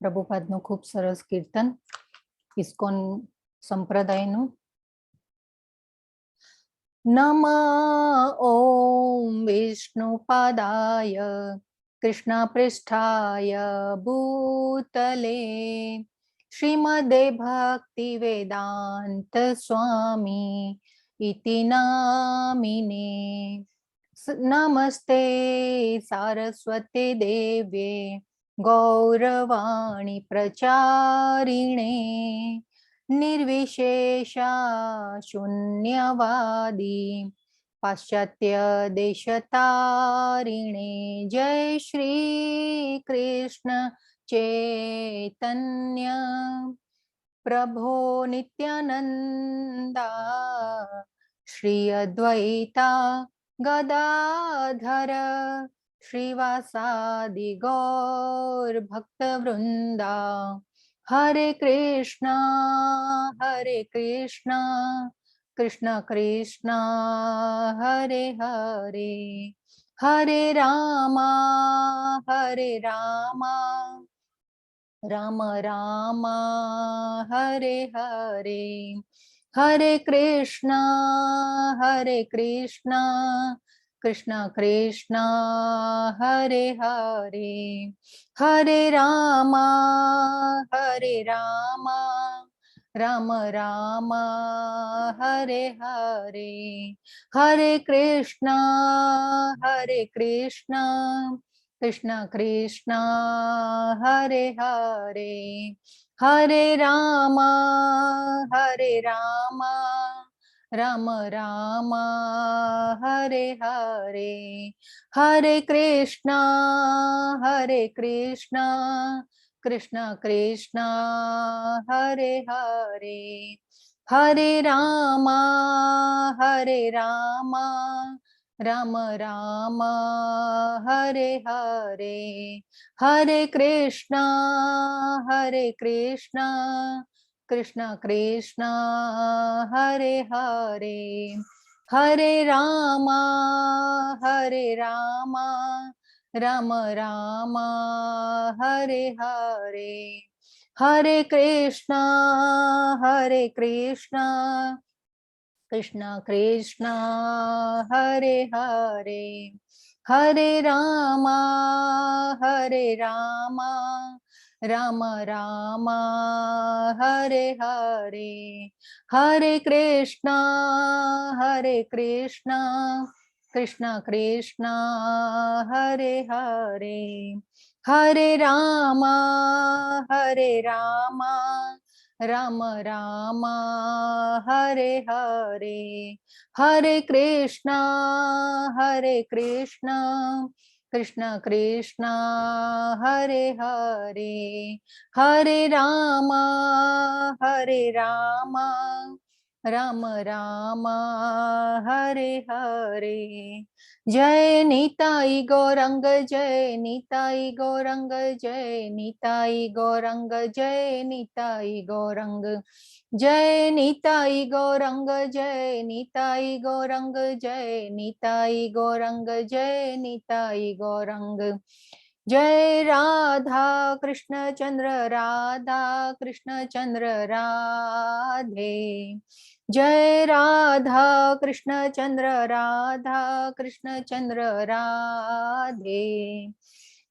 પ્રભુપાદનું ખૂબ સરસ કીર્તન ઇસ્કોન સંપ્રદાયનું. નમઃ ઓમ વિષ્ણુપાદાય કૃષ્ણપૃષ્ઠાય ભૂતલે શ્રીમદે ભક્તિ વેદાંત સ્વામી ઇતિ નામિને. નમસ્તે સારસ્વતી દેવ્યે ગૌરવાણી પ્રચારિણે निर्विशेषा शून्यवादी पाश्चात्य देशतारिणे. जय श्री कृष्ण चैतन्य प्रभो नित्यानंदा श्री अद्वैता गदाधर श्रीवासादि गौर भक्त वृंदा. हरे कृष्णा कृष्ण कृष्णा हरे हरे हरे रामा राम राम हरे हरे हरे कृष्णा कृष्ण कृष्ण हरे हरे हरे रामा राम राम हरे हरे हरे कृष्णा कृष्ण कृष्ण हरे हरे हरे रामा राम राम हरे हरे हरे कृष्णा कृष्ण कृष्ण हरे हरे हरे रामा राम राम हरे हरे हरे कृष्णा कृष्ण कृष्ण हरे हरे हरे रामा राम राम हरे हरे हरे कृष्णा कृष्ण कृष्ण हरे हरे हरे रामा राम राम हरे हरे हरे कृष्णा कृष्ण कृष्ण हरे हरे हरे रामा राम राम हरे हरे हरे कृष्णा कृष्ण कृष्ण हरे हरे हरे रामा राम राम हरे हरे. जय निताई गौरंग जय निताई गौरंग जय निताई गौरंग जय निताई गौरंग जय निताई गौरंग जय निताई गौरंग जय निताई गौरंग जय निताई गौरंग. जय राधा कृष्ण चंद्र राधे. जय राधा कृष्ण चंद्र राधे.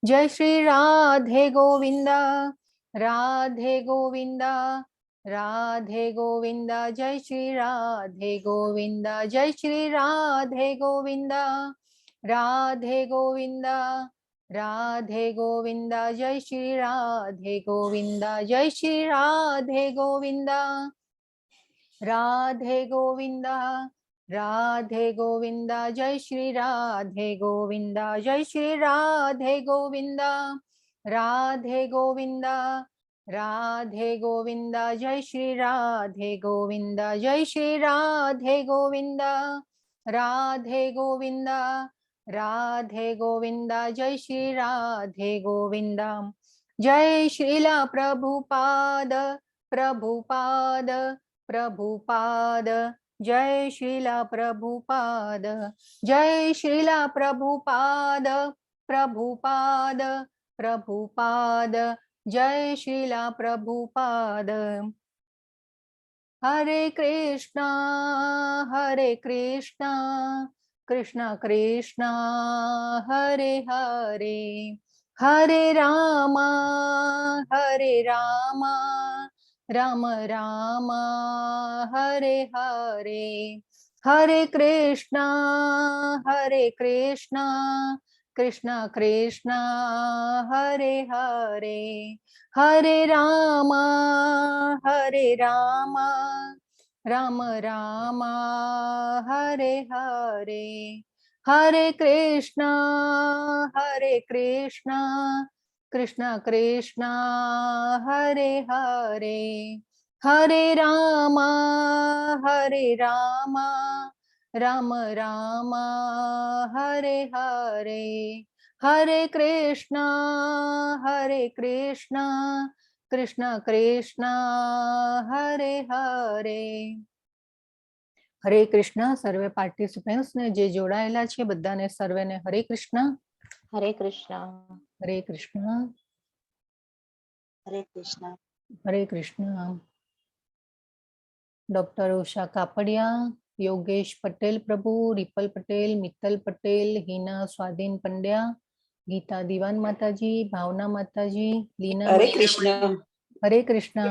जय श्री राधे गोविंदा राधे गोविंदा राधे गोविंदा. जय श्री राधे गोविंदा जय श्री राधे गोविंदा राधे गोविंदा राधे गोविंदा. जय श्री राधे गोविंदा जय श्री राधे गोविंदा राधे गोविंदा राधे गोविंदा. जय श्री राधे गोविंदा जय श्री राधे गोविंदा राधे गोविंदा राधे गोविंदा. जय श्री राधे गोविंदा जय श्री राधे गोविंदा राधे गोविंदा राधे गोविंदा. जय श्री राधे गोविंदा. जय श्रीला प्रभुपाद जय श्रीला प्रभुपाद जय श्रीला प्रभुपाद जय श्रीला प्रभुपाद। हरे कृष्णा कृष्णा कृष्णा हरे हरे, हरे रामा राम राम हरे हरे, हरे कृष्णा कृष्णा कृष्णा हरे हरे, हरे राम राम राम हरे हरे, हरे कृष्णा कृष्णा कृष्णा हरे हरे, हरे राम राम राम हरे हरे, हरे कृष्णा कृष्णा कृष्णा हरे हरे। हरे कृष्ण सर्वे पार्टिसिपेंट्स ने जे जोड़ाયેલા છે બધાને સર્વેને હરે કૃષ્ણ। हरे कृष्णा। હરે કૃષ્ણ। हरे कृष्णा। हरे कृष्ण। डॉक्टर उषा कापड़िया, योगेश पटेल प्रभु, रिपल पटेल, मित्तल पटेल, हिना स्वाधीन पंड्या, गीता दीवान माताजी, भावना माताजी, लीना हरे कृष्ण। हरे कृष्ण।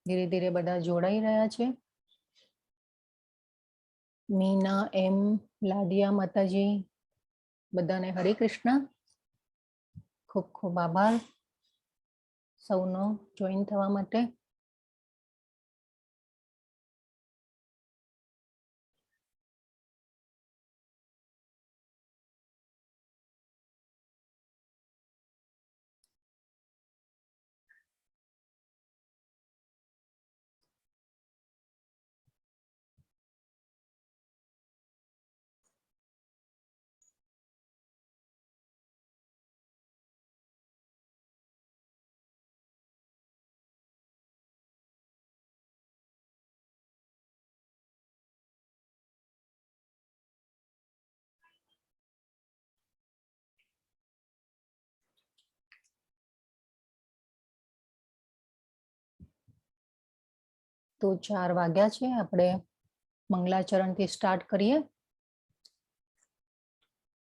धीरे धीरे बधा जोड़ाई रहा छे। मीना एम, लाडिया माताजी, बधाने हरे कृष्ण। खूब खूब आभार सौनो जोइन थवा माटे। तो 4 वाग्या छे, आपणे मंगलाचरण थी स्टार्ट करिए।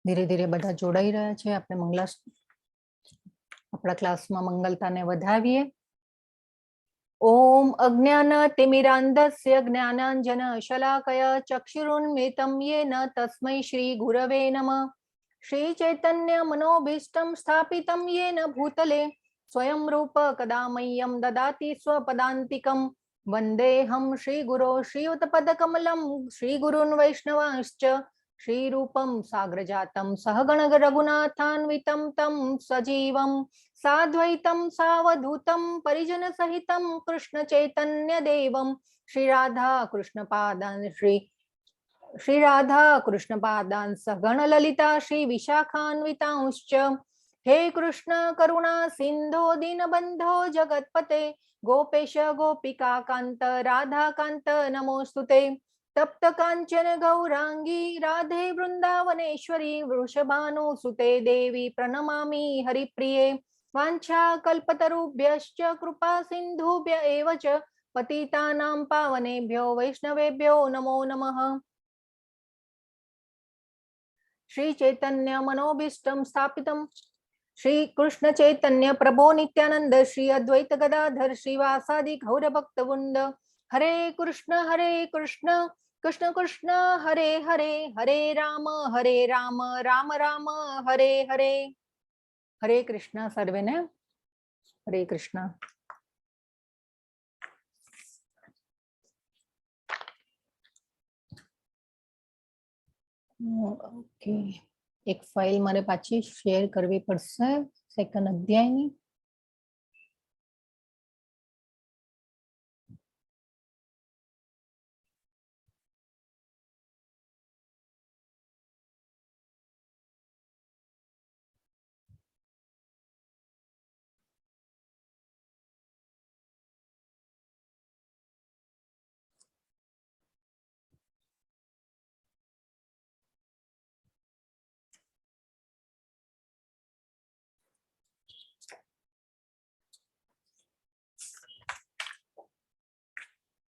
धीरे धीरे बधा जोड़ाई रहा छे। आपणे अपना क्लास में मंगलता ने वधावीए। ओम अज्ञानतिमिरान्धस्य ज्ञानाञ्जन शलाकया चक्षुरुन्मिलितं येन तस्मै श्री गुरवे नमः। श्री चैतन्य मनोभीष्टं स्थापितं येन भूतले स्वयं रूप कदा मह्यं ददाति स्वपदान्तिकं। वन्देऽहं श्रीगुरो श्रीयुतपदकमलं श्रीगुरून् वैष्णवांश्च श्रीरूपं साग्रजातं सहगण रघुनाथान्वितं तं सजीवं साद्वैतं सावधूतं परिजन सहितं कृष्ण चैतन्य देवं श्री राधा कृष्ण पादान श्री राधा कृष्ण पादान सगण ललिता श्री विशाखान्वितांश्च। हे कृष्ण करुणा सिंधो दीनबंधो जगतपते गोपेश गोपिका कांत राधा कांत नमोस्तुते। तप्त कांचन गौरांगी राधे वृंदावनेश्वरी वृषभानुसुते देवी प्रणमामि हरिप्रिये। वाञ्छा कल्पतरुभ्यश्च कृपा सिन्धुभ्य एव च पतितानां पावनेभ्यो वैष्णवेभ्यो नमो नमः। श्री चैतन्य मनोभीष्टं स्थापितं श्री कृष्ण चैतन्य प्रभो नित्यानंद श्री अद्वैत गदाधर श्रीवासादि गौर भक्तवृंद। हरे कृष्ण कृष्ण कृष्ण हरे हरे, हरे राम राम राम हरे हरे। हरे कृष्ण सर्वे ने हरे कृष्ण। ओके, एक फाइल मारे पाછી शेर करवी पड़શે सेकंड अध्याय ની।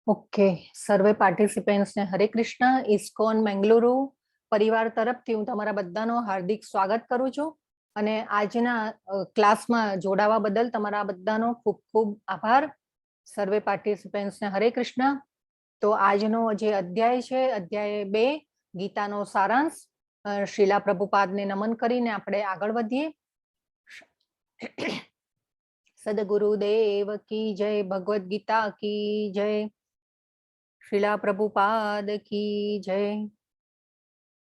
ઓકે, સર્વે પાર્ટિસિપેન્ટ્સ ને હરે કૃષ્ણ. ઇસ્કોન મેંગલુરુ પરિવાર તરફથી હું તમારા બધાનો હાર્દિક સ્વાગત કરું છું અને આજના ક્લાસમાં જોડાવા બદલ તમારા બધાનો ખૂબ ખૂબ આભાર. સર્વે પાર્ટિસિપેન્ટ્સ ને હરે કૃષ્ણ. તો આજનો જે અધ્યાય છે, અધ્યાય 2, ગીતાનો સારાંશ, શ્રીલા પ્રભુપાદને નમન કરીને આપણે આગળ વધીએ. સદગુરુદેવ કી જય, ભગવદ ગીતા કી જય, श्रीला प्रभुपाद की जय,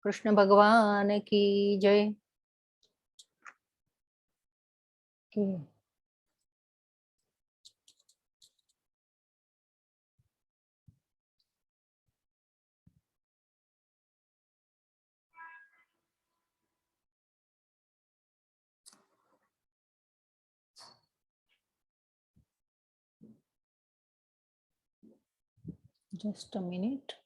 कृष्ण भगवान की जय. Just a minute.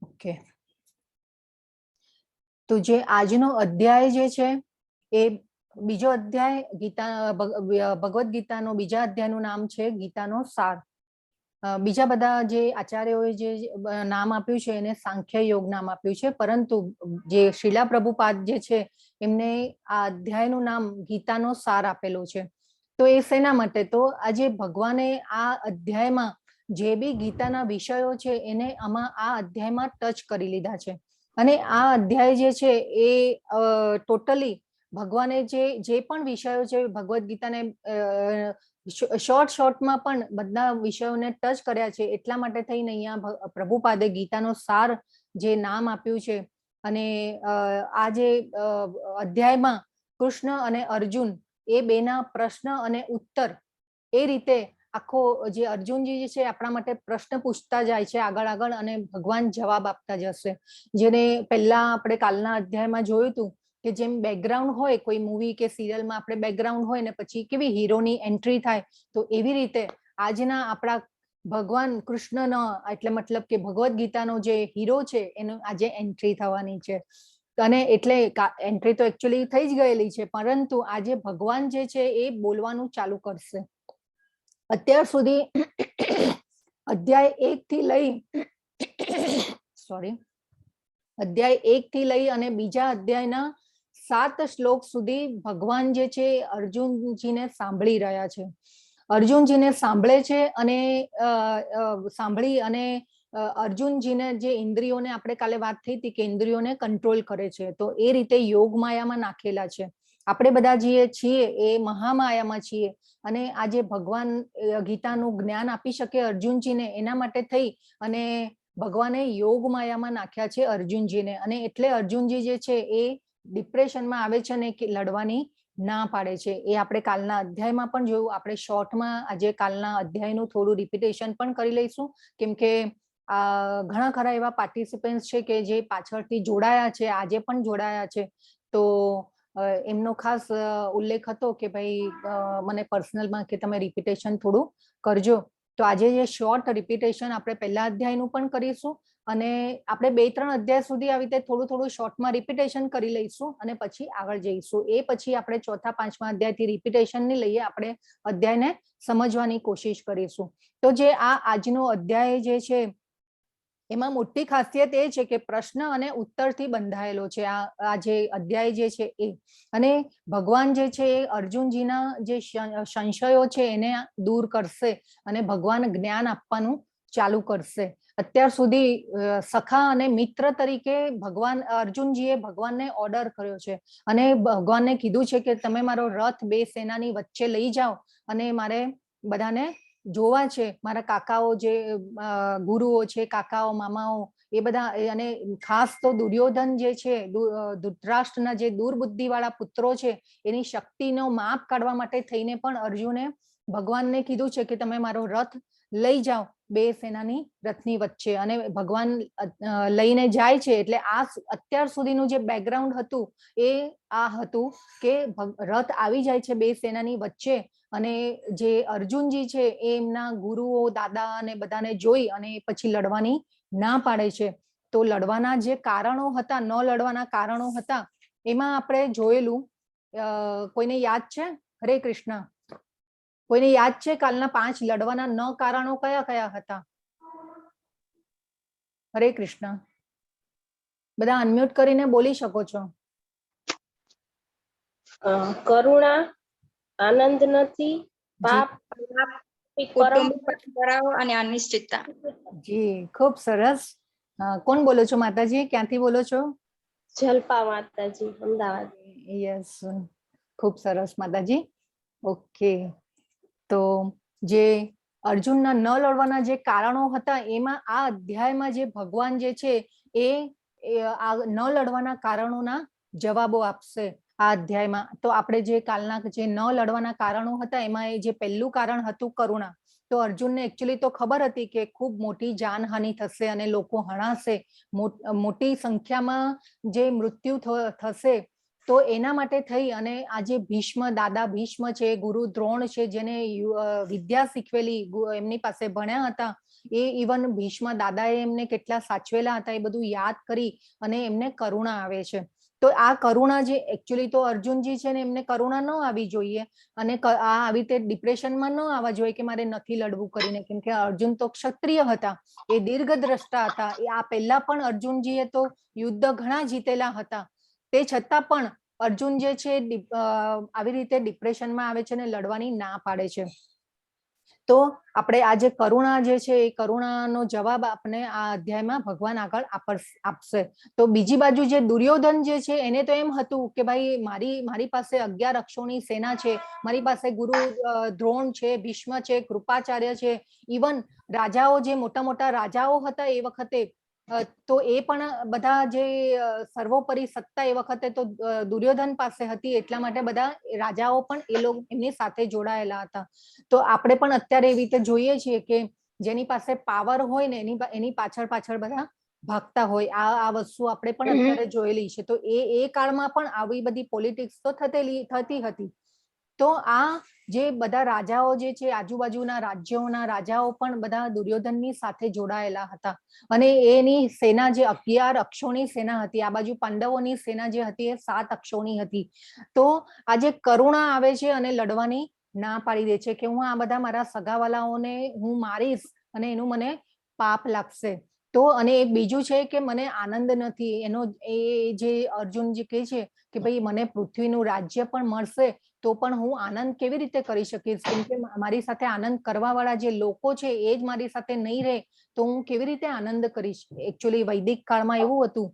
ઓકે, તો જે આજનો અધ્યાય જે છે એ બીજો અધ્યાય ગીતા, ભગવદ ગીતાનો બીજા અધ્યાયનું નામ છે ગીતાનો સાર. બીજા બધા જે આચાર્યોએ જે નામ આપ્યું છે એને સાંખ્ય યોગ નામ આપ્યું છે, પરંતુ જે શ્રીલા પ્રભુપાદ જે છે એમને આ અધ્યાયનું નામ ગીતાનો સાર આપેલો છે. તો એ શેના માટે? તો આજે ભગવાને આ અધ્યાયમાં જે બી ગીતાના વિષયો છે એને આમાં આ અધ્યાયમાં ટચ કરી લીધા છે. અને આ અધ્યાય જે છે એ ટોટલી ભગવાને જે પણ વિષયો છે ભગવદ ગીતાને શોર્ટમાં પણ બધા વિષયોને ટચ કર્યા છે. એટલા માટે થઈને અહીંયા પ્રભુપાદે ગીતાનો સાર જે નામ આપ્યું છે. અને આ જે અધ્યાયમાં કૃષ્ણ અને અર્જુન એ બેના પ્રશ્ન અને ઉત્તર, એ રીતે આખો જે અર્જુનજી છે આપણા માટે પ્રશ્ન પૂછતા જાય છે આગળ આગળ, અને ભગવાન જવાબ આપતા જશે. જેને પહેલા આપણે કાલના અધ્યાયમાં જોયું હતું કે જેમ બેકગ્રાઉન્ડ હોય કોઈ મૂવી કે સિરિયલમાં, આપણે બેકગ્રાઉન્ડ હોય ને પછી કેવી હીરોની એન્ટ્રી થાય, તો એવી રીતે આજના આપણા ભગવાન કૃષ્ણનો, એટલે મતલબ કે ભગવદ ગીતાનો જે હીરો છે એનો આજે એન્ટ્રી થવાની છે. અને એટલે એન્ટ્રી તો એકચ્યુઅલી થઈ જ ગયેલી છે, પરંતુ આજે ભગવાન જે છે એ બોલવાનું ચાલુ કરશે. અત્યાર સુધી અધ્યાય 1 થી લઈ અધ્યાય 1 થી લઈ અને બીજા અધ્યાયના 7 શ્લોક સુધી ભગવાન જે છે અર્જુનજીને સાંભળી રહ્યા છે. અર્જુનજીને સાંભળે છે અને સાંભળી અને અર્જુનજીને જે ઇન્દ્રિયોને, આપણે કાલે વાત થઈ હતી કે ઇન્દ્રિયોને કંટ્રોલ કરે છે, તો એ રીતે યોગ માયામાં નાખેલા છે. આપણે બધા જે છીએ એ મહામાયામાં છીએ, અને આજે ભગવાન ગીતાનું જ્ઞાન આપી શકે અર્જુનજીને, એના માટે થઈ અને ભગવાને યોગ માયામાં નાખ્યા છે અર્જુનજીને. અને એટલે અર્જુનજી જે છે એ ડિપ્રેશનમાં આવે છે અને લડવાની ના પાડે છે. એ આપણે કાલના અધ્યાયમાં પણ જોયું. આપણે શોર્ટમાં આજે કાલના અધ્યાયનું થોડું રિપીટેશન પણ કરી લઈશું, કેમ કે ઘણા ખરા એવા પાર્ટિસિપન્ટ્સ છે કે જે પાછળથી જોડાયા છે, આજે પણ જોડાયા છે. તો એમનો ખાસ ઉલ્લેખ હતો કે ભાઈ મને પર્સનલમાં કે તમે રિપીટેશન થોડું કરજો. તો આજે જે શોર્ટ રિપીટેશન આપણે પહેલા અધ્યાયનું પણ કરીશું, અને આપણે 2-3 અધ્યાય સુધી આવી રીતે થોડું થોડું શોર્ટમાં રિપીટેશન કરી લઈશું અને પછી આગળ જઈશું. એ પછી આપણે 4-5મા અધ્યાયથી રિપીટેશન ની લઈએ, આપણે અધ્યાયને સમજવાની કોશિશ કરીશું. તો જે આ આજનો અધ્યાય જે છે એમાં મોટી ખાસિયત એ છે કે પ્રશ્ન અને ઉત્તરથી બંધાયેલો છે આ જે અધ્યાય જે છે એ. અને ભગવાન જે છે એ અર્જુનજીના જે સંશયો છે એને દૂર કરશે અને ભગવાન જ્ઞાન આપવાનું ચાલુ કરશે. અત્યાર સુધી સખા અને મિત્ર તરીકે ભગવાન અર્જુનજીએ ભગવાનને ઓર્ડર કર્યો છે અને ભગવાનને કીધું છે કે તમે મારો રથ બે સેનાની વચ્ચે લઈ જાઓ અને મારે બધાને જોવા છે, મારા કાકાઓ જે ગુરુઓ છે, કાકાઓ મામાઓ એ બધા, અને ખાસ તો દુર્યોધન જે છે, ધૃતરાષ્ટ્રના જે દુર્બુદ્ધિ વાળા પુત્રો છે એની શક્તિનો માપ કાઢવા માટે થઈને પણ અર્જુને ભગવાનને કીધું છે કે તમે મારો રથ લઈ જાઓ બે સેનાની રથની વચ્ચે, અને ભગવાન લઈને જાય છે. એટલે આ અત્યાર સુધીનું જે બેકગ્રાઉન્ડ હતું એ આ હતું કે રથ આવી જાય છે બે સેનાની વચ્ચે, અને જે અર્જુનજી છે એ એમના ગુરુઓ દાદા અને બધાને જોઈ અને પછી લડવાની ના પાડે છે. તો લડવાના જે કારણો હતા, ન લડવાના કારણો હતા, એમાં આપણે જોયેલું, કોઈને યાદ છે? હરે કૃષ્ણ. કોઈને યાદ છે કાલના 5 લડવાના ન કારણો કયા કયા હતા? હરે કૃષ્ણ. બધા અનમ્યુટ કરીને બોલી શકો છો. કરુણા, આનંદ નથી, પાપ, પરંપરાઓ અને અનિશ્ચિતતા. જી, ખૂબ સરસ. કોણ બોલો છો માતાજી? ક્યાંથી બોલો છો? જલપા માતાજી, અમદાવાદ. યસ, ખૂબ સરસ માતાજી. ઓકે, તો જે અર્જુનના ન લડવાના જે કારણો હતા એમાં આ અધ્યાયમાં જે ભગવાન જે છે એ આ ન લડવાના કારણોના જવાબો આપશે આ અધ્યાયમાં. તો આપણે જે કાલના જે ન લડવાના કારણો હતા એમાં એ જે પહેલું કારણ હતું કરુણા. તો અર્જુનને એકચ્યુઅલી તો ખબર હતી કે ખૂબ મોટી જાનહાનિ થશે અને લોકો હણાશે, મોટી સંખ્યામાં જે મૃત્યુ થશે. તો એના માટે થઈ અને આજે ભીષ્મ, દાદા ભીષ્મ છે, ગુરુ દ્રોણ છે, જેને વિદ્યા શીખવેલી, એમની પાસે ભણ્યા હતા, એ ઇવન ભીષ્મ દાદાએ એમને કેટલા સાચવેલા હતા એ બધું યાદ કરી અને એમને કરુણા આવે છે. તો આ કરુણા જે એકચ્યુઅલી તો અર્જુનજી છે ને એમને કરુણા ન આવી જોઈએ અને આ આવી રીતે ડિપ્રેશનમાં ન આવવા જોઈએ કે મારે નથી લડવું કરીને, કેમ કે અર્જુન તો ક્ષત્રિય હતા, એ દીર્ઘદ્રષ્ટા હતા. એ આ પહેલા પણ અર્જુનજીએ તો યુદ્ધ ઘણા જીતેલા હતા, તે છતાં પણ અર્જુન જે છે આવી રીતે ડિપ્રેશનમાં આવે છે અને લડવાની ના પાડે છે. તો આપણે આ જે કરુણા જે છે એ કરુણાનો જવાબ આપણે આ અધ્યાયમાં ભગવાન આગળ આપશે. તો બીજી બાજુ જે દુર્યોધન જે છે એને તો એમ હતું કે ભાઈ મારી પાસે 11 અક્ષોની સેના છે, મારી પાસે ગુરુ દ્રોણ છે, ભીષ્મ છે, કૃપાચાર્ય છે, ઇવન રાજાઓ જે મોટા મોટા રાજાઓ હતા એ વખતે, તો એ પણ બધા જે સર્વોપરી સત્તા એ વખતે તો દુર્યોધન પાસે હતી, એટલા માટે બધા રાજાઓ પણ એ લોકો એમની સાથે જોડાયેલા હતા. તો આપણે પણ અત્યારે એવી રીતે જોઈએ છીએ કે જેની પાસે પાવર હોય ને એની પાછળ પાછળ બધા ભાગતા હોય. આ વસ્તુ આપણે પણ અત્યારે જોયેલી છે. તો એ કાળમાં પણ આવી બધી પોલિટિક્સ તો થતી હતી. તો આ જે બધા રાજાઓ જે છે, આજુબાજુના રાજ્યોના રાજાઓ પણ બધા દુર્યોધનની સાથે જોડાયેલા હતા અને એની સેના જે 11 અક્ષોની સેના હતી, આ બાજુ પાંડવોની સેના જે હતી એ 7 અક્ષોની હતી. તો આ જે કરુણા આવે છે અને લડવાની ના પાડી દે છે કે હું આ બધા મારા સગાવાલાઓને હું મારીશ અને એનું મને પાપ લાગશે. તો અને એક બીજું છે કે મને આનંદ નથી, એનો એ જે અર્જુનજી કહે છે કે ભાઈ મને પૃથ્વીનું રાજ્ય પણ મળશે તો પણ હું આનંદ કેવી રીતે કરી શકીશ, કેમ કે મારી સાથે આનંદ કરવા વાળા જે લોકો છે એ જ મારી સાથે નહીં રહે તો હું કેવી રીતે આનંદ કરીશ. એકચ્યુઅલી વૈદિક કાળમાં એવું હતું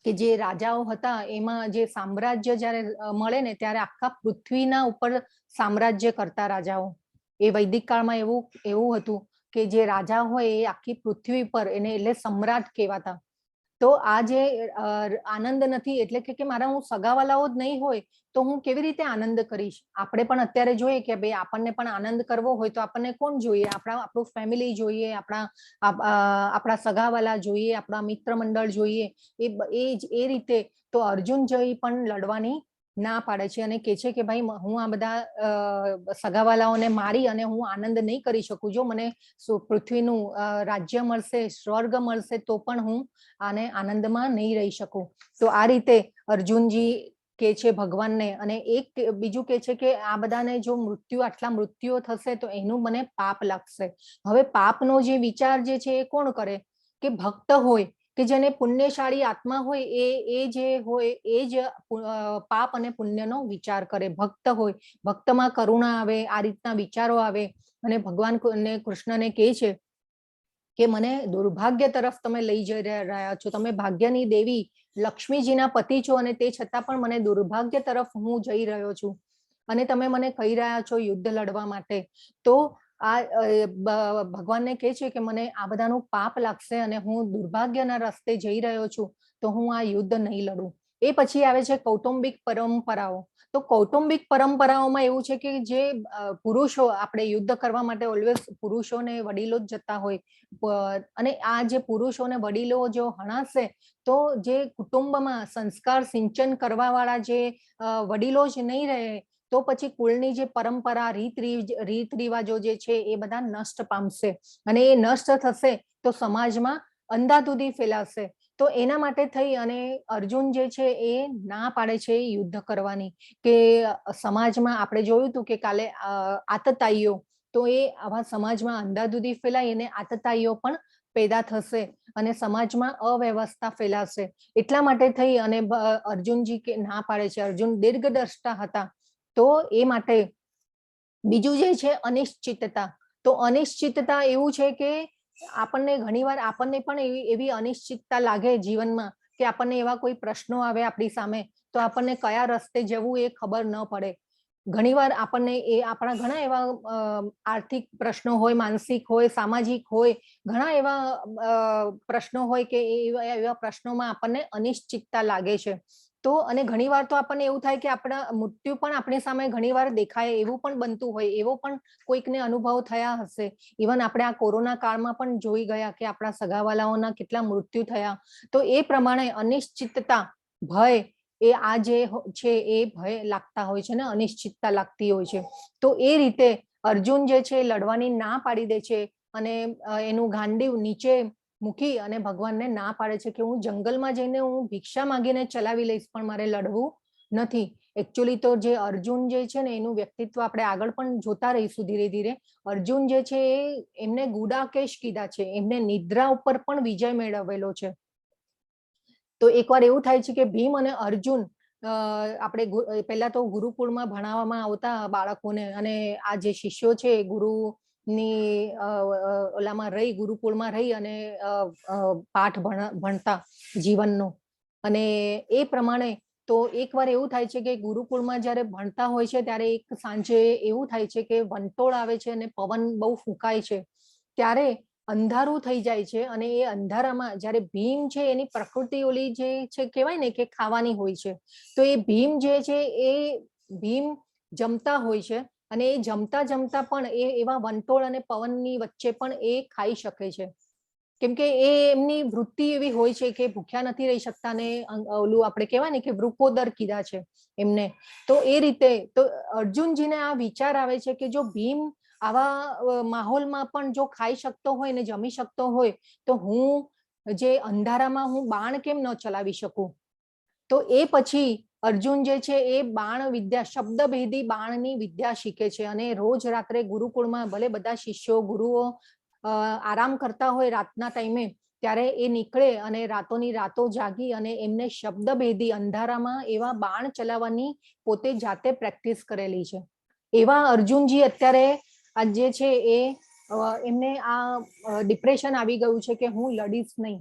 કે જે રાજાઓ હતા એમાં જે સામ્રાજ્ય જ્યારે મળે ને ત્યારે આખા પૃથ્વીના ઉપર સામ્રાજ્ય કરતા રાજાઓ. એ વૈદિક કાળમાં એવું હતું કે જે રાજા હોય એ આખી પૃથ્વી પર એને એટલે સમ્રાટ કહેવાતા. તો આ જે આનંદ નથી એટલે કે મારા હું સગાવાલાઓ જ નહીં હોય તો હું કેવી રીતે આનંદ કરીશ. આપણે પણ અત્યારે જોઈએ કે ભાઈ આપણને પણ આનંદ કરવો હોય તો આપણને કોણ જોઈએ? આપણું ફેમિલી જોઈએ, આપણા સગાવાલા જોઈએ, આપણા મિત્ર મંડળ જોઈએ. એ રીતે તો અર્જુન જઈ પણ લડવાની ના પાડે છે અને કે છે કે ભાઈ હું આ બધા સગાવાલાઓને મારી અને હું આનંદ નહીં કરી શકું. જો મને પૃથ્વીનું રાજ્ય મળશે, સ્વર્ગ મળશે તો પણ હું આને આનંદમાં નહીં રહી શકું. તો આ રીતે અર્જુનજી કે છે ભગવાનને, અને એક બીજું કે છે કે આ બધાને જો આટલા મૃત્યુઓ થશે તો એનું મને પાપ લાગશે. હવે પાપનો જે વિચાર જે છે એ કોણ કરે? કે ભક્ત હોય કે જેને પુણ્યશાળી આત્મા હોય એ જે હોય એ જ પાપ અને પુણ્યનો વિચાર કરે. ભક્ત હોય, ભક્તમાં કરુણા આવે, આ રીતના વિચારો આવે અને ભગવાન કૃષ્ણને કહે છે કે મને દુર્ભાગ્ય તરફ તમે લઈ જઈ રહ્યા છો, તમે ભાગ્યની દેવી લક્ષ્મીજીના પતિ છો અને તે છતાં પણ મને દુર્ભાગ્ય તરફ હું જઈ રહ્યો છું અને તમે મને કહી રહ્યા છો યુદ્ધ લડવા માટે. તો આ ભગવાનને કહે છે કે મને આ બધાનું પાપ લાગશે અને હું દુર્ભાગ્યના રસ્તે જઈ રહ્યો છું, તો હું આ યુદ્ધ નહીં લડું. એ પછી આવે છે કૌટુંબિક પરંપરાઓ. તો કૌટુંબિક પરંપરાઓમાં એવું છે કે જે પુરુષો, આપણે યુદ્ધ કરવા માટે ઓલવેઝ પુરુષોને વડીલો જ જતા હોય, અને આ જે પુરુષોને વડીલો જો હણાશે તો જે કુટુંબમાં સંસ્કાર સિંચન કરવા વાળા જે વડીલો જ નહીં રહે, તો પછી કુળની જે પરંપરા રીત રિવાજો જે છે એ બધા નષ્ટ પામશે અને એ નષ્ટ થશે તો સમાજમાં અંધાધૂંધી ફેલાશે. તો એના માટે થઈ અને અર્જુન જે છે એ ના પાડે છે યુદ્ધ કરવાની, કે સમાજમાં આપણે જોયું હતું કે કાલે આતતાઈઓ, તો એ આવા સમાજમાં અંધાધૂંધી ફેલાય અને આતતાઈઓ પણ પેદા થશે અને સમાજમાં અવ્યવસ્થા ફેલાશે. એટલા માટે થઈ અને અર્જુનજી કે ના પાડે છે. અર્જુન દીર્ઘદ્રષ્ટા હતા. તો એ માટે બીજું જે છે અનિશ્ચિતતા. તો અનિશ્ચિતતા એવું છે કે આપણને ઘણીવાર આપણને પણ એવી અનિશ્ચિતતા લાગે જીવનમાં કે આપણને એવા કોઈ પ્રશ્નો આવે આપણી સામે, તો આપણને કયા રસ્તે જવું એ ખબર ન પડે. ઘણીવાર આપણને એ આપણા ઘણા એવા આર્થિક પ્રશ્નો હોય, માનસિક હોય, સામાજિક હોય, ઘણા એવા પ્રશ્નો હોય કે એવા પ્રશ્નોમાં આપણને અનિશ્ચિતતા લાગે છે. તો અને ઘણીવાર તો આપણને એવું થાય કે આપણા મૃત્યુ પણ આપણી સામે ઘણીવાર દેખાય, એવું પણ બનતું હોય, એવો પણ કોઈકને અનુભવ થયા હશે. ઇવન આપણે આ કોરોના કાળમાં પણ જોઈ ગયા કે આપણા સગાવાલાઓના કેટલા મૃત્યુ થયા. તો એ પ્રમાણે અનિશ્ચિતતા, ભય, એ આ જે છે એ ભય લાગતા હોય છે ને, અનિશ્ચિતતા લાગતી હોય છે. તો એ રીતે અર્જુન જે છે લડવાની ના પાડી દે છે અને એનું ગાંડીવ નીચે મૂકી અને ભગવાનને ના પાડે છે કે હું જંગલમાં જઈને હું ભિક્ષા માંગીને ચલાવી લઈશ, પણ મારે લડવું નથી. એકચ્યુઅલી તો જે અર્જુન જે છે ને એનું વ્યક્તિત્વ આપણે આગળ પણ જોતા રહીશું ધીરે ધીરે. અર્જુન જે છે એ એમને ગુડાકેશ કીધા છે, એમને નિદ્રા ઉપર પણ વિજય મેળવેલો છે. તો એકવાર એવું થાય છે કે ભીમ અને અર્જુન, આપણે પહેલા તો ગુરુકુળમાં ભણાવવામાં આવતા બાળકોને, અને આ જે શિષ્યો છે ગુરુની ઓલામાં રહી, ગુરુકુળમાં રહી અને પાઠ ભણતા જીવનનો. અને એ પ્રમાણે તો એકવાર એવું થાય છે કે ગુરુકુળમાં જ્યારે ભણતા હોય છે ત્યારે એક સાંજે એવું થાય છે કે વંટોળ આવે છે અને પવન બહુ ફૂંકાય છે. ત્યારે અંધારું થઈ જાય છે અને એ અંધારામાં જ્યારે ભીમ છે એની પ્રકૃતિ ઓલી જે છે કહેવાય ને કે ખાવાની હોય છે, તો એ ભીમ જે છે એ ભીમ જમતા હોય છે અને એ જમતા જમતા પણ એ એવા વંટોળ અને પવનની વચ્ચે પણ એ ખાઈ શકે છે. કેમ કે એ એમની વૃત્તિ એવી હોય છે કે ભૂખ્યા નથી રહી શકતા ને ઓલું આપણે કહેવાય ને કે વૃકોદર કીધા છે એમને. તો એ રીતે તો અર્જુનજીને આ વિચાર આવે છે કે જો ભીમ આવા માહોલમાં પણ જો ખાઈ શકતો હોય ને જમી શકતો હોય, તો હું જે અંધારામાં હું બાણ કેમ ન ચલાવી શકું. તો એ પછી અર્જુન જે છે એ બાણ વિદ્યા, શબ્દભેદી બાણની વિદ્યા શીખે છે અને રોજ રાત્રે ગુરુકુળમાં ભલે બધા શિષ્યો ગુરુઓ આરામ કરતા હોય રાતના ટાઈમે, ત્યારે એ નીકળે અને રાતોની રાતો જાગી અને એમને શબ્દભેદી અંધારામાં એવા બાણ ચલાવવાની પોતે જાતે પ્રેક્ટિસ કરેલી છે. એવા અર્જુનજી અત્યારે આ જે છે એ એમને આ ડિપ્રેશન આવી ગયું છે કે હું લડીશ નહીં,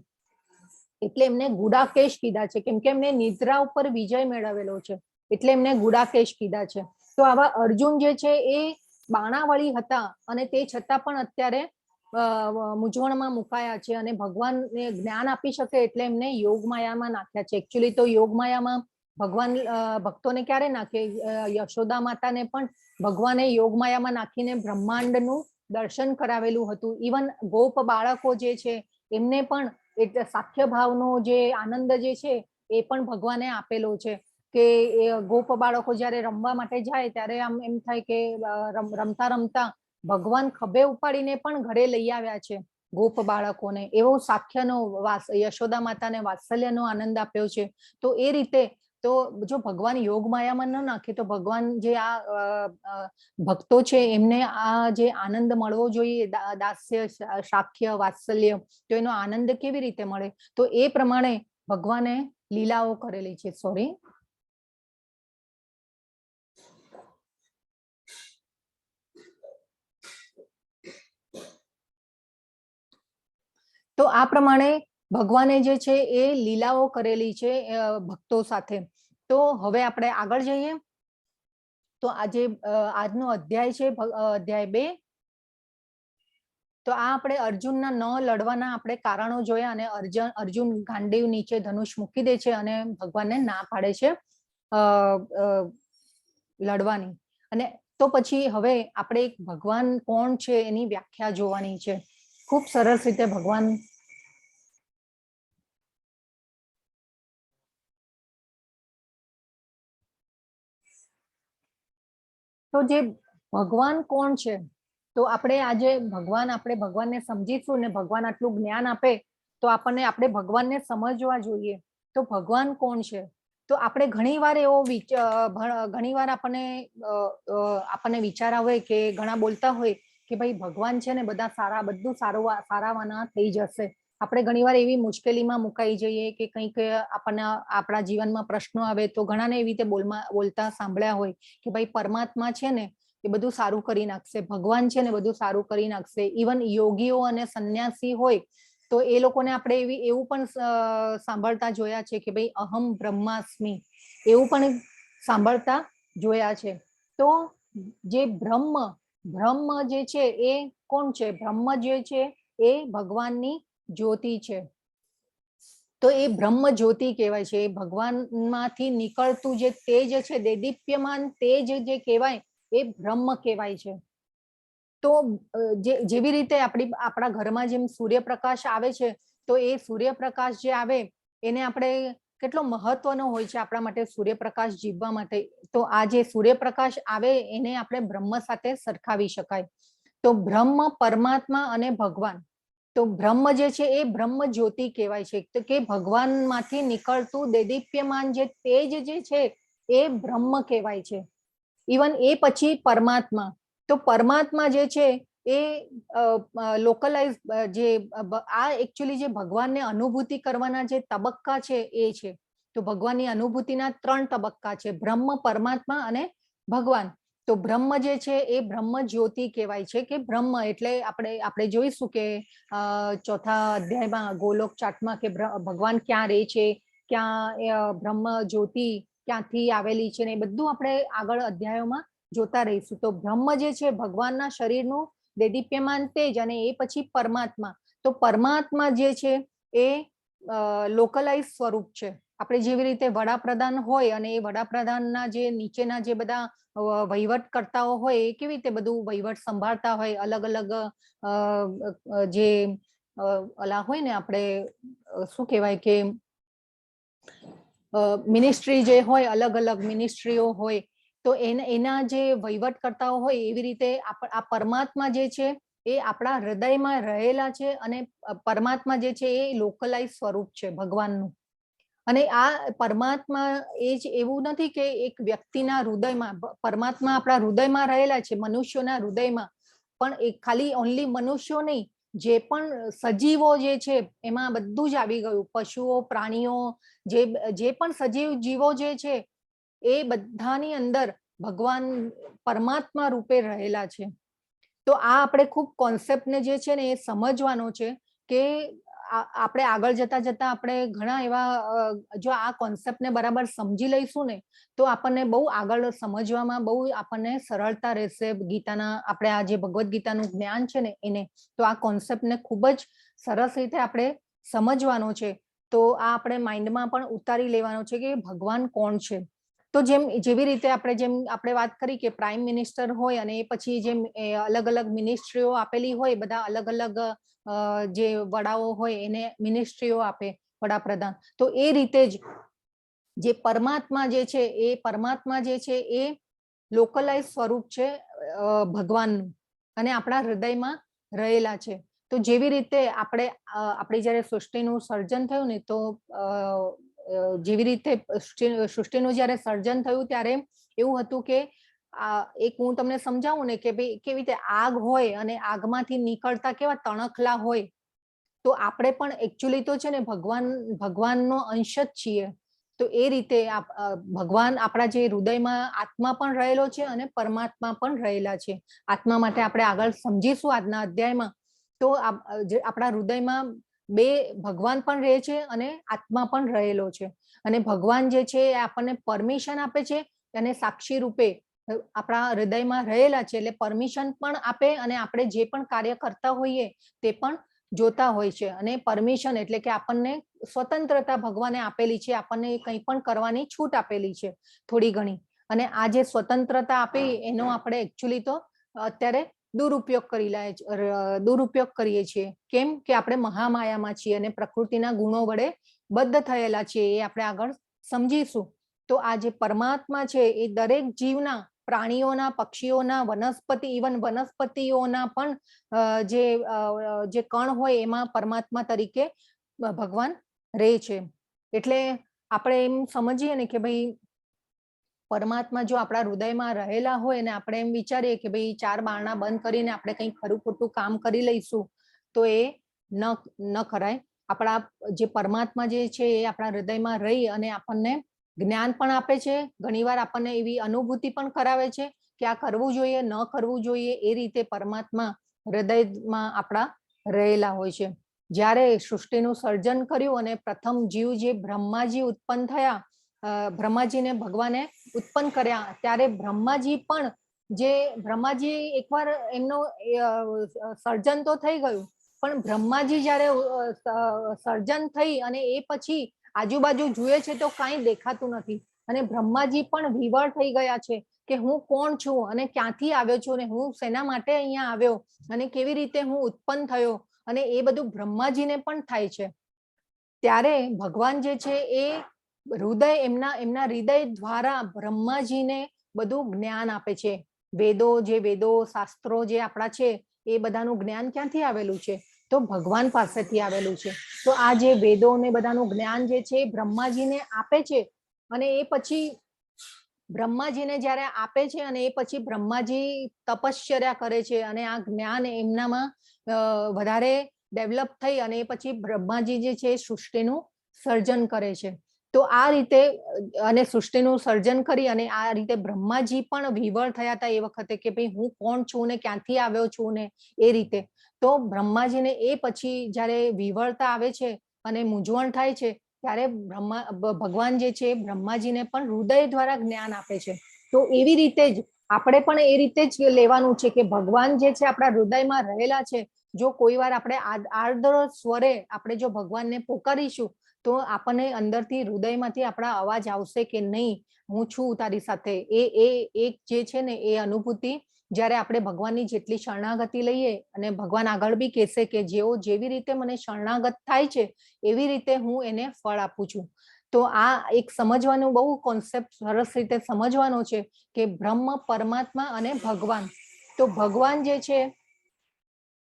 એટલે એમને ગુડાકેશ કીધા છે, કેમ કે એમને નિદ્રા ઉપર વિજય મેળવેલો છે, એટલે એમને ગુડાકેશ કીધા છે. તો આવા અર્જુન જે છે એ બાણાવળી હતા અને તે છતાં પણ અત્યારે મૂંઝવણમાં મુકાયા છે અને ભગવાનને જ્ઞાન આપી શકે એટલે એમને યોગમાયામાં નાખ્યા છે. એકચ્યુઅલી તો યોગમાયામાં ભગવાન ભક્તોને ક્યારે નાખે, યશોદા માતાને પણ ભગવાને યોગમાયામાં નાખીને બ્રહ્માંડનું દર્શન કરાવેલું હતું. ઇવન ગોપ બાળકો જે છે એમને પણ એટલે સાખ્ય ભાવનો જે આનંદ જે છે એ પણ ભગવાને આપેલો છે કે ગોપ બાળકો જ્યારે રમવા માટે જાય ત્યારે આમ એમ થાય કે રમતા રમતા ભગવાન ખભે ઉપાડીને પણ ઘરે લઈ આવ્યા છે ગોપ બાળકોને. એવો સાખ્યનો યશોદા માતાને વાત્સલ્યનો આનંદ આપ્યો છે. તો એ રીતે તો જો ભગવાન યોગ માયામાં ન નાખે તો ભગવાન જે આ ભક્તો છે એમને આ જે આનંદ મળવો જોઈએ, દાસ્ય, સાખ્ય, વાત્સલ્ય, તો એનો આનંદ કેવી રીતે મળે? તો એ પ્રમાણે ભગવાને લીલાઓ કરેલી છે. સોરી. તો આ પ્રમાણે ભગવાને જે છે એ લીલાઓ કરેલી છે ભક્તો સાથે. તો હવે આપણે આગળ જઈએ. તો આજે આજનો અધ્યાય છે અધ્યાય 2. તો આ આપણે અર્જુનના ન લડવાના આપણે કારણો જોયા, અને અર્જુન ગાંડીવ નીચે ધનુષ મૂકી દે છે અને ભગવાનને ના પાડે છે લડવાની. અને તો પછી હવે આપણે ભગવાન કોણ છે એની વ્યાખ્યા જોવાની છે. ખૂબ સરસ રીતે ભગવાન તો જે ભગવાન કોણ છે, તો આપણે આજે આપણે ભગવાનને સમજીશું ને ભગવાન આટલું જ્ઞાન આપે તો આપણે ભગવાનને સમજવા જોઈએ. તો ભગવાન કોણ છે? તો આપણે ઘણીવાર ઘણીવાર આપણને વિચાર આવે કે ઘણા બોલતા હોય કે ભાઈ ભગવાન છે ને બધું સારાવાના થઈ જશે. આપણે ઘણીવાર એવી મુશ્કેલીમાં મુકાઈ જઈએ કે કંઈક આપણા જીવનમાં પ્રશ્નો આવે તો ઘણાને એવી રીતે બોલતા સાંભળ્યા હોય કે ભાઈ પરમાત્મા છે ને એ બધું સારું કરી નાખશે, ભગવાન છે ને બધું સારું કરી નાખશે. ઇવન યોગીઓ અને સંન્યાસી હોય તો એ લોકોને આપણે એવું પણ સાંભળતા જોયા છે કે ભાઈ અહમ બ્રહ્માસ્મિ, એવું પણ સાંભળતા જોયા છે. તો જે બ્રહ્મ જે છે એ કોણ છે? બ્રહ્મ જે છે એ ભગવાનની જ્યોતિ છે. તો એ બ્રહ્મ જ્યોતિ કહેવાય છે. ભગવાનમાંથી નીકળતું જે તેજ છે, દેદીપ્યમાન તેજ જે કહેવાય એ બ્રહ્મ કહેવાય છે. તો જેવી રીતે આપણા ઘરમાં જેમ સૂર્યપ્રકાશ આવે છે, તો એ સૂર્યપ્રકાશ જે આવે એને આપણે કેટલો મહત્વનો હોય છે આપણા માટે સૂર્યપ્રકાશ જીવવા માટે. તો આ જે સૂર્યપ્રકાશ આવે એને આપણે બ્રહ્મ સાથે સરખાવી શકાય. તો બ્રહ્મ, પરમાત્મા અને ભગવાન. તો બ્રહ્મ જે છે એ બ્રહ્મ જ્યોતિ કહેવાય છે. તો કે ભગવાનમાંથી નીકળતું દેદીપ્યમાન જે તેજ જે છે એ બ્રહ્મ કહેવાય છે. ઇવન એ પછી પરમાત્મા. તો પરમાત્મા જે છે એ લોકલાઇઝ આ એકચ્યુઅલી જે ભગવાનને અનુભૂતિ કરવાના જે તબક્કા છે એ છે. તો ભગવાનની અનુભૂતિના 3 તબક્કા છે: બ્રહ્મ, પરમાત્મા અને ભગવાન. તો બ્રહ્મ જે છે એ બ્રહ્મ જ્યોતિ કહેવાય છે. કે બ્રહ્મ એટલે આપણે જોઈશું કે 4થા અધ્યાયમાં ગોલોક ચાટમાં કે ભગવાન ક્યાં રહે છે, ક્યાં બ્રહ્મ જ્યોતિ ક્યાંથી આવેલી છે, ને એ બધું આપણે આગળ અધ્યાયોમાં જોતા રહીશું. તો બ્રહ્મ જે છે ભગવાનના શરીરનું દેદીપ્યમાન તેજ, અને એ પછી પરમાત્મા. તો પરમાત્મા જે છે એ લોકલાઇઝ સ્વરૂપ છે. આપણે જેવી રીતે વડાપ્રધાન હોય અને એ વડાપ્રધાનના જે નીચેના જે બધા વહીવટકર્તાઓ હોય એ કેવી રીતે બધું વહીવટ સંભાળતા હોય, અલગ અલગ જે અલા હોય ને, આપણે શું કહેવાય કે મિનિસ્ટ્રી જે હોય, અલગ અલગ મિનિસ્ટ્રીઓ હોય, તો એના જે વહીવટકર્તાઓ હોય એવી રીતે આ પરમાત્મા જે છે એ આપણા હૃદયમાં રહેલા છે. અને પરમાત્મા જે છે એ લોકલાઇઝ સ્વરૂપ છે ભગવાનનું. અને આ પરમાત્મા એ જ એવું નથી કે એક વ્યક્તિના હૃદયમાં, પરમાત્મા આપણા હૃદયમાં રહેલા છે, મનુષ્યોના હૃદયમાં. પણ એ ખાલી ઓનલી મનુષ્યો નહીં, જે પણ સજીવો જે છે એમાં બધું જ આવી ગયું. પશુઓ, પ્રાણીઓ, જે પણ સજીવ જીવો જે છે એ બધાની અંદર ભગવાન પરમાત્મા રૂપે રહેલા છે. તો આ આપણે ખૂબ કોન્સેપ્ટને જે છે ને એ સમજવાનો છે કે આપણે આગળ જતા આપણે ઘણા એવા જો આ કોન્સેપ્ટને બરાબર સમજી લઈશું ને તો આપણને બહુ આગળ સમજવામાં બહુ આપણને સરળતા રહેશે. આપણે આ જે ભગવદ્ ગીતાનું જ્ઞાન છે ને એને, તો આ કોન્સેપ્ટને ખૂબ જ સરસ રીતે આપણે સમજવાનો છે. તો આ આપણે માઇન્ડમાં પણ ઉતારી લેવાનો છે કે ભગવાન કોણ છે. તો જેવી રીતે આપણે વાત કરી કે પ્રાઇમ મિનિસ્ટર હોય અને એ પછી જેમ અલગ અલગ મિનિસ્ટ્રીઓ આપેલી હોય, બધા અલગ અલગ જે વડાઓ હોય એને મિનિસ્ટ્રીઓ આપે વડાપ્રધાન. તો એ રીતે જ જે પરમાત્મા જે છે એ લોકલાઇઝ સ્વરૂપ છે ભગવાનનું, અને આપણા હૃદયમાં રહેલા છે. તો જેવી રીતે આપણી જ્યારે સૃષ્ટિનું સર્જન થયું ને, તો જેવી રીતે સૃષ્ટિનું જ્યારે સર્જન થયું ત્યારે એવું હતું કે એક હું તમને સમજાવું ને કે ભાઈ કેવી રીતે આગ હોય અને આગમાંથી નીકળતા કેવા તણખલા હોય. તો આપણે પણ એકચ્યુઅલી તો છે ને ભગવાનનો અંશ જ છીએ. તો એ રીતે ભગવાન આપણા જે હૃદયમાં આત્મા પણ રહેલો છે અને પરમાત્મા પણ રહેલા છે. આત્મા માટે આપણે આગળ સમજીશું આજના અધ્યાયમાં. તો આપણા હૃદયમાં બે ભગવાન પણ રહે છે અને આત્મા પણ રહેલો છે. અને ભગવાન જે છે એ આપણને પરમિશન આપે છે અને સાક્ષી રૂપે આપણા હૃદયમાં રહેલા છે, એટલે પરમિશન પણ આપે અને આપણે જે પણ કાર્ય કરતા હોઈએ તે પણ જોતા હોય છે. અને પરમિશન એટલે કે આપણને સ્વતંત્રતા ભગવાને આપેલી છે, આપણને કંઈ પણ કરવાની છૂટ આપેલી છે થોડી ઘણી. અને આ જે સ્વતંત્રતા આપી એનો આપણે એકચ્યુઅલી તો અત્યારે દુરુપયોગ કરીએ છીએ. કેમ કે આપણે મહામાયામાં છીએ અને પ્રકૃતિના ગુણો વડે બદ્ધ થયેલા છીએ, એ આપણે આગળ સમજીશું. તો આ જે પરમાત્મા છે એ દરેક જીવના, પ્રાણીઓના, પક્ષીઓના, ઇવન વનસ્પતિઓના પણ જે કણ હોય એમાં પરમાત્મા તરીકે ભગવાન રહે છે. એટલે આપણે એમ સમજીએ ને કે ભાઈ પરમાત્મા જો આપણા હૃદયમાં રહેલા હોય ને આપણે એમ વિચારીએ કે ભાઈ 4 બારણા બંધ કરીને આપણે કંઈ ખરું ખોટું કામ કરી લઈશું, તો એ ન કરાય. આપણા જે પરમાત્મા જે છે એ આપણા હૃદયમાં રહી અને આપણને જ્ઞાન પણ આપે છે. ઘણીવાર આપણને એવી અનુભૂતિ પણ કરાવે છે કે આ કરવું જોઈએ, ન કરવું જોઈએ, એ રીતે પરમાત્મા હૃદયમાં આપણા રહેલા હોય છે. જ્યારે સૃષ્ટિનું સર્જન કર્યું અને પ્રથમ જીવ જે બ્રહ્માજી ઉત્પન્ન થયા, બ્રહ્માજીને ભગવાને ઉત્પન્ન કર્યા, ત્યારે બ્રહ્માજી એકવાર એમનો સર્જન તો થઈ ગયું, પણ બ્રહ્માજી જ્યારે સર્જન થઈ અને એ પછી આજુબાજુ જુએ છે તો કાંઈ દેખાતું નથી. અને બ્રહ્માજી પણ વિવળ થઈ ગયા છે કે હું કોણ છું અને ક્યાંથી આવ્યો છું અને હું શેના માટે અહીંયા આવ્યો અને કેવી રીતે હું ઉત્પન્ન થયો, અને એ બધું બ્રહ્માજીને પણ થાય છે. ત્યારે ભગવાન જે છે એ એમના હૃદય દ્વારા બ્રહ્માજીને બધું જ્ઞાન આપે છે. વેદો શાસ્ત્રો જે આપણા છે એ બધાનું જ્ઞાન ક્યાંથી આવેલું છે? તો ભગવાન પાસેથી આવેલું છે. તો આ જે વેદો ને બધાનું જ્ઞાન જે છે બ્રહ્માજીને આપે છે, અને એ પછી બ્રહ્માજીને જ્યારે આપે છે અને એ પછી બ્રહ્માજી તપશ્ચર્યા કરે છે અને આ જ્ઞાન એમનામાં વધારે ડેવલપ થઈ અને એ પછી બ્રહ્માજી જે છે સૃષ્ટિનું સર્જન કરે છે. તો આ રીતે અને સૃષ્ટિનું સર્જન કરી અને આ રીતે બ્રહ્માજી પણ વિવળ થયા હતા એ વખતે કે ભાઈ હું કોણ છું ને ક્યાંથી આવ્યો છું ને એ રીતે. તો બ્રહ્માજીને એ પછી જ્યારે વિવળતા આવે છે અને મૂંઝવણ થાય છે, ત્યારે ભગવાન જે છે બ્રહ્માજીને પણ હૃદય દ્વારા જ્ઞાન આપે છે. તો એવી રીતે જ આપણે પણ એ રીતે જ લેવાનું છે કે ભગવાન જે છે આપણા હૃદયમાં રહેલા છે. જો કોઈ વાર આપણે આર્દ્ર સ્વરે આપણે જો ભગવાનને પોકારીશું તો આપણને અંદરથી હૃદયમાંથી આપણા અવાજ આવશે કે નહીં, હું છું તારી સાથે. એક જે છે ને એ અનુભૂતિ જ્યારે આપણે ભગવાનની જેટલી શરણાગતિ લઈએ, અને ભગવાન આગળ બી કહેશે કે જેઓ જેવી રીતે મને શરણાગત થાય છે એવી રીતે હું એને ફળ આપું છું. તો આ એક સમજવાનું બહુ કોન્સેપ્ટ સરસ રીતે સમજવાનો છે કે બ્રહ્મ, પરમાત્મા અને ભગવાન. તો ભગવાન જે છે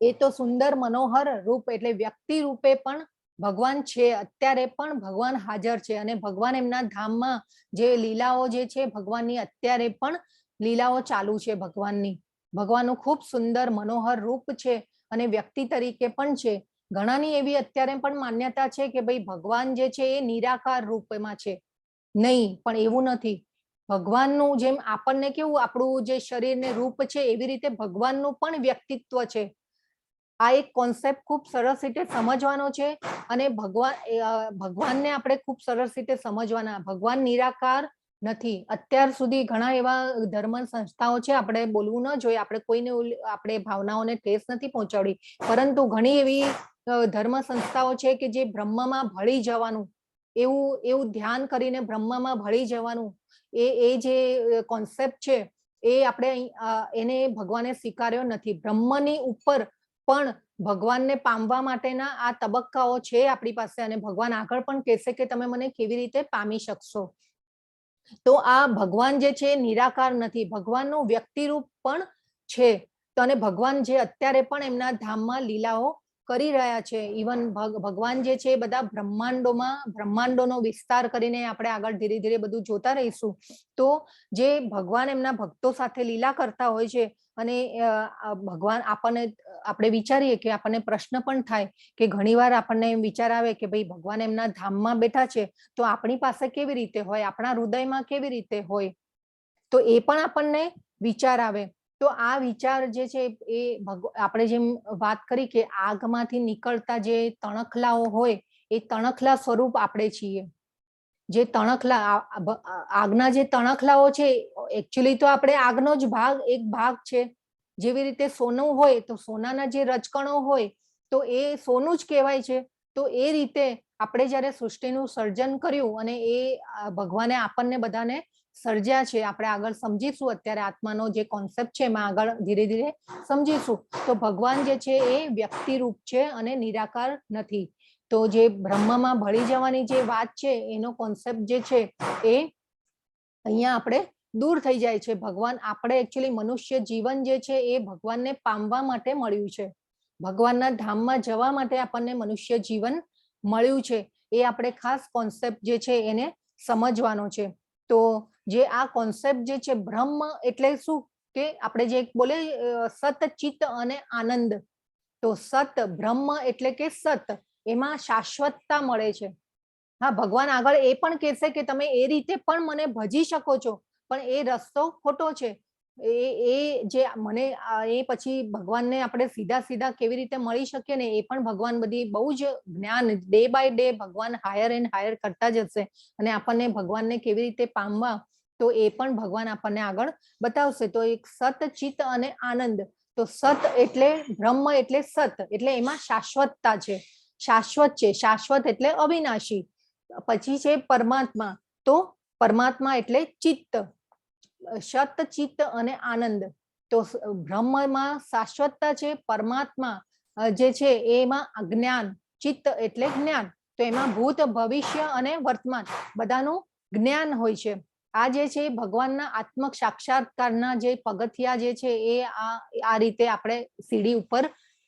એ તો સુંદર મનોહર રૂપ, એટલે વ્યક્તિ રૂપે પણ ભગવાન છે. અત્યારે પણ ભગવાન હાજર છે અને ભગવાન એમના ધામમાં જે લીલાઓ જે છે ભગવાનની અત્યારે પણ લીલાઓ ચાલુ છે. ભગવાનનું ખૂબ સુંદર મનોહર રૂપ છે અને વ્યક્તિ તરીકે પણ છે. ઘણાની એવી અત્યારે પણ માન્યતા છે કે ભાઈ ભગવાન જે છે એ નિરાકાર રૂપમાં છે. નહીં, પણ એવું નથી. ભગવાનનું જેમ આપણને કેવું આપણું જે શરીરને રૂપ છે એવી રીતે ભગવાનનું પણ વ્યક્તિત્વ છે. આ એક કોન્સેપ્ટ ખૂબ સરસ રીતે સમજવાનો છે અને ભગવાનને આપણે ખૂબ સરસ રીતે સમજવાના. ભગવાન નિરાકાર નથી. અત્યાર સુધી ઘણા એવા ધર્મ સંસ્થાઓ છે, આપણે બોલવું ન જોઈએ, આપણે કોઈને આપણે ભાવનાઓને ઠેસ નથી પહોંચાડી, પરંતુ ઘણી એવી ધર્મ સંસ્થાઓ છે કે જે બ્રહ્મમાં ભળી જવાનું એવું ધ્યાન કરીને બ્રહ્મમાં ભળી જવાનું એ જે કોન્સેપ્ટ છે એ આપણે એને ભગવાને સ્વીકાર્યો નથી. બ્રહ્મની ઉપર પણ ભગવાનને પામવા માટેના આ તબક્કાઓ છે આપણી પાસે, અને ભગવાન આગળ પણ કહેશે કે તમે મને કેવી રીતે પામી શકશો. તો આ ભગવાન જે છે નિરાકાર નથી, ભગવાનનું વ્યક્તિરૂપ પણ છે. તો અને ભગવાન જે અત્યારે પણ એમના ધામમાં લીલાઓ કરી રહ્યા છે. ઇવન ભગવાન જે છે બધા બ્રહ્માંડોનો વિસ્તાર કરીને આપણે આગળ ધીરે ધીરે બધું જોતા રહીશું. તો જે ભગવાન એમના ભક્તો સાથે લીલા કરતા હોય છે, અને ભગવાન આપણે વિચારીએ કે આપણને પ્રશ્ન પણ થાય કે ઘણીવાર આપણને એમ વિચાર આવે કે ભાઈ ભગવાન એમના ધામમાં બેઠા છે તો આપણી પાસે કેવી રીતે હોય, આપણા હૃદયમાં કેવી રીતે હોય. તો એ પણ આપણને વિચાર આવે. તો આ વિચાર જે છે એ આપણે જેમ વાત કરી કે આગમાંથી નીકળતા જે તણખલાઓ હોય એ તણખલા સ્વરૂપ આપણે છીએ. જે તણખલા આગના જે તણખલાઓ છે એકચ્યુઅલી તો આપણે આગનો જ એક ભાગ છે. જેવી રીતે સોનું હોય તો સોનાના જે રજકણો હોય તો એ સોનું જ કહેવાય છે. તો એ રીતે આપણે જ્યારે સૃષ્ટિનું સર્જન કર્યું અને એ ભગવાને આપણને બધાને સર્જ્યા છે. આપણે આગળ સમજીશું, અત્યારે આત્માનો જે કોન્સેપ્ટ છે એમાં આગળ ધીરે ધીરે સમજીશું. તો ભગવાન જે છે એ વ્યક્તિ રૂપ છે અને નિરાકાર નથી. તો જે બ્રહ્મમાં ભળી જવાની જે વાત છે એનો કોન્સેપ્ટ જે છે એ અહીંયા આપણે દૂર થઈ જાય છે. ભગવાન આપણે એકચ્યુઅલી મનુષ્ય જીવન જે છે એ ભગવાનને પામવા માટે મળ્યું છે. ભગવાનના ધામમાં જવા માટે આપણને મનુષ્ય જીવન મળ્યું છે. એ આપણે ખાસ કોન્સેપ્ટ જે છે એને સમજવાનો છે. તો જે આ કોન્સેપ્ટ જે છે બ્રહ્મ એટલે શું કે આપણે જે બોલે સત ચિત્ત અને આનંદ. તો સત બ્રહ્મ એટલે કે સત, એમાં શાશ્વતતા મળે છે. હા, ભગવાન આગળ એ પણ કહેશે કે તમે એ રીતે પણ મને ભજી શકો છો, પણ એ રસ્તો ખોટો છે. એ જે મને એ પછી ભગવાનને આપણે સીધા કેવી રીતે મળી શકીએ ને એ પણ ભગવાન બધી બહુ જ જ્ઞાન ડે બાય ડે ભગવાન હાયર એન્ડ હાયર કરતા જશે અને આપણને ભગવાનને કેવી રીતે પામવા તો એ પણ ભગવાન આપણને આગળ બતાવશે. તો એક સત ચિત્ત અને આનંદ. તો સત એટલે બ્રહ્મ એટલે સત એટલે એમાં શાશ્વતતા છે, શાશ્વત છે. શાશ્વત એટલે અવિનાશી. પછી છે પરમાત્મા. તો પરમાત્મા એટલે ચિત્ત, સત ચિત્ત અને આનંદ. તો બ્રહ્મમાં શાશ્વતતા છે, પરમાત્મા જે છે એમાં અજ્ઞાન, ચિત્ત એટલે જ્ઞાન. તો એમાં ભૂત ભવિષ્ય અને વર્તમાન બધાનું જ્ઞાન હોય છે. આ જે છે ભગવાનના આત્મક સાક્ષાત્કારના જે પગથિયા જે છે એ આ રીતે આપણે સીડી ઉપર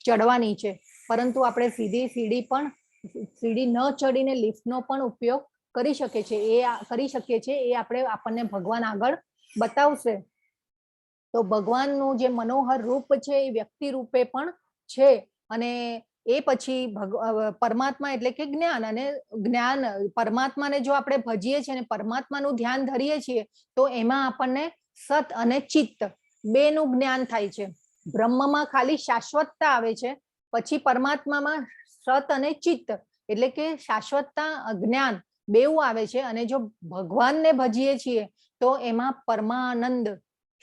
ચડવાની છે. પરંતુ આપણે સીધી સીડી ન ચડીને લિફ્ટનો પણ ઉપયોગ કરી શકીએ છીએ. એ આપણને ભગવાન આગળ બતાવશે. તો ભગવાનનું જે મનોહર રૂપ છે એ વ્યક્તિ રૂપે પણ છે. અને એ પછી પરમાત્મા એટલે કે જ્ઞાન. અને જ્ઞાન પરમાત્માને જો આપણે ભજીએ છીએ અને પરમાત્માનું ધ્યાન ધરીએ છીએ તો એમાં આપણને સત અને ચિત્ત બેનું જ્ઞાન થાય છે. બ્રહ્મમાં ખાલી શાશ્વતતા આવે છે, પછી પરમાત્મામાં સત અને ચિત્ત એટલે કે શાશ્વતતા જ્ઞાન બેઉ આવે છે. અને જો ભગવાનને ભજીએ છીએ તો એમાં પરમાનંદ,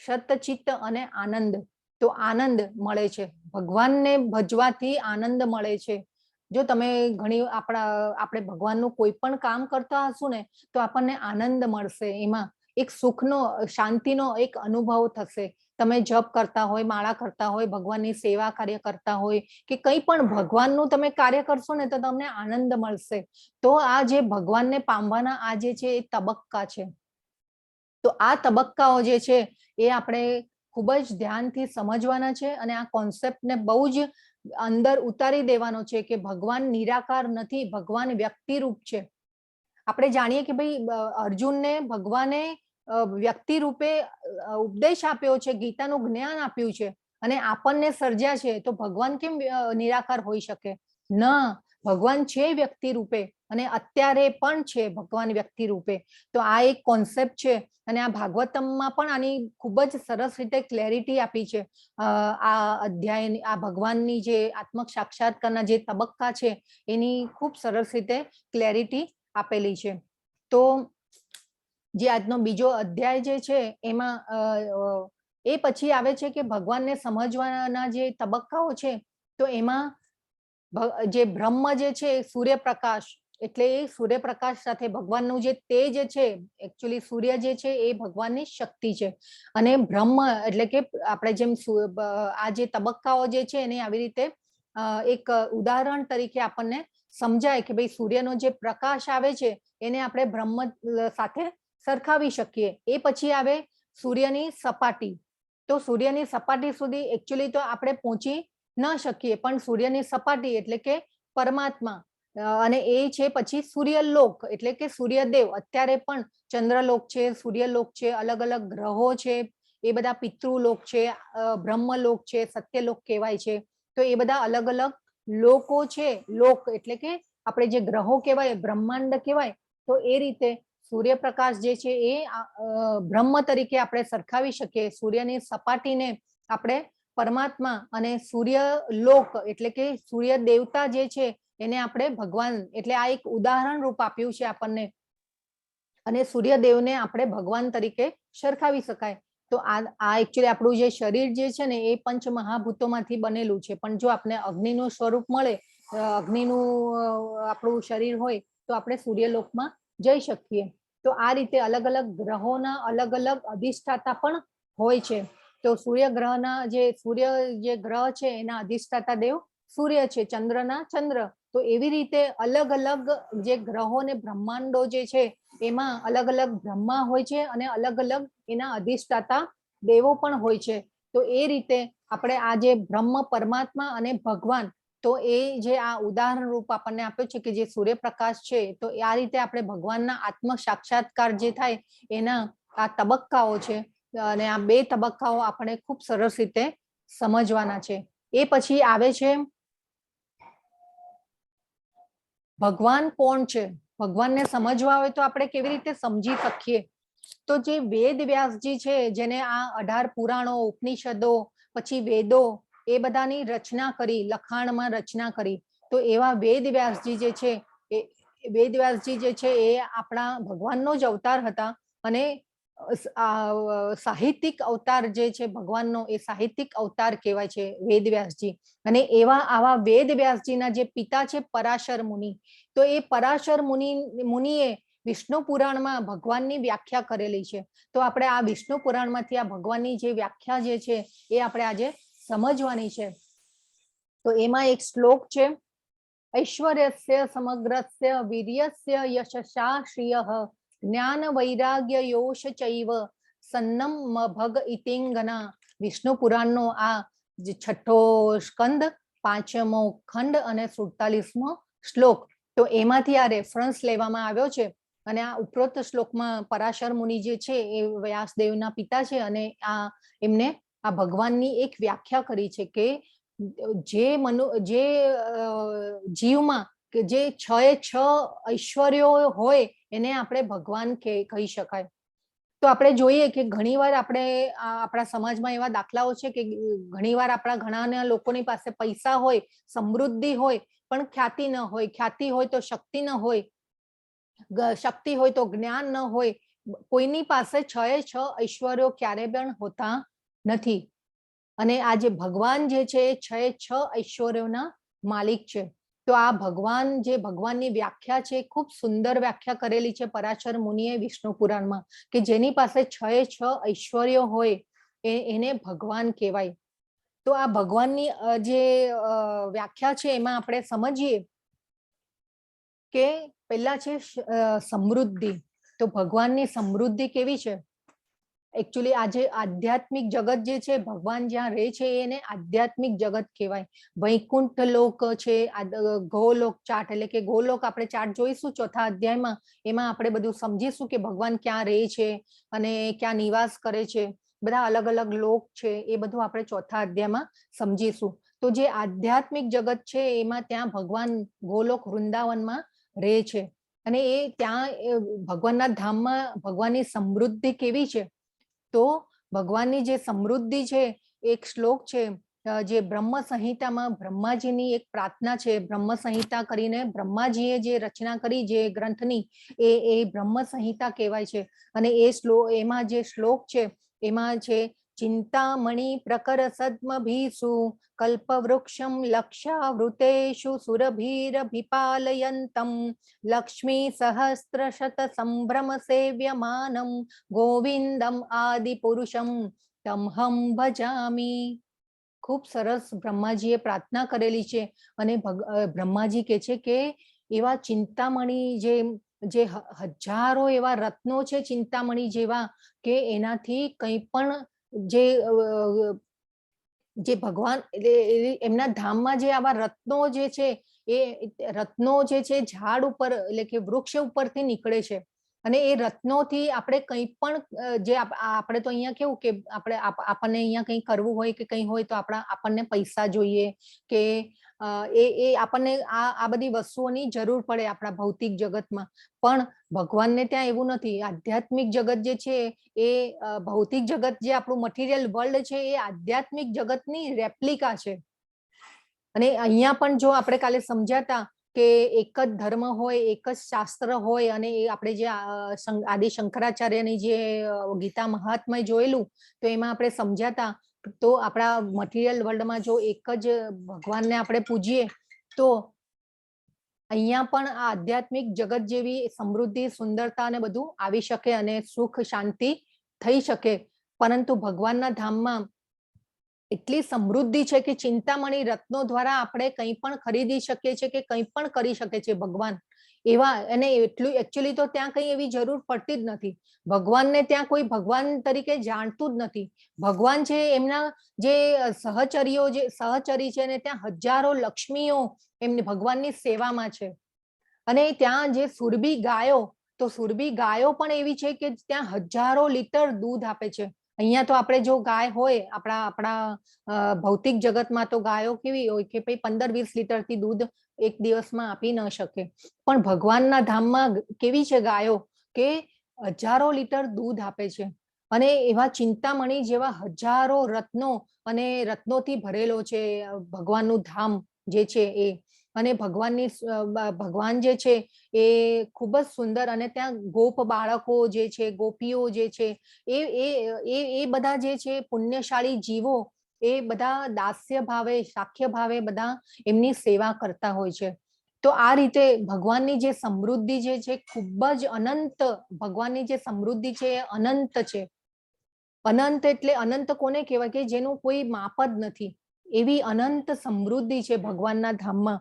સત ચિત્ત અને આનંદ. તો આનંદ મળે છે. ભગવાનને ભજવાથી આનંદ મળે છે. જો તમે આપણે ભગવાનનું કોઈ પણ કામ કરતા હશું ને તો આપણને આનંદ મળશે. એમાં એક સુખનો, શાંતિનો એક અનુભવ થશે. તમે જપ કરતા હોય, માળા કરતા હોય, ભગવાનની સેવા કાર્ય કરતા હોય કે કંઈ પણ ભગવાનનું તમે કાર્ય કરશો ને તો તમને આનંદ મળશે. તો આ જે ભગવાનને પામવાના આ જે છે એ તબક્કા છે. તો આ તબક્કાઓ જે છે એ આપણે ખૂબ જ ધ્યાનથી સમજવાના છે અને આ કોન્સેપ્ટને બહુ જ અંદર ઉતારી દેવાનો છે કે ભગવાન નિરાકાર નથી, ભગવાન વ્યક્તિ રૂપ છે. આપણે જાણીએ કે ભાઈ અર્જુનને ભગવાને વ્યક્તિ રૂપે ઉપદેશ આપ્યો છે, ગીતાનું જ્ઞાન આપ્યું છે અને આપણને સર્જ્યા છે. તો ભગવાન કેમ નિરાકાર હોઈ શકે? ના, ભગવાન છે વ્યક્તિ રૂપે અને અત્યારે પણ છે ભગવાન વ્યક્તિ રૂપે. તો આ એક કોન્સેપ્ટ છે અને આ ભાગવતમમાં પણ આની ખૂબ જ સરસ રીતે ક્લેરિટી આપી છે. આ અધ્યાય, આ ભગવાનની જે આત્મક સાક્ષાત્કારના જે તબક્કા છે એની ખૂબ સરસ રીતે ક્લેરિટી આપેલી છે. તો જે આજનો બીજો અધ્યાય જે છે એમાં એ પછી આવે છે કે ભગવાનને સમજવાના જે તબક્કાઓ છે. તો એમાં જે બ્રહ્મ જે છે સૂર્યપ્રકાશ એટલે એ સૂર્યપ્રકાશ સાથે ભગવાનનું જે તેજ છે, એકચ્યુઅલી સૂર્ય જે છે એ ભગવાનની શક્તિ છે. અને બ્રહ્મ એટલે કે આપણે જેમ આ જે તબક્કાઓ જે છે એને આવી રીતે એક ઉદાહરણ તરીકે આપણને સમજાય કે ભાઈ સૂર્યનો જે પ્રકાશ આવે છે એને આપણે બ્રહ્મ સાથે સરખાવી શકીએ. એ પછી આવે સૂર્યની સપાટી. તો સૂર્યની સપાટી સુધી એકચ્યુઅલી તો આપણે પહોંચી ન શકીએ, પણ સૂર્યની સપાટી એટલે કે પરમાત્મા અને એ છે પછી સૂર્યલોક એટલે કે સૂર્યદેવ. અત્યારે પણ ચંદ્રલોક છે, સૂર્યલોક છે, અલગ અલગ ગ્રહો છે, એ બધા પિતૃલોક છે, બ્રહ્મલોક છે, સત્યલોક કહેવાય છે. તો એ બધા અલગ અલગ લોકો છે. લોક એટલે કે આપણે જે ગ્રહો કહેવાય, બ્રહ્માંડ કહેવાય. તો એ રીતે સૂર્યપ્રકાશ જે છે એ બ્રહ્મ તરીકે આપણે સરખાવી શકીએ. સૂર્યની સપાટીને આપણે પરમાત્મા અને સૂર્ય લોક એટલે કે સૂર્ય દેવતા જે છે એને આપણે ભગવાન એટલે આ એક ઉદાહરણ રૂપ આપ્યું છે આપણને અને સૂર્યદેવને આપણે ભગવાન તરીકે સરખાવી શકાય. તો આ એકચ્યુઅલી આપણું જે શરીર જે છે ને એ પંચ મહાભૂતોમાંથી બનેલું છે, પણ જો આપણે અગ્નિનું સ્વરૂપ મળે, અગ્નિનું આપણું શરીર હોય તો આપણે સૂર્યલોકમાં જઈ શકીએ. તો આ રીતે અલગ અલગ ગ્રહોના અલગ અલગ અધિષ્ઠાતા પણ હોય છે. તો સૂર્યગ્રહના સૂર્ય જે ગ્રહ છે એના અધિષ્ઠાતા દેવ સૂર્ય છે, ચંદ્રના ચંદ્ર. તો એવી રીતે અલગ અલગ જે ગ્રહો ને બ્રહ્માંડો જે છે એમાં અલગ અલગ બ્રહ્મા હોય છે અને અલગ અલગ એના અધિષ્ઠાતા દેવો પણ હોય છે. તો એ રીતે આપણે આ જે બ્રહ્મ પરમાત્મા અને ભગવાન, તો એ જે આ ઉદાહરણ રૂપ આપણને આપ્યું છે કે જે સૂર્યપ્રકાશ છે, તો આ રીતે આપણે ભગવાનના આત્મ સાક્ષાત્કાર જે થાય એના આ તબક્કાઓ છે અને આ 2 તબક્કાઓ આપણે ખૂબ સરસ રીતે સમજવાના છે. એ પછી આવે છે ભગવાન કોણ છે. ભગવાનને સમજવા હોય તો આપણે કેવી રીતે સમજી શકીએ? તો જે વેદ વ્યાસજી છે જેને આ 18 પુરાણો, ઉપનિષદો, પછી વેદો એ બધાની રચના કરી, લખાણમાં રચના કરી. તો એવા વેદ વ્યાસજી જે છે એ આપણા ભગવાનનો જ અવતાર હતા અને સાહિત્યિક અવતાર જે છે ભગવાનનો, એ સાહિત્યિક અવતાર કહેવાય છે વેદ વ્યાસજી. અને આવા વેદ વ્યાસજીના જે પિતા છે પરાશર મુનિ, તો એ પરાશર મુનિએ વિષ્ણુ પુરાણમાં ભગવાનની વ્યાખ્યા કરેલી છે. તો આપણે આ વિષ્ણુ પુરાણમાંથી આ ભગવાનની જે વ્યાખ્યા જે છે એ આપણે આજે સમજવાની છે. તો એમાં એક શ્લોક છે, ઐશ્વર્યસ્ય સમગ્રસ્ય વીર્યસ્ય યશસા શ્રિયઃ જ્ઞાન વૈરાગ્ય યોશ ચૈવ સન્નમ ભગ ઇતિંગના. વિષ્ણુ પુરાણનો આ 6ઠ્ઠો સ્કંદ, 5મો ખંડ અને 47મો શ્લોક. તો એમાંથી આ રેફરન્સ લેવામાં આવ્યો છે. અને આ ઉપરોક્ત શ્લોકમાં પરાશર મુનિ જે છે એ વ્યાસદેવના પિતા છે અને એમને આ ભગવાનની એક વ્યાખ્યા કરી છે કે જે જીવમાં કે જે 6 ઐશ્વર્યો હોય એને આપણે ભગવાન કહી શકાય. તો આપણે જોઈએ કે ઘણીવાર આપણે આપણા સમાજમાં એવા દાખલાઓ છે કે ઘણીવાર આપણા ઘણા લોકોની પાસે પૈસા હોય, સમૃદ્ધિ હોય, પણ ખ્યાતિ ન હોય. ખ્યાતિ હોય તો શક્તિ ન હોય, શક્તિ હોય તો જ્ઞાન ન હોય. કોઈની પાસે 6 ઐશ્વર્યો ક્યારે પણ હોતા નથી. અને આ જે ભગવાન જે છે એ 6 ઐશ્વર્યોના માલિક છે. તો આ ભગવાન જે ભગવાનની વ્યાખ્યા છે, ખૂબ સુંદર વ્યાખ્યા કરેલી છે પરાશર મુનિએ વિષ્ણુ પુરાણમાં, કે જેની પાસે 6 ઐશ્વર્યો હોય એને ભગવાન કહેવાય. તો આ ભગવાનની જે વ્યાખ્યા છે એમાં આપણે સમજીએ કે પહેલા છે સમૃદ્ધિ. તો ભગવાનની સમૃદ્ધિ કેવી છે? એકચ્યુઅલી આજે આધ્યાત્મિક જગત જે છે, ભગવાન જ્યાં રહે છે એને આધ્યાત્મિક જગત કહેવાય. વૈકુંઠ લોક છે, ગોલોક ચાર્ટ એટલે કે ગોલોક આપણે ચાર્ટ જોઈશું 4થા અધ્યાયમાં. એમાં આપણે બધું સમજીશું કે ભગવાન ક્યાં રહે છે અને ક્યાં નિવાસ કરે છે. બધા અલગ અલગ લોક છે, એ બધું આપણે 4થા અધ્યાયમાં સમજીશું. તો જે આધ્યાત્મિક જગત છે એમાં ત્યાં ભગવાન ગોલોક વૃંદાવનમાં રહે છે. અને એ ત્યાં ભગવાનના ધામમાં ભગવાનની સમૃદ્ધિ કેવી છે? તો ભગવાનની જે સમૃદ્ધિ છે, એક શ્લોક છે જે બ્રહ્મ સંહિતામાં બ્રહ્માજીની એક પ્રાર્થના છે. બ્રહ્મ સંહિતા કરીને બ્રહ્માજીએ જે રચના કરી જે ગ્રંથની, એ બ્રહ્મ સંહિતા કહેવાય છે. અને એમાં જે શ્લોક છે એમાં છે, ચિંતામણી પ્રકર સદ્મભીષુ કલ્પવૃક્ષમ લક્ષાવૃતેષુ સુરભીરભિપાલયંતમ લક્ષ્મી સહસ્રશત સંભ્રમ સેવ્યમાનમ ગોવિંદમ આદિ પુરુષમ તમહમ ભજામી. ખૂબ સરસ બ્રહ્માજીએ પ્રાર્થના કરેલી છે. અને બ્રહ્માજી કહે છે કે એવા ચિંતામણી જે હજારો એવા રત્નો છે ચિંતામણી જેવા, કે એનાથી કંઈ પણ જે ભગવાન એમના ધામમાં જે આવા રત્નો જે છે એ રત્નો જે છે ઝાડ ઉપર એટલે કે વૃક્ષ ઉપરથી નીકળે છે. અને એ રત્નોથી આપણે કંઈ પણ જે આપણે તો અહીંયા કેવું કે આપણને અહીંયા કંઈ કરવું હોય કે કંઈ હોય તો આપણને પૈસા જોઈએ કે એ આપણને આ બધી વસ્તુઓની જરૂર પડે આપણા ભૌતિક જગતમાં. પણ ભગવાનને ત્યાં એવું નથી. આધ્યાત્મિક જગત જે છે એ ભૌતિક જગત જે આપણું મટીરિયલ વર્લ્ડ છે એ આધ્યાત્મિક જગતની રેપ્લિકા છે. અને અહીંયા પણ જો આપણે કાલે સમજ્યાતા કે એક જ ધર્મ હોય, એક જ શાસ્ત્ર હોય, અને એ આપણે જે આદિ શંકરાચાર્યની જે ગીતા મહાત્મય જોયેલું તો એમાં આપણે સમજ્યાતા તો આપણા મટીરિયલ વર્લ્ડમાં જો એક જ ભગવાનને આપણે પૂજીએ તો અહીંયા પણ આ આધ્યાત્મિક જગત જેવી સમૃદ્ધિ, સુંદરતા અને બધું આવી શકે અને સુખ શાંતિ થઈ શકે. પરંતુ ભગવાનના ધામમાં એટલી સમૃદ્ધિ છે કે ચિંતામણી રત્નો દ્વારા આપણે કંઈ પણ ખરીદી શકીએ છીએ કે કંઈ પણ કરી શકે છે ભગવાન એવા. અને એટલું એકચ્યુઅલી તો ત્યાં કંઈ એવી જરૂર પડતી જ નથી. ભગવાનને ત્યાં કોઈ ભગવાન તરીકે જાણતું જ નથી. ભગવાન છે એમના જે સહચરી છે ને ત્યાં હજારો લક્ષ્મીઓ એમની ભગવાનની સેવામાં છે. અને ત્યાં જે સુરભી ગાયો, તો સુરભી ગાયો પણ એવી છે કે ત્યાં હજારો લીટર દૂધ આપે છે. અહીંયા તો આપણે જો ગાય હોય આપણા ભૌતિક જગતમાં તો ગાયો કેવી હોય કે ભાઈ 15-20 લીટરથી દૂધ એક દિવસમાં આપી ન શકે. પણ ભગવાનના ધામમાં કેવી છે ગાયો કે હજારો લીટર દૂધ આપે છે. અને એવા ચિંતામણી જેવા હજારો રત્નો અને રત્નોથી ભરેલો છે ભગવાનનું ધામ જે છે એ. અને ભગવાન જે છે એ ખૂબ જ સુંદર. અને ત્યાં ગોપ બાળકો જે છે, ગોપીઓ જે છે એ બધા જે છે પુણ્યશાળી જીવો એ બધા દાસ્ય ભાવે, શાક્ય ભાવે બધા એમની સેવા કરતા હોય છે. તો આ રીતે ભગવાનની જે સમૃદ્ધિ જે છે ખૂબ જ અનંત, ભગવાનની જે સમૃદ્ધિ છે એ અનંત છે. અનંત એટલે અનંત કોને કહેવાય કે જેનું કોઈ માપ જ નથી. એવી અનંત સમૃદ્ધિ છે ભગવાનના ધામમાં.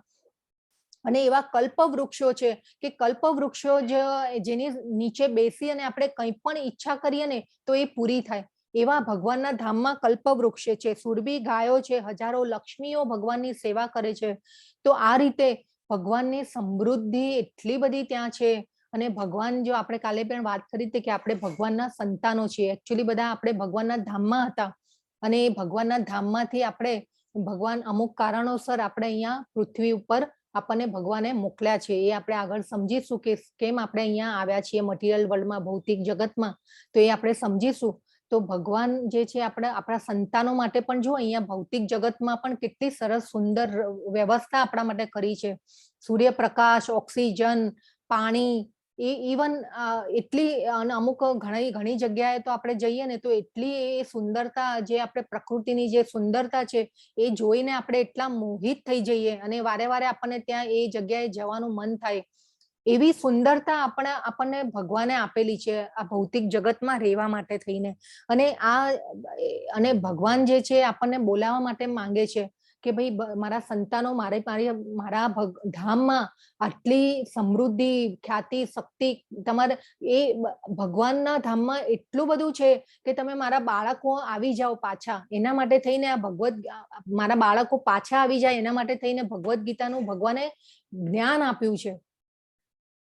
અને એવા કલ્પવૃક્ષો છે કે કલ્પવૃક્ષો જેની નીચે બેસી અને આપણે કંઈ પણ ઈચ્છા કરીએ ને તો એ પૂરી થાય. એવા ભગવાનના ધામમાં કલ્પવૃક્ષ છે, સુરભી ગાયો છે, હજારો લક્ષ્મીઓ ભગવાનની સેવા કરે છે. તો આ રીતે ભગવાનની સમૃદ્ધિ એટલી બધી ત્યાં છે. અને ભગવાન, જો આપણે કાલે પણ વાત કરી હતી કે આપણે ભગવાનના સંતાનો છીએ. એકચ્યુઅલી બધા આપણે ભગવાનના ધામમાં હતા અને ભગવાનના ધામમાંથી આપણે ભગવાન અમુક કારણોસર આપણે અહીંયા પૃથ્વી ઉપર આપણને ભગવાને મોકલ્યા છે. એ આપણે આગળ સમજીશું કે કેમ આપણે અહીંયા આવ્યા છીએ મટીરિયલ વર્લ્ડમાં, ભૌતિક જગતમાં. તો એ આપણે સમજીશું. તો ભગવાન જે છે આપણા સંતાનો માટે પણ જો અહીંયા ભૌતિક જગતમાં પણ કેટલી સરસ સુંદર વ્યવસ્થા આપણા માટે કરી છે. સૂર્યપ્રકાશ, ઓક્સિજન, પાણી, ઇવન એટલી અમુક ઘણી જગ્યાએ તો આપણે જઈએ ને તો એટલી એ સુંદરતા, જે આપણે પ્રકૃતિની જે સુંદરતા છે એ જોઈને આપણે એટલા મોહિત થઈ જઈએ અને વારે વારે આપણને ત્યાં એ જગ્યાએ જવાનું મન થાય. એવી સુંદરતા આપણને ભગવાને આપેલી છે આ ભૌતિક જગતમાં રહેવા માટે થઈને. અને ભગવાન જે છે આપણને બોલાવવા માટે માંગે છે કે ભાઈ મારા સંતાનો, મારા ધામમાં આટલી સમૃદ્ધિ, ખ્યાતિ, શક્તિ તમારે, એ ભગવાનના ધામમાં એટલું બધું છે કે તમે મારા બાળકો આવી જાઓ પાછા. એના માટે થઈને મારા બાળકો પાછા આવી જાય એના માટે થઈને ભગવદ્ ગીતાનું ભગવાને જ્ઞાન આપ્યું છે.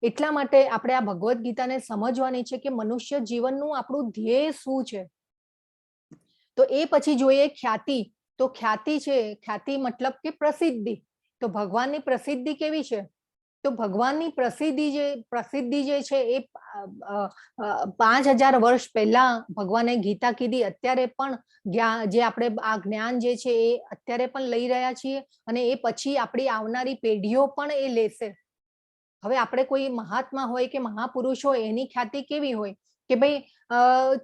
એટલા માટે આપણે આ ભગવદ્ ગીતાને સમજવાની છે કે મનુષ્ય જીવનનું આપણું ધ્યેય શું છે. તો એ પછી જોઈએ ખ્યાતિ. તો ખ્યાતિ છે, ખ્યાતિ મતલબ કે પ્રસિદ્ધિ. તો ભગવાનની પ્રસિદ્ધિ કેવી છે? તો ભગવાનની પ્રસિદ્ધિ જે છે એ 5000 વર્ષ પહેલા ભગવાને ગીતા કીધી. અત્યારે પણ જે આપણે આ જ્ઞાન જે છે એ અત્યારે પણ લઈ રહ્યા છીએ અને એ પછી આપણી આવનારી પેઢીઓ પણ એ લેશે. હવે આપણે કોઈ મહાત્મા હોય કે મહાપુરુષ હોય એની ખ્યાતિ કેવી હોય કે ભાઈ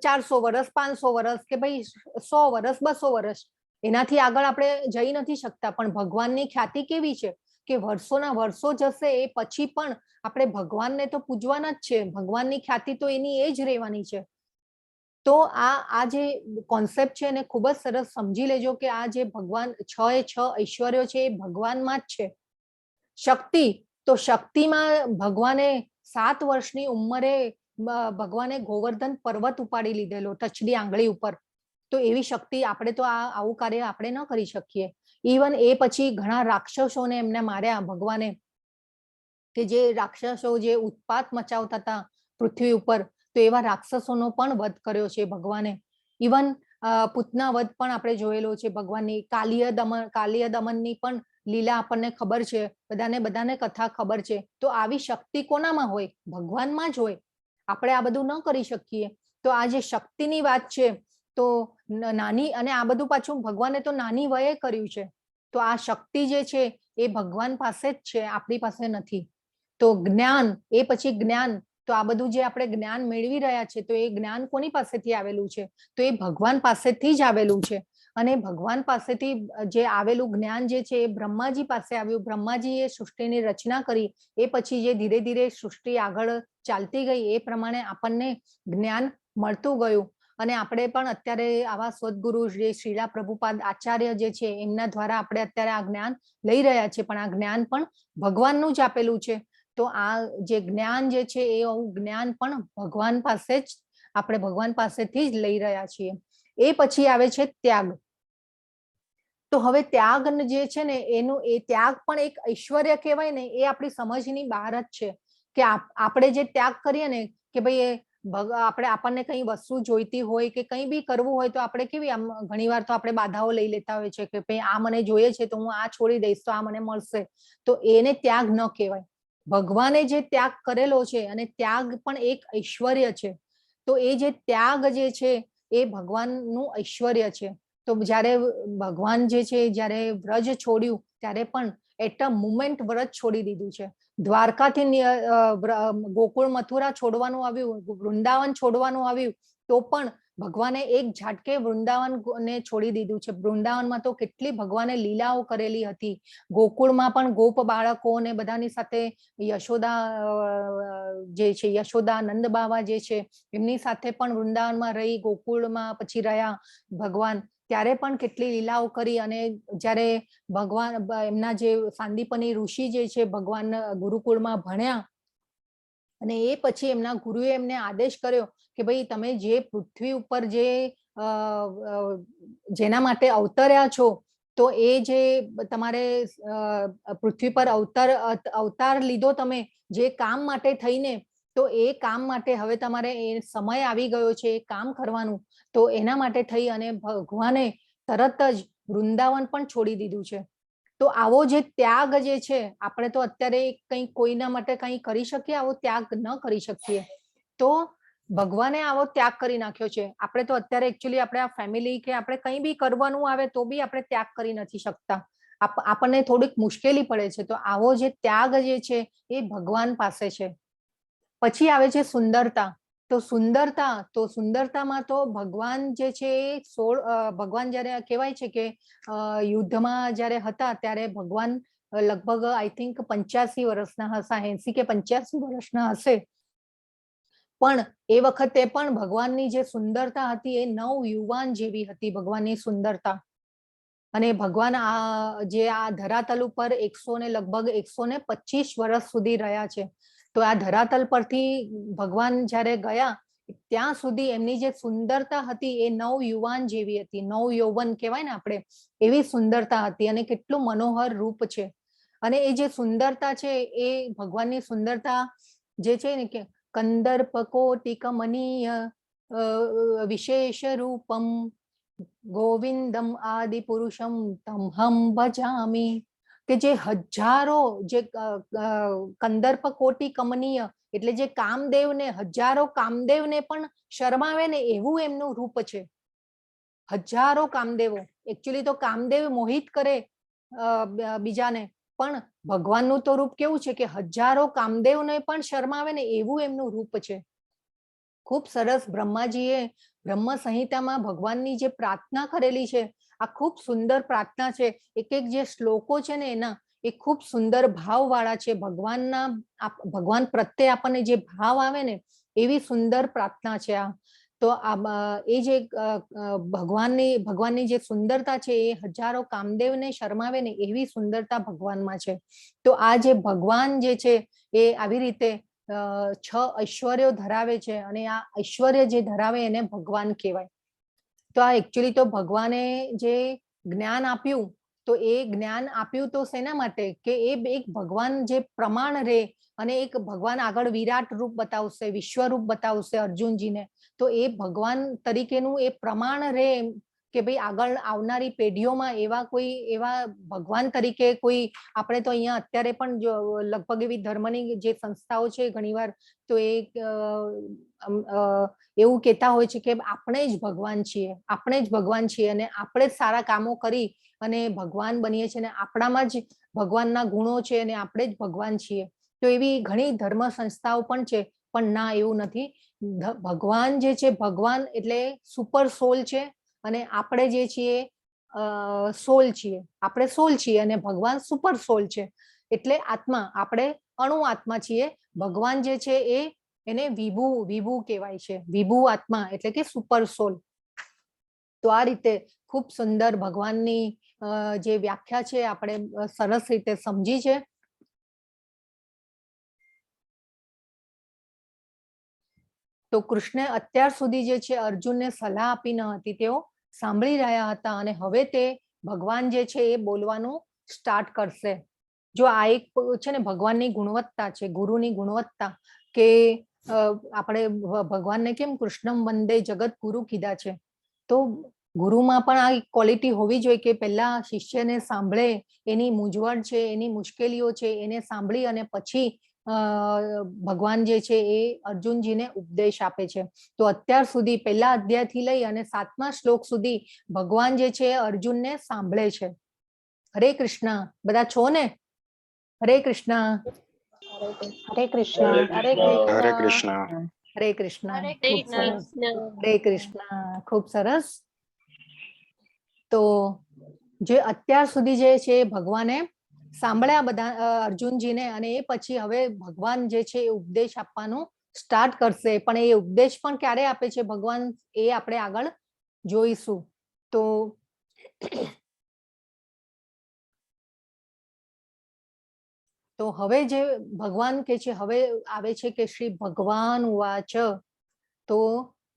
400 વર્ષ, 500 વર્ષ કે ભાઈ 100 વર્ષ, 200 વર્ષ, એનાથી આગળ આપણે જઈ નથી શકતા. પણ ભગવાનની ખ્યાતિ કેવી છે કે વર્ષોના વર્ષો જશે એ પછી પણ આપણે ભગવાનને તો પૂજવાના જ છે. ભગવાનની ખ્યાતિ તો એની એ જ રહેવાની છે. તો આ જે કોન્સેપ્ટ છે એને ખૂબ જ સરસ સમજી લેજો કે આ જે ભગવાન 6 એ 6 ઐશ્વર્યો છે એ ભગવાનમાં જ છે. શક્તિ, તો શક્તિમાં ભગવાને 7 વર્ષની ઉંમરે ભગવાને ગોવર્ધન પર્વત ઉપાડી લીધેલો ટચલી આંગળી ઉપર. તો એવી શક્તિ આપણે તો આવું કાર્ય આપણે ન કરી શકીએ. ઇવન એ પછી ઘણા રાક્ષસોને એમને માર્યા ભગવાને, કે જે રાક્ષસો જે ઉત્પાત મચાવતા હતા પૃથ્વી ઉપર, તો એવા રાક્ષસોનો પણ વધ કર્યો છે ભગવાને. ઇવન પૂતના વધ પણ આપણે જોયેલો છે ભગવાનની. કાલિય દમનની પણ લીલા આપણને ખબર છે, બધાને કથા ખબર છે. તો આવી શક્તિ કોનામાં હોય? ભગવાનમાં જ હોય. આપણે આ બધું ન કરી શકીએ. તો આ જે શક્તિની વાત છે, તો નાની, અને આ બધું પાછું ભગવાને તો નાની વયે કર્યું છે. તો આ શક્તિ જે છે એ ભગવાન પાસે જ છે, આપણી પાસે નથી. તો જ્ઞાન, એ પછી જ્ઞાન, તો આ બધું જે આપણે જ્ઞાન મેળવી રહ્યા છે, તો એ જ્ઞાન કોની પાસેથી આવેલું છે? તો એ ભગવાન પાસેથી જ આવેલું છે. અને ભગવાન પાસેથી જે આવેલું જ્ઞાન જે છે એ બ્રહ્માજી પાસે આવ્યું. બ્રહ્માજીએ સૃષ્ટિની રચના કરી. એ પછી જે ધીરે ધીરે સૃષ્ટિ આગળ ચાલતી ગઈ, એ પ્રમાણે આપણને જ્ઞાન મળતું ગયું. અને આપણે પણ અત્યારે આવા સદગુરુ શ્રીલા પ્રભુપાદ આચાર્ય જે છે એમના દ્વારા આપણે અત્યારે આ જ્ઞાન લઈ રહ્યા છે. પણ આ જ્ઞાન પણ ભગવાનનું જ આપેલું છે. તો આ જે જ્ઞાન જે છે એ જ્ઞાન પણ ભગવાન પાસે જ, આપણે ભગવાન પાસેથી જ લઈ રહ્યા છીએ. એ પછી આવે છે ત્યાગ. તો હવે ત્યાગ જે છે ને, એનું એ ત્યાગ પણ એક ઐશ્વર્ય કહેવાય ને, એ આપણી સમજની બહાર જ છે. કે આપણે જે ત્યાગ કરીએ ને, કે ભાઈ આપણને કઈ વસ્તુ જોઈતી હોય કે કંઈ બી કરવું હોય, તો આપણે કેવી આમ ઘણી વાર તો આપણે બાધાઓ લઈ લેતા હોય છે કે ભાઈ આ મને જોઈએ છે તો હું આ છોડી દઈશ તો આ મને મળશે. તો એને ત્યાગ ન કહેવાય. ભગવાને જે ત્યાગ કરેલો છે, અને ત્યાગ પણ એક ઐશ્વર્ય છે. તો એ જે ત્યાગ જે છે એ ભગવાનનું ઐશ્વર્ય છે. તો જ્યારે ભગવાન જે છે, જ્યારે વ્રજ છોડ્યું, ત્યારે પણ એટ અ મુમેન્ટ વ્રજ છોડી દીધું છે. દ્વારકાથી ગોકુળ મથુરા છોડવાનું આવ્યું, વૃંદાવન છોડવાનું આવ્યું, તો પણ ભગવાને એક ઝાટકે વૃંદાવનને છોડી દીધું છે. વૃંદાવનમાં તો કેટલી ભગવાને લીલાઓ કરેલી હતી. ગોકુળમાં પણ ગોપ બાળકો ને બધાની સાથે યશોદા જે છે, યશોદા નંદ બાવા જે છે, એમની સાથે પણ વૃંદાવનમાં રહી, ગોકુળમાં પછી રહ્યા ભગવાન. ત્યારે પણ કેટલી લીલાઓ કરી. અને જ્યારે ભગવાન એમના જે સાંદીપની ઋષિ જે છે, ભગવાન ગુરુકુળમાં ભણ્યા, અને એ પછી એમના ગુરુએ એમને આદેશ કર્યો કે ભાઈ તમે જે પૃથ્વી ઉપર જે જેના માટે અવતર્યા છો, તો એ જે તમારે પૃથ્વી પર અવતાર લીધો તમે જે કામ માટે થઈને, તો એ કામ માટે હવે તમારે એ સમય આવી ગયો છે એ કામ કરવાનું. તો એના માટે થઈ અને ભગવાને તરત જ વૃંદાવન પણ છોડી દીધું છે. તો આવો જે ત્યાગ જે છે, આપણે તો અત્યારે કંઈ કોઈના માટે કંઈ કરી શકીએ? આવો ત્યાગ ન કરી શકીએ. તો ભગવાને આવો ત્યાગ કરી નાખ્યો છે. આપણે તો અત્યારે એકચ્યુઅલી આપણે આ ફેમિલી કે આપણે કંઈ બી કરવાનું આવે તો બી આપણે ત્યાગ કરી નથી શકતા. આપણને થોડીક મુશ્કેલી પડે છે. તો આવો જે ત્યાગ જે છે એ ભગવાન પાસે છે. પછી આવે છે સુંદરતા. તો સુંદરતામાં તો ભગવાન જે છે એ ભગવાન જ્યારે કહેવાય છે કે યુદ્ધમાં જ્યારે હતા, ત્યારે ભગવાન લગભગ આઈ થિંક 85 વર્ષના હશે, 80 કે 85 વર્ષના હશે. પણ એ વખતે પણ ભગવાનની જે સુંદરતા હતી એ નવ યુવાન જેવી હતી ભગવાનની સુંદરતા. અને ભગવાન આ ધરાતલ ઉપર લગભગ 125 વર્ષ સુધી રહ્યા છે. તો આ ધરાતલ પરથી ભગવાન જ્યારે ગયા, ત્યાં સુધી એમની જે સુંદરતા હતી એ નવ યુવાન જેવી હતી. નવ યૌવન કહેવાય ને આપણે, એવી સુંદરતા હતી. અને કેટલું મનોહર રૂપ છે. અને એ જે સુંદરતા છે એ ભગવાનની સુંદરતા જે છે ને, કે કંદર્પ કોટિ કમનીય વિશેષ રૂપમ ગોવિંદમ આદિ પુરુષમ તમહમ ભજામી. કે જે હજારો, જે કંદર્પ કોટી કમનીય, એટલે જે કામદેવને, હજારો કામદેવને પણ શરમાવે ને એવું એમનું રૂપ છે. હજારો કામદેવો, એકચ્યુઅલી તો કામદેવ મોહિત કરે બીજાને, પણ ભગવાનનું તો રૂપ કેવું છે કે હજારો કામદેવને પણ શરમાવે ને એવું એમનું રૂપ છે. ખૂબ સરસ. બ્રહ્માજીએ બ્રહ્મ સંહિતામાં ભગવાનની જે પ્રાર્થના કરેલી છે, આ ખૂબ સુંદર પ્રાર્થના છે. એક જે શ્લોકો છે ને એના, એ ખૂબ સુંદર ભાવવાળા છે. ભગવાન પ્રત્યે આપણને જે ભાવ આવે ને, એવી સુંદર પ્રાર્થના છે આ. તો એ જે ભગવાનની જે સુંદરતા છે એ હજારો કામદેવને શરમાવે ને એવી સુંદરતા ભગવાનમાં છે. તો આ જે ભગવાન જે છે એ આવી રીતે 6 ઐશ્વર્યો ધરાવે છે. અને આ ઐશ્વર્ય જે ધરાવે એને ભગવાન કહેવાય. તો આ એકચ્યુઅલી તો ભગવાને જે જ્ઞાન આપ્યું, તો એ જ્ઞાન આપ્યું તો શેના માટે કે એ એક ભગવાન જે પ્રમાણ રે અને એક ભગવાન આગળ વિરાટ રૂપ બતાવશે, વિશ્વરૂપ બતાવશે અર્જુનજીને, તો એ ભગવાન તરીકેનું એ પ્રમાણ રે કે ભાઈ આગળ આવનારી પેઢીઓમાં એવા કોઈ એવા ભગવાન તરીકે કોઈ, આપણે તો અહીંયા અત્યારે પણ લગભગ એવી ધર્મની જે સંસ્થાઓ છે ઘણીવાર તો એ એવું કહેતા હોય છે કે આપણે જ ભગવાન છીએ, આપણે જ ભગવાન છીએ અને આપણે જ સારા કામો કરી અને ભગવાન બનીએ છીએ અને આપણામાં જ ભગવાનના ગુણો છે અને આપણે જ ભગવાન છીએ. તો એવી ઘણી ધર્મ સંસ્થાઓ પણ છે, પણ ના એવું નથી. ભગવાન જે છે, ભગવાન એટલે સુપર સોલ છે અને આપણે જે છીએ સોલ છીએ, આપણે સોલ છીએ અને ભગવાન સુપર સોલ છે એટલે આત્મા, આપણે અણુ આત્મા છીએ. ભગવાન જે છે એને વિભુ વિભુ કહેવાય છે, વિભુ આત્મા એટલે કે સુપર સોલ. તો આ રીતે ખૂબ સુંદર ભગવાનની જે વ્યાખ્યા છે આપણે સરસ રીતે સમજી છે. તો કૃષ્ણે અત્યાર સુધી જે છે અર્જુનને સલાહ આપી ન હતી, તેઓ સાંભળી રહ્યા હતા અને હવે તે ભગવાન જે છે એ બોલવાનું સ્ટાર્ટ કરશે. જો આ એક છે ને ભગવાનની ગુણવત્તા છે, ગુરુની ગુણવત્તા, કે આપણે ભગવાનને કેમ કૃષ્ણમ વંદે જગત ગુરુ કીધા છે, તો ગુરુમાં પણ આ ક્વોલિટી હોવી જોઈએ કે પહેલા શિષ્યને સાંભળે, એની મૂંઝવણ છે, એની મુશ્કેલીઓ છે એને સાંભળી અને પછી ભગવાન જે છે એ અર્જુનજીને ઉપદેશ આપે છે. તો અત્યાર સુધી પહેલા અધ્યાયથી લઈ અને 7મા શ્લોક સુધી ભગવાન જે છે અર્જુનને સાંભળે છે. હરે કૃષ્ણ, બધા છો ને? હરે કૃષ્ણ. હરે કૃષ્ણ. હરે કૃષ્ણ. હરે કૃષ્ણ. હરે ખૂબ સરસ. કૃષ્ણ. હરે કૃષ્ણ. ખૂબ સરસ. તો જે અત્યાર સુધી જે છે ભગવાને સાંભળ્યા બધા અર્જુનજીને અને એ પછી હવે ભગવાન જે છે એ ઉપદેશ આપવાનું સ્ટાર્ટ કરશે. પણ એ ઉપદેશ પણ ક્યારે આપે છે ભગવાન, એ આપણે આગળ જોઈશું. તો હવે જે ભગવાન કે છે, હવે આવે છે કે શ્રી ભગવાન ઉવાચ. તો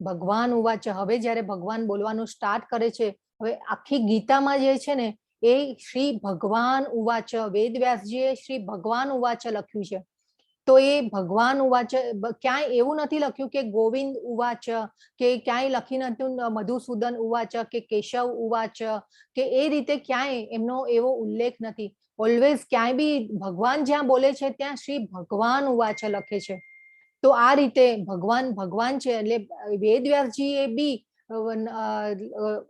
ભગવાન ઉવાચ, હવે જ્યારે ભગવાન બોલવાનું સ્ટાર્ટ કરે છે, હવે આખી ગીતામાં જે છે ને એ શ્રી ભગવાન ઉવાચ, વેદવ્યાસજીએ શ્રી ભગવાન ઉવાચ લખ્યું છે. તો એ ભગવાન ઉવાચ ક્યાંય એવું નથી લખ્યું કે ગોવિંદ ઉવાચ, કે ક્યાંય લખી નતું મધુસૂદન ઉવાચ કે કેશવ ઉવાચ, કે એ રીતે ક્યાંય એમનો એવો ઉલ્લેખ નથી. ઓલવેઝ ક્યાંય બી ભગવાન જ્યાં બોલે છે ત્યાં શ્રી ભગવાન ઉવાચ લખે છે. તો આ રીતે ભગવાન ભગવાન છે એટલે વેદવ્યાસજી એ બી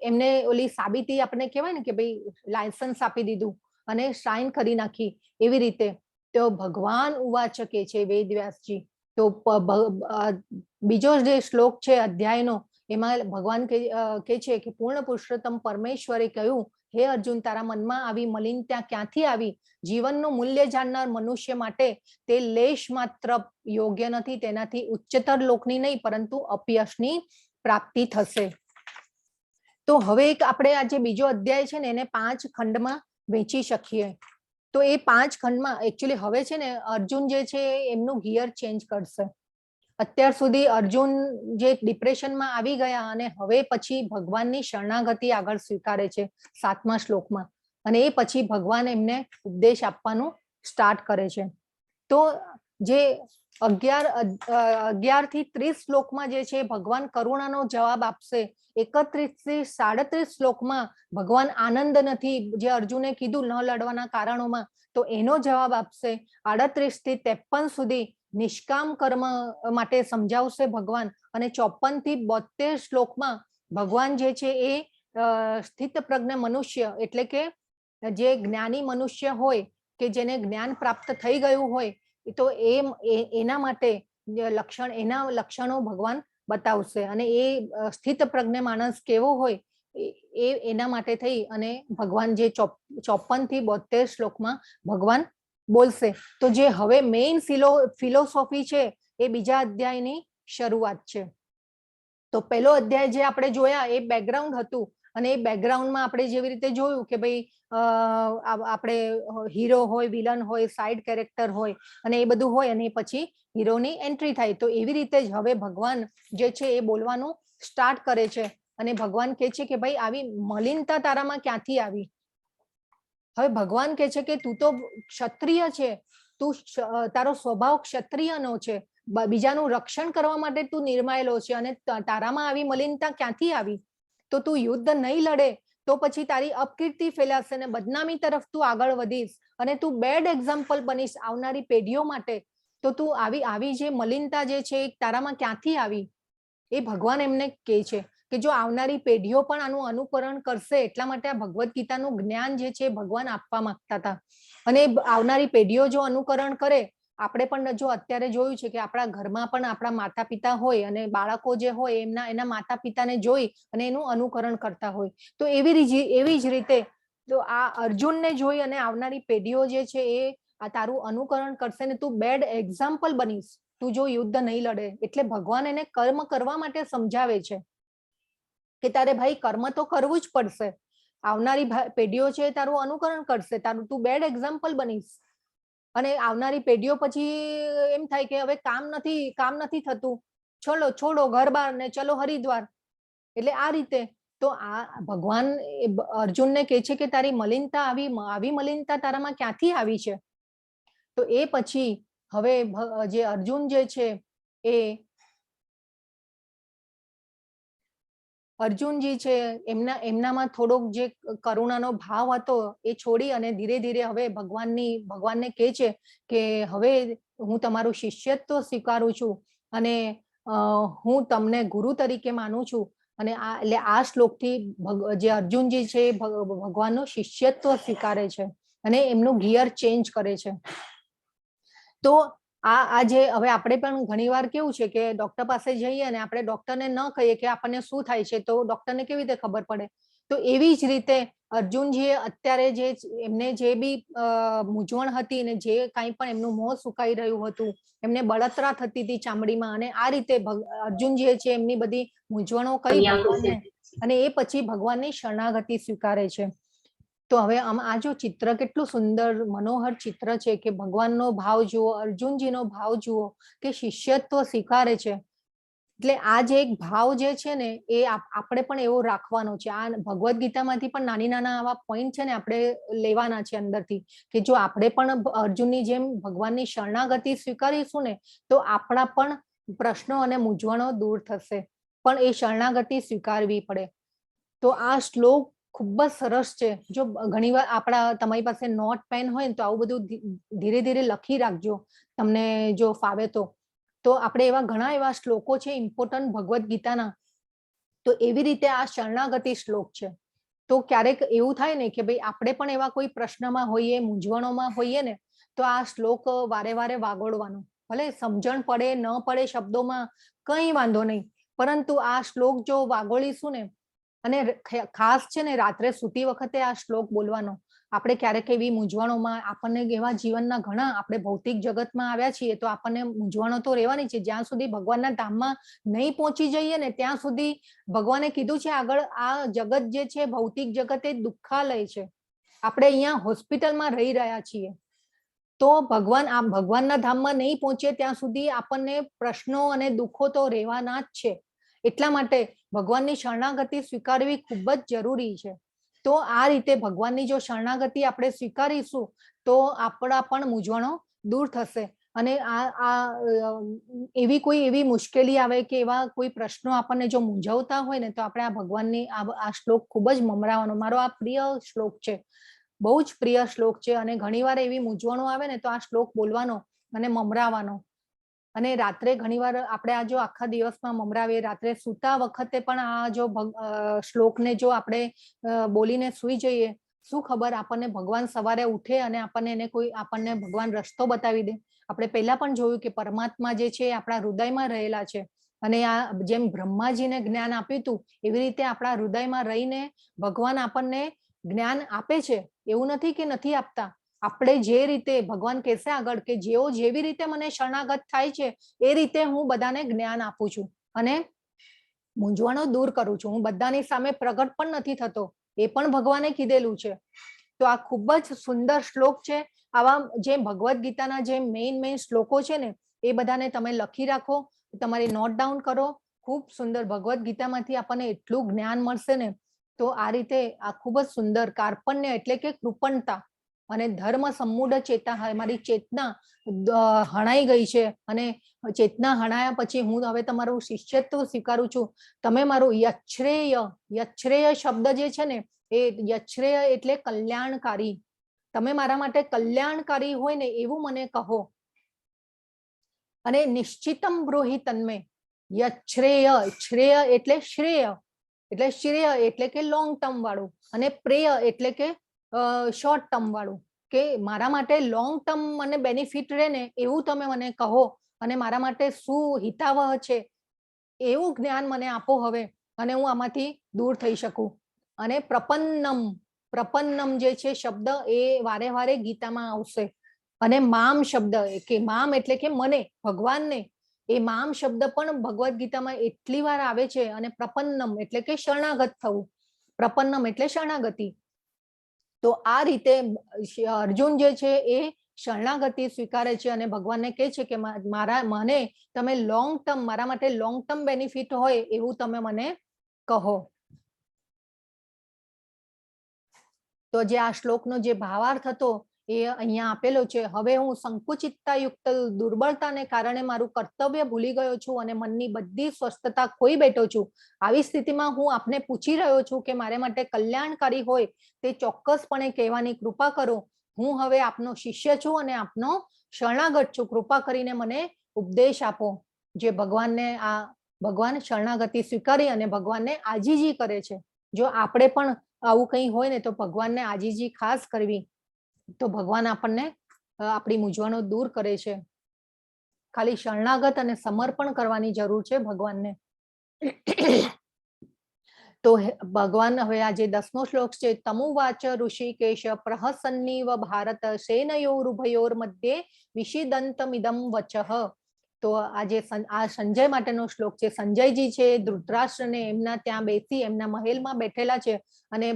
એમને ઓલી સાબિતી આપણે કહેવાય ને કે ભાઈ લાયસન્સ આપી દીધું અને સાઇન કરી નાખી, એવી રીતે તો ભગવાન ઉવાચ કે છે વેદવ્યાસજી. તો બીજો જે શ્લોક છે અધ્યાયનો, એમાં ભગવાન કે છે કે પૂર્ણ પુરુષોત્તમ પરમેશ્વરે કહ્યું, હે અર્જુન, તારા મનમાં આવી મલિનતા ક્યાંથી આવી? જીવનનું મૂલ્ય જાણનાર મનુષ્ય માટે તે લેશ માત્ર યોગ્ય નથી. તેનાથી ઉચ્ચતર લોકની નહીં પરંતુ અપયશની પ્રાપ્તિ થશે. તો હવે એક આપણે આ જે બીજો અધ્યાય છે ને એને 5 ખંડમાં વહેંચી શકીએ. તો એ 5 ખંડમાં એકચ્યુઅલી હવે છે ને અર્જુન જે છે એમનું ગિયર ચેન્જ કરશે. અત્યાર સુધી અર્જુન જે ડિપ્રેશનમાં આવી ગયા અને હવે પછી ભગવાનની શરણાગતિ આગળ સ્વીકારે છે 7મા શ્લોકમાં, અને એ પછી ભગવાન એમને ઉપદેશ આપવાનું સ્ટાર્ટ કરે છે. તો જે 11 થી 30 શ્લોકમાં જે છે ભગવાન કરુણાનો જવાબ આપશે. 31 થી 37 શ્લોકમાં ભગવાન આનંદ નથી, જે અર્જુને કીધું ન લડવાના કારણોમાં, તો એનો જવાબ આપશે. 38 થી 53 સુધી નિષ્કામ કર્મ માટે સમજાવશે ભગવાન, અને 54 થી 72 શ્લોકમાં ભગવાન જે છે એ સ્થિત પ્રજ્ઞ મનુષ્ય એટલે કે જે જ્ઞાની મનુષ્ય હોય કે જેને જ્ઞાન પ્રાપ્ત થઈ ગયું હોય, તો એના માટે એના લક્ષણો ભગવાન બતાવશે. અને એ સ્થિત પ્રજ્ઞ માણસ કેવો હોય એના માટે થઈ અને ભગવાન જે 54 થી 72 શ્લોકમાં ભગવાન બોલશે. તો જે હવે મેઇન ફિલોસોફી છે એ બીજા અધ્યાયની શરૂઆત છે. તો પહેલો અધ્યાય જે આપણે જોયા એ બેકગ્રાઉન્ડ હતું, અને એ બેકગ્રાઉન્ડમાં આપણે જેવી રીતે જોયું કે ભાઈ આપણે હીરો હોય, વિલન હોય, સાઇડ કેરેક્ટર હોય અને એ બધું હોય, અને પછી હીરોની એન્ટ્રી થાય. તો એવી રીતે જ હવે ભગવાન જે છે એ બોલવાનું સ્ટાર્ટ કરે છે અને ભગવાન કહે છે કે ભાઈ આવી મલિનતા તારામાં ક્યાંથી આવી? હવે ભગવાન કહે છે કે તું તો ક્ષત્રિય છે, તું તારો સ્વભાવ ક્ષત્રિયનો છે, બીજાનું રક્ષણ કરવા માટે તું નિર્માયેલો છે, અને તારામાં આવી મલિનતા ક્યાંથી આવી? તો તું યુદ્ધ નહીં લડે તો પછી તારી અપકીર્તિ ફેલાશે ને બદનામી તરફ તું આગળ વધીશ અને તું બેડ એક્ઝામ્પલ બનીશ આવનારી પેઢીઓ માટે. તો તું આવી જે મલિનતા જે છે તારામાં ક્યાંથી આવી? એ ભગવાન એમને કહે છે કે જો આવનારી પેઢીઓ પણ આનું અનુકરણ કરશે, એટલા માટે આ ભગવદ્ ગીતાનું જ્ઞાન જે છે ભગવાન આપવા માંગતા હતા. અને આવનારી પેઢીઓ જો અનુકરણ કરે, આપણે પણ જો અત્યારે જોયું છે કે આપણા ઘરમાં પણ આપણા માતા પિતા હોય અને બાળકો જે હોય એના માતા પિતાને જોઈ અને એનું અનુકરણ કરતા હોય, તો એવી જ રીતે તો આ અર્જુનને જોઈ અને આવનારી પેઢીઓ જે છે એ આ તારું અનુકરણ કરશે ને તું બેડ એક્ઝામ્પલ બનીશ, તું જો યુદ્ધ નહીં લડે. એટલે ભગવાન એને કર્મ કરવા માટે સમજાવે છે કે તારે ભાઈ કર્મ તો કરવું જ પડશે. આવનારી પેઢીઓ છે તારું અનુકરણ કરશે, તારું તું બેડ એક્ઝામ્પલ બનીશ. અને આવનારી પેઢીઓ પછી એમ થાય કે હવે કામ નથી થતું, છોડો ઘર બાર ને ચલો હરિદ્વાર. એટલે આ રીતે તો આ ભગવાન અર્જુનને કહે છે કે તારી મલિનતા આવી મલિનતા તારામાં ક્યાંથી આવી છે? તો એ પછી હવે જે અર્જુન જે છે એ અર્જુનજી છે એમનામાં થોડોક જે કરુણાનો ભાવ હતો એ છોડી અને ધીરે ધીરે હવે ભગવાનને કહે છે કે હવે હું તમારું શિષ્યત્વ સ્વીકારું છું અને હું તમને ગુરુ તરીકે માનું છું. અને એટલે આ શ્લોકથી જે અર્જુનજી છે ભગવાનનું શિષ્યત્વ સ્વીકારે છે અને એમનું ગિયર ચેન્જ કરે છે. તો આ જે હવે આપણે પણ ઘણીવાર કેવું છે કે ડોક્ટર પાસે જઈએ અને આપણે ડોક્ટરને ન કહીએ કે આપણને શું થાય છે, તો ડોક્ટરને કેવી રીતે ખબર પડે? તો એવી જ રીતે અર્જુનજીએ અત્યારે એમને જે બી મૂંઝવણ હતી ને જે કાંઈ પણ એમનું મોં સુકાઈ રહ્યું હતું, એમને બળતરા થતી હતી ચામડીમાં, અને આ રીતે અર્જુનજીએ છે એમની બધી મૂંઝવણો કહી ભગવાનને, અને એ પછી ભગવાનની શરણાગતિ સ્વીકારે છે. તો હવે આ જો ચિત્ર કેટલું સુંદર મનોહર ચિત્ર છે કે ભગવાનનો ભાવ જુઓ, અર્જુનજીનો ભાવ જુઓ કે શિષ્યત્વ સ્વીકારે છે. એટલે આ જે એક ભાવ જે છે ને એ આપણે પણ એવો રાખવાનો છે. આ ભગવદ્ ગીતામાંથી પણ નાના આવા પોઈન્ટ છે ને આપણે લેવાના છે અંદરથી, કે જો આપણે પણ અર્જુનની જેમ ભગવાનની શરણાગતિ સ્વીકારીશું ને તો આપણા પણ પ્રશ્નો અને મૂંઝવણો દૂર થશે, પણ એ શરણાગતિ સ્વીકારવી પડે. તો આ શ્લોક ખૂબ જ સરસ છે. જો ઘણીવાર તમારી પાસે નોટ પેન હોય ને તો આવું બધું ધીરે ધીરે લખી રાખજો તમને જો ફાવે તો. તો આપણે ઘણા એવા શ્લોકો છે ઇમ્પોર્ટન્ટ ભગવદ્ ગીતાના, તો એવી રીતે આ શરણાગતિ શ્લોક છે. તો ક્યારેક એવું થાય ને કે ભાઈ આપણે પણ એવા કોઈ પ્રશ્નમાં હોઈએ, મૂંઝવણોમાં હોઈએ ને, તો આ શ્લોક વારે વારે વાગોળવાનો. ભલે સમજણ પડે ન પડે શબ્દોમાં કંઈ વાંધો નહીં, પરંતુ આ શ્લોક જો વાગોળીશું ને, અને ખાસ છે ને રાત્રે સૂતી વખતે આ શ્લોક બોલવાનો. આપણે ક્યારેક એવી મૂંઝવણોમાં આપણને એવા જીવનના ઘણા આપણે ભૌતિક જગતમાં આવ્યા છીએ તો આપણને મૂંઝવણો તો રહેવાની છે. જ્યાં સુધી ભગવાનના ધામમાં નહીં પહોંચી જઈએ ને ત્યાં સુધી ભગવાને કીધું છે આગળ આ જગત જે છે ભૌતિક જગત એ દુઃખાલય છે. આપણે અહીંયા હોસ્પિટલમાં રહી રહ્યા છીએ. તો ભગવાનના ધામમાં નહીં પહોંચીએ ત્યાં સુધી આપણને પ્રશ્નો અને દુઃખો તો રહેવાના જ છે. એટલા માટે ભગવાનની શરણાગતિ સ્વીકારવી ખૂબ જ જરૂરી છે. તો આ રીતે ભગવાનની જો શરણાગતિ આપણે સ્વીકારીશું તો આપણા પણ મૂંઝવણો દૂર થશે. અને એવી મુશ્કેલી આવે કે એવા કોઈ પ્રશ્નો આપણને જો મૂંઝવતા હોય ને તો આપણે આ ભગવાનની આ શ્લોક ખૂબ જ મમરાવાનો. મારો આ પ્રિય શ્લોક છે, બહુ જ પ્રિય શ્લોક છે. અને ઘણીવાર એવી મૂંઝવણો આવે ને તો આ શ્લોક બોલવાનો અને મમરાવાનો. અને રાત્રે ઘણીવાર આપણે આ જો આખા દિવસમાં મમરાવીએ, રાત્રે સૂતા વખતે પણ આ જો શ્લોકને જો આપણે બોલીને સૂઈ જઈએ, શું ખબર આપણને ભગવાન સવારે ઉઠે અને આપણને ભગવાન રસ્તો બતાવી દે. આપણે પહેલા પણ જોયું કે પરમાત્મા જે છે આપણા હૃદયમાં રહેલા છે, અને આ જેમ બ્રહ્માજીને જ્ઞાન આપ્યું હતું એવી રીતે આપણા હૃદયમાં રહીને ભગવાન આપણને જ્ઞાન આપે છે. એવું નથી કે નથી આપતા. આપણે જે રીતે ભગવાન કહેશે આગળ કે જેઓ જેવી રીતે મને શરણાગત થાય છે એ રીતે હું બધાને જ્ઞાન આપું છું અને મૂંઝવણો દૂર કરું છું. હું બધાની સામે પ્રગટ પણ નથી થતો, એ પણ ભગવાને કીધેલું છે. તો આ ખૂબ જ સુંદર શ્લોક છે. આવા જે ભગવદ્ ગીતાના જે મેઇન શ્લોકો છે ને એ બધાને તમે લખી રાખો, તમારી નોટ ડાઉન કરો. ખૂબ સુંદર ભગવદ્ ગીતામાંથી આપણને એટલું જ્ઞાન મળશે ને તો આ રીતે આ ખૂબ જ સુંદર કાર્પણ્ય એટલે કે કૃપણતા અને ધર્મ સમૂઢ ચેતા, મારી ચેતના હણાઈ ગઈ છે અને ચેતના હણાયા પછી હું હવે તમારું શિષ્યત્વ સ્વીકારું છું. તમે મારું યચ્છ્રેય, યચ્છ્રેય શબ્દ જે છે ને એ યચ્છ્રેય એટલે કલ્યાણકારી, તમે મારા માટે કલ્યાણકારી હોય ને એવું મને કહો. અને નિશ્ચિતમ બ્રૂહિ તન્મે, યચ્છ્રેય, શ્રેય એટલે શ્રેય, એટલે શ્રેય એટલે કે લોંગ ટર્મ વાળું, અને પ્રેય એટલે કે શોર્ટ ટર્મ વાળું, કે મારા માટે લોંગ ટર્મ મને બેનિફિટ રહે ને એવું તમે મને કહો, અને મારા માટે શું હિતાવહ છે એવું જ્ઞાન મને આપો હવે, અને હું આમાંથી દૂર થઈ શકું. અને પ્રપન્નમ, પ્રપન્નમ જે છે શબ્દ એ વારે વારે ગીતામાં આવશે. અને મામ શબ્દ, કે મામ એટલે કે મને, ભગવાનને, એ મામ શબ્દ પણ ભગવદ્ ગીતામાં એટલી વાર આવે છે. અને પ્રપન્નમ એટલે કે શરણાગત થવું, પ્રપન્નમ એટલે શરણાગતિ. તો આ રીતે અર્જુન જે છે એ શરણાગતિ સ્વીકારે છે અને ભગવાનને કહે છે કે મારા મને તમે લોંગ ટર્મ, મારા માટે લોંગ ટર્મ બેનિફિટ હોય એવું તમે મને કહો. તો જે આ શ્લોકનો જે ભાવાર્થ હતો એ અહીંયા આપેલો છે. હવે હું સંકુચિતતા યુક્ત દુર્બળતાને કારણે મારું કર્તવ્ય ભૂલી ગયો છું અને મનની બધી સ્વસ્થતા ખોઈ બેઠો છું. આવી સ્થિતિમાં હું આપને પૂછી રહ્યો છું કે મારે માટે કલ્યાણકારી હોય તે ચોક્કસપણે કહેવાની કૃપા કરો. હું હવે આપનો શિષ્ય છું અને આપનો શરણાગત છું. કૃપા કરીને મને ઉપદેશ આપો. જે ભગવાનને આ ભગવાન શરણાગતિ સ્વીકારી અને ભગવાનને આજીજી કરે છે. જો આપણે પણ આવું કંઈ હોય ને તો ભગવાનને આજીજી ખાસ કરવી, તો ભગવાન આપણને આપણી મૂંઝવણો દૂર કરે છે. ખાલી શરણાગત અને સમર્પણ કરવાની જરૂર છે ભગવાનને. તો ભગવાન હવે આ જે 10મો શ્લોક છે, તમુવાચ ઋષિકેશ પ્રહસન્નીવ ભારત સેનયોરુભયોર મધ્યે વિષિદંતમિદમ વચઃ. તો આજે આ સંજય માટેનો શ્લોક છે. સંજયજી છે ધૃતરાષ્ટ્રને એમના ત્યાં બેસી એમના મહેલમાં બેઠેલા છે અને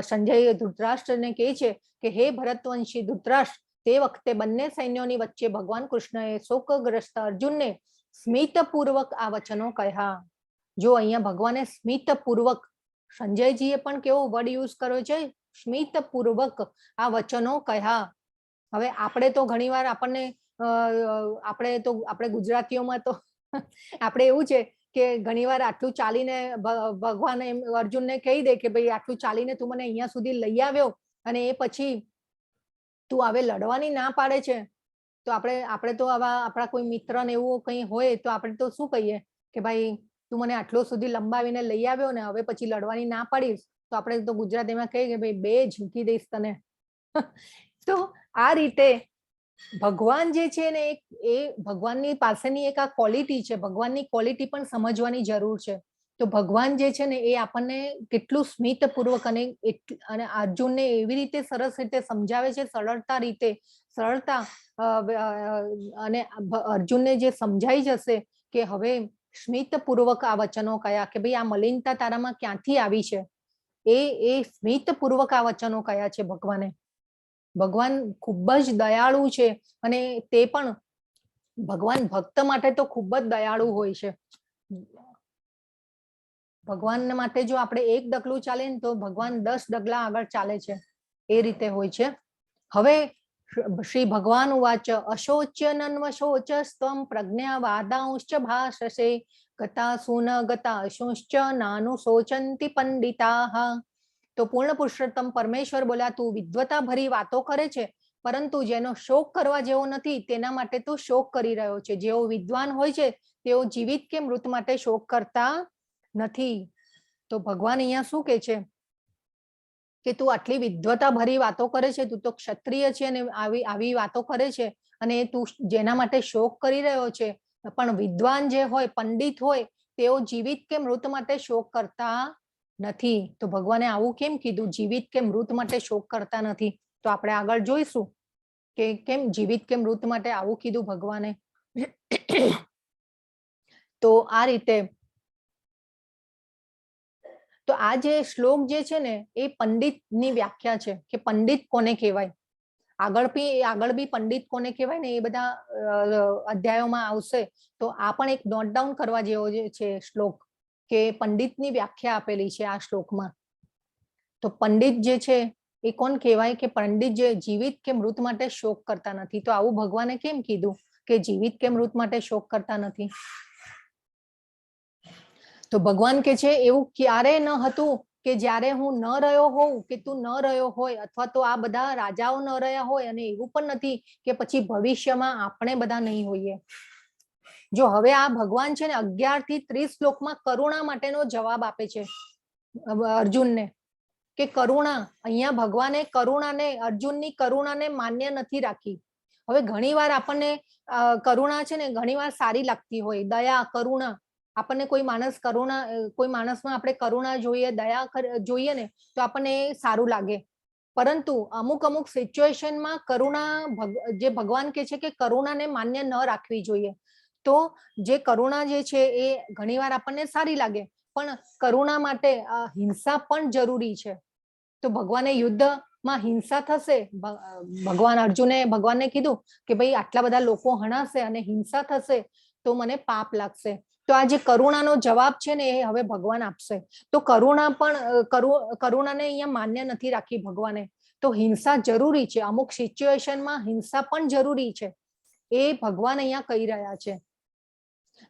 સંજય ધૃતરાષ્ટ્રને કહે છે કે હે ભરતવંશી ધૃતરાષ્ટ્ર, તે વખતે બંને સૈન્યોની વચ્ચે ભગવાન કૃષ્ણએ શોકગ્રસ્ત અર્જુનને સ્મિતપૂર્વક આ વચનો કહ્યા. જો અહીંયા ભગવાને સ્મિતપૂર્વક, સંજયજીએ પણ કેવો વર્ડ યુઝ કર્યો છે, સ્મિતપૂર્વક આ વચનો કહ્યા. હવે આપણે તો ઘણીવાર આપણે ગુજરાતીઓમાં તો આપણે એવું છે કે ઘણીવાર આટલું ચાલીને ભગવાન અર્જુનને કહી દે કે ભાઈ આટલું ચાલીને તું મને અહીંયા સુધી લઈ આવ્યો અને એ પછી તું હવે લડવાની ના પાડે છે. તો આપણે તો આવા આપણા કોઈ મિત્ર ને એવું કંઈ હોય તો આપણે તો શું કહીએ કે ભાઈ તું મને આટલો સુધી લંબાવીને લઈ આવ્યો ને હવે પછી લડવાની ના પાડીશ, તો આપણે તો ગુજરાતીમાં કહીએ કે ભાઈ બે ઝૂકી દઈશ તને. તો આ રીતે ભગવાન જે છે ને એ ભગવાનની પાસેની એક આ ક્વોલિટી છે. ભગવાનની ક્વોલિટી પણ સમજવાની જરૂર છે. તો ભગવાન જે છે ને એ આપણને કેટલું સ્મિતપૂર્વક અને અર્જુનને એવી રીતે સરસ રીતે સમજાવે છે, સરળતા અને અર્જુનને જે સમજાઈ જશે કે હવે સ્મિતપૂર્વક આ વચનો કયા, કે ભાઈ આ મલિનતા તારામાં ક્યાંથી આવી છે, એ સ્મિતપૂર્વક આ વચનો કયા છે ભગવાને. ભગવાન ખૂબ જ દયાળુ છે અને તે પણ ભગવાન ભક્ત માટે તો ખૂબ જ દયાળુ હોય છે. ભગવાન માટે જો આપણે એક ડગલું ચાલે ને તો ભગવાન 10 ડગલા આગળ ચાલે છે, એ રીતે હોય છે. હવે શ્રી ભગવાન ઉવાચ અશોચ્ય નન્વશોચ સ્ત્વં પ્રજ્ઞાવાદાંશ્ચ ભાષસે ગતા સુન ગતા અશુશ્ચ નાનુ શોચંતિ પંડિતાઃ. તો પૂર્ણ પુરુષોત્તમ પરમેશ્વર બોલ્યા, તું વિદ્વતા ભરી વાતો કરે છે પરંતુ જેનો શોક કરવા જેવો નથી તેના માટે તું શોક કરી રહ્યો છે. જેઓ વિદ્વાન હોય છે તેઓ જીવિત કે મૃત માટે શોક કરતા નથી. તો ભગવાન અહીંયા શું કહે છે કે તું આટલી વિદ્વતા ભરી વાતો કરે છે, તું તો ક્ષત્રિય છે અને આવી વાતો કરે છે અને તું જેના માટે શોક કરી રહ્યો છે, પણ વિદ્વાન જે હોય, પંડિત હોય, તેઓ જીવિત કે મૃત માટે શોક કરતા નથી. તો ભગવાને આવું કેમ કીધું, જીવિત કે મૃત માટે શોક કરતા નથી? તો આપણે આગળ જોઈશું કે કેમ જીવિત કે મૃત માટે આવું કીધું ભગવાને. તો આ રીતે તો આ જે શ્લોક જે છે ને એ પંડિતની વ્યાખ્યા છે કે પંડિત કોને કહેવાય. આગળ બી પંડિત કોને કહેવાય ને એ બધા અધ્યાયોમાં આવશે. તો આ પણ એક નોટ ડાઉન કરવા જેવો છે શ્લોક, કે પંડિતની વ્યાખ્યા આપેલી છે આ શ્લોકમાં. તો પંડિત જે છે એ કોણ કહેવાય કે પંડિત જે જીવિત કે મૃત માટે શોક કરતા નથી. તો આવું ભગવાને કેમ કીધું કે જીવિત કે મૃત માટે શોક કરતા નથી? તો ભગવાન કે છે એવું ક્યારે ન હતું કે જ્યારે હું ન રહ્યો હોઉં કે તું ન રહ્યો હોય અથવા તો આ બધા રાજાઓ ન રહ્યા હોય, અને એવું પણ નથી કે પછી ભવિષ્યમાં આપણે બધા નહીં હોઈએ. જો હવે આ ભગવાન છે ને 11 થી 30 શ્લોકમાં કરુણા માટેનો જવાબ આપે છે અર્જુનને, કે કરુણા, અહીંયા ભગવાને કરુણાને, અર્જુનની કરુણાને માન્ય નથી રાખી. હવે ઘણીવાર આપણને કરુણા છે ને ઘણીવાર સારી લાગતી હોય, દયા, કરુણા, આપણને કોઈ માણસ કરુણા, કોઈ માણસમાં આપણે કરુણા જોઈએ, દયા જોઈએ ને તો આપણને સારું લાગે. પરંતુ અમુક અમુક સિચ્યુએશનમાં કરુણા, જે ભગવાન કે છે કે કરુણાને માન્ય ન રાખવી જોઈએ. તો જે કરુણા જે છે એ ઘણીવાર આપણને સારી લાગે, પણ કરુણા માટે હિંસા પણ જરૂરી છે. તો ભગવાને યુદ્ધમાં હિંસા થશે, ભગવાન અર્જુને ભગવાનને કીધું કે ભાઈ આટલા બધા લોકો હણાશે અને હિંસા થશે તો મને પાપ લાગશે. તો આ જે કરુણાનો જવાબ છે ને એ હવે ભગવાન આપશે. તો કરુણા પણ કરુણાને અહીંયા માન્ય નથી રાખી ભગવાને. તો હિંસા જરૂરી છે, અમુક સિચ્યુએશનમાં હિંસા પણ જરૂરી છે, એ ભગવાન અહીંયા કહી રહ્યા છે.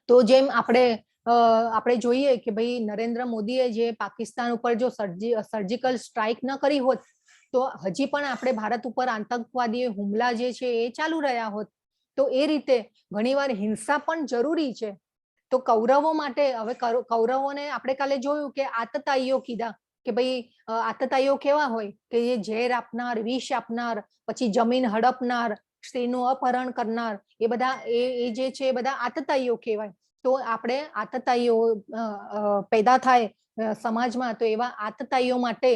તો જેમ આપણે જોઈએ કે ભાઈ નરેન્દ્ર મોદીએ જે પાકિસ્તાન ઉપર જો સર્જિકલ સ્ટ્રાઇક ન કરી હોત તો હજી પણ આપણે ભારત ઉપર આતંકવાદી હુમલા જે છે એ ચાલુ રહ્યા હોત. તો એ રીતે ઘણીવાર હિંસા પણ જરૂરી છે. તો કૌરવો માટે, હવે કૌરવોને આપણે કાલે જોયું કે આતતાઈઓ કીધા કે ભાઈ આતતાઈઓ કેવા હોય કે એ ઝેર આપનાર, વિષ આપનાર, પછી જમીન હડપનાર, સ્ત્રીનું અપહરણ કરનાર, એ બધા એ જે છે એ બધા આતતાઈઓ કહેવાય. તો આપણે આતતાઈઓ પેદા થાય સમાજમાં તો એવા આતતાઈઓ માટે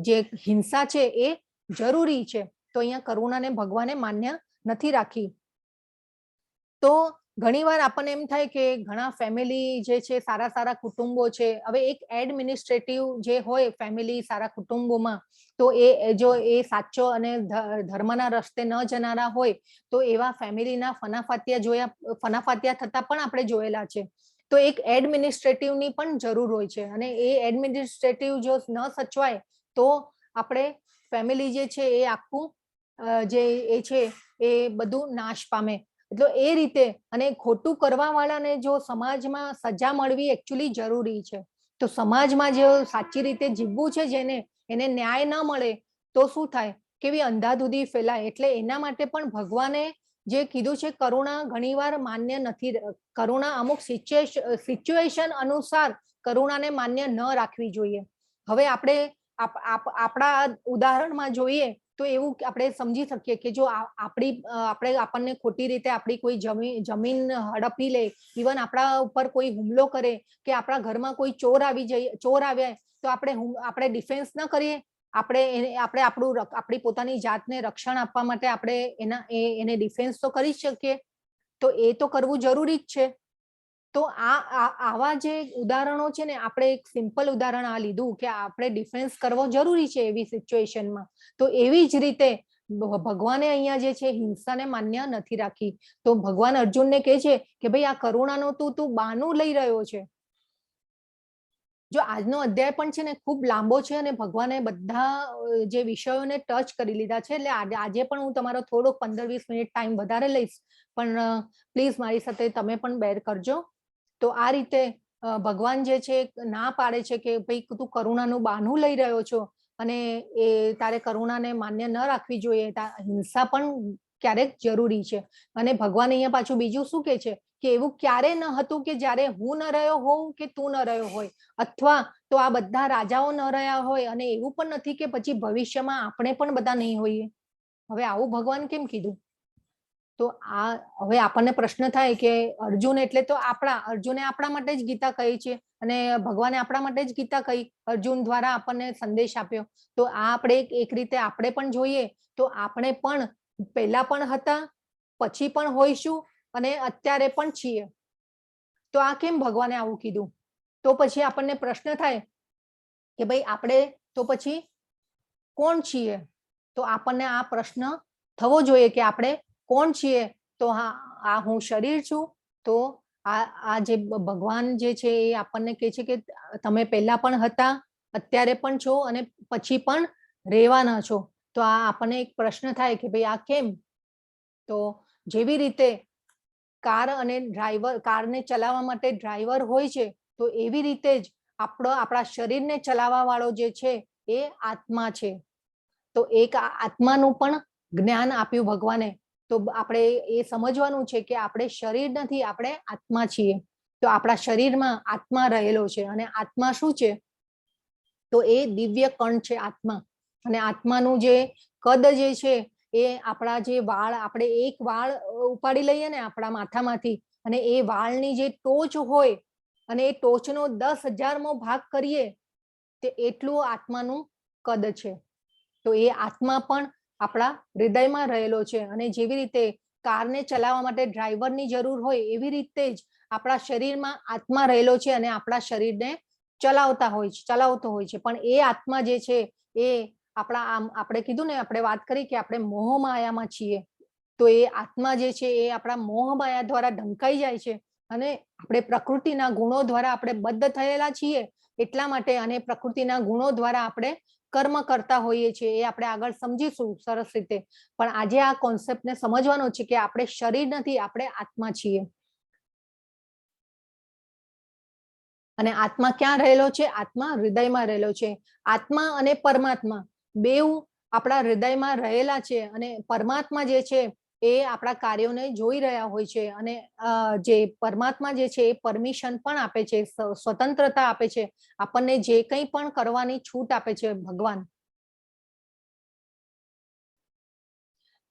જે હિંસા છે એ જરૂરી છે. તો અહીંયા કરુણાને ભગવાને માન્ય નથી રાખી. તો ઘણીવાર આપણને એમ થાય કે ઘણા ફેમિલી જે છે, સારા સારા કુટુંબો છે, હવે એક એડમિનિસ્ટ્રેટિવ જે હોય ફેમિલી સારા કુટુંબોમાં, તો એ જો એ સાચો અને ધર્મના રસ્તે ન જનારા હોય તો એવા ફેમિલીના ફનાફાતિયા થતા પણ આપણે જોયેલા છે. તો એક એડમિનિસ્ટ્રેટિવની પણ જરૂર હોય છે, અને એ એડમિનિસ્ટ્રેટિવ જો ન સચવાય તો આપણે ફેમિલી જે છે એ આખું જે એ છે એ બધું નાશ પામે. એટલે એ રીતે, અને ખોટું કરવા વાળાને જો સમાજમાં સજા મળવી એકચ્યુઅલી જરૂરી છે. તો સમાજમાં જે સાચી રીતે જીવવું છે જેને, એને ન્યાય ન મળે તો શું થાય, કેવી અંધાધૂંધી ફેલાય. એટલે એના માટે પણ ભગવાને જે કીધું છે કરુણા ઘણીવાર માન્ય નથી, કરુણા અમુક સિચ્યુએશન અનુસાર કરુણાને માન્ય ન રાખવી જોઈએ. હવે આપણે આપણા ઉદાહરણમાં જોઈએ તો એવું આપણે સમજી શકીએ કે જો આપણને ખોટી રીતે આપણી કોઈ જમીન હડપી લે, ઇવન આપણા ઉપર કોઈ હુમલો કરે, કે આપણા ઘરમાં કોઈ ચોર આવ્યા તો આપણે ડિફેન્સ ન કરીએ, આપણી પોતાની જાતને રક્ષણ આપવા માટે આપણે એને ડિફેન્સ તો કરી શકીએ. તો એ તો કરવું જરૂરી જ છે. તો આવા જે ઉદાહરણો છે ને, આપણે એક સિમ્પલ ઉદાહરણ આ લીધું કે આપણે ડિફેન્સ કરવો જરૂરી છે એવી સિચ્યુએશનમાં. તો એવી જ રીતે ભગવાને અહીંયા જે છે હિંસાને માન્ય નથી રાખી. તો ભગવાન અર્જુનને કહે છે કે ભાઈ આ કરુણાનો તું બહાનું લઈ રહ્યો છે. જો આજનો અધ્યાય પણ છે ને ખૂબ લાંબો છે, અને ભગવાને બધા જે વિષયોને ટચ કરી લીધા છે. એટલે આજે પણ હું તમારો થોડોક 15-20 મિનિટ ટાઈમ વધારે લઈશ, પણ પ્લીઝ મારી સાથે તમે પણ બેર કરજો. તો આ રીતે ભગવાન જે છે ના પાડે છે કે ભાઈ તું કરુણાનું બહાનું લઈ રહ્યો છો, અને એ તારે કરુણાને માન્ય ન રાખવી જોઈએ. હિંસા પણ ક્યારેક જરૂરી છે. અને ભગવાન અહીંયા પાછું બીજું શું કે છે કે એવું ક્યારે ન હતું કે જ્યારે હું ન રહ્યો હોઉં કે તું ન રહ્યો હોય, અથવા તો આ બધા રાજાઓ ન રહ્યા હોય, અને એવું પણ નથી કે પછી ભવિષ્યમાં આપણે પણ બધા નહીં હોઈએ. હવે આવું ભગવાન કેમ કીધું? તો આ હવે આપણને પ્રશ્ન થાય કે અર્જુન એટલે તો અર્જુને આપણા માટે જ ગીતા કહી છે, અને ભગવાને આપણા માટે જ ગીતા કહી, અર્જુન દ્વારા આપણને સંદેશ આપ્યો. તો આ આપણે એક રીતે આપણે પણ જોઈએ તો આપણે પણ પહેલા પણ હતા, પછી પણ હોઈશું, અને અત્યારે પણ છીએ. તો આ કેમ ભગવાને આવું કીધું? તો પછી આપણને પ્રશ્ન થાય કે ભાઈ આપણે તો પછી કોણ છીએ? તો આપણને આ પ્રશ્ન થવો જોઈએ કે આપણે કોણ છીએ? તો આ હું શરીર છું. તો આ જે ભગવાન જે છે એ આપણને કહે છે કે તમે પહેલા પણ હતા, અત્યારે પણ છો અને પછી પણ રહેવાના છો. તો આ આપણને એક પ્રશ્ન થાય કે ભાઈ આ કેમ? તો જેવી રીતે કાર અને ડ્રાઈવર, કારને ચલાવવા માટે ડ્રાઈવર હોય છે, તો એવી રીતે જ આપણા શરીરને ચલાવવા વાળો જે છે એ આત્મા છે. તો એક આત્માનું પણ જ્ઞાન આપ્યું ભગવાને. તો આપણે એ સમજવાનું છે કે આપણે શરીર નથી, આપણે આત્મા છીએ. તો આપણા શરીરમાં આત્મા રહેલો છે, અને આત્મા શું છે? તો એ દિવ્ય કણ છે આત્મા. અને આત્માનું જે કદ જે છે એ આપણા જે વાળ, આપણે એક વાળ ઉપાડી લઈએ ને આપણા માથામાંથી, અને એ વાળની જે ટોચ હોય અને એ ટોચનો 10,000મો ભાગ કરીએ, તે એટલું આત્માનું કદ છે. તો એ આત્મા પણ આપણા હૃદયમાં રહેલો છે. અને જેવી રીતે કારને ચલાવવા માટે ડ્રાઈવરની જરૂર હોય, એવી રીતે જ આપણા શરીરમાં આત્મા રહેલો છે અને આપણા શરીરને ચલાવતો હોય છે. પણ એ આત્મા જે છે એ આપણે કીધું ને, આપણે વાત કરી કે આપણે મોહ માયામાં છીએ. તો એ આત્મા જે છે એ આપણા મોહ માયા દ્વારા ઢંકાઈ જાય છે, અને આપણે પ્રકૃતિના ગુણો દ્વારા આપણે બદ્ધ થયેલા છીએ એટલા માટે, અને પ્રકૃતિના ગુણો દ્વારા આપણે કર્મ કરતા હોઈએ છીએ. એ આપણે આગળ સમજીશું સરસ રીતે. પણ આજે આ કોન્સેપ્ટને સમજવાનો છે કે આપણે શરીર નથી, આપણે આત્મા છીએ. અને આત્મા ક્યાં રહેલો છે? આત્મા હૃદયમાં રહેલો છે. આત્મા અને પરમાત્મા બેઉ આપણા હૃદયમાં રહેલા છે. અને પરમાત્મા જે છે એ આપણા કાર્યોને જોઈ રહ્યા હોય છે. અને જે પરમાત્મા જે છે એ પરમિશન પણ આપે છે, સ્વતંત્રતા આપે છે આપણને, જે કંઈ પણ કરવાની છૂટ આપે છે ભગવાન.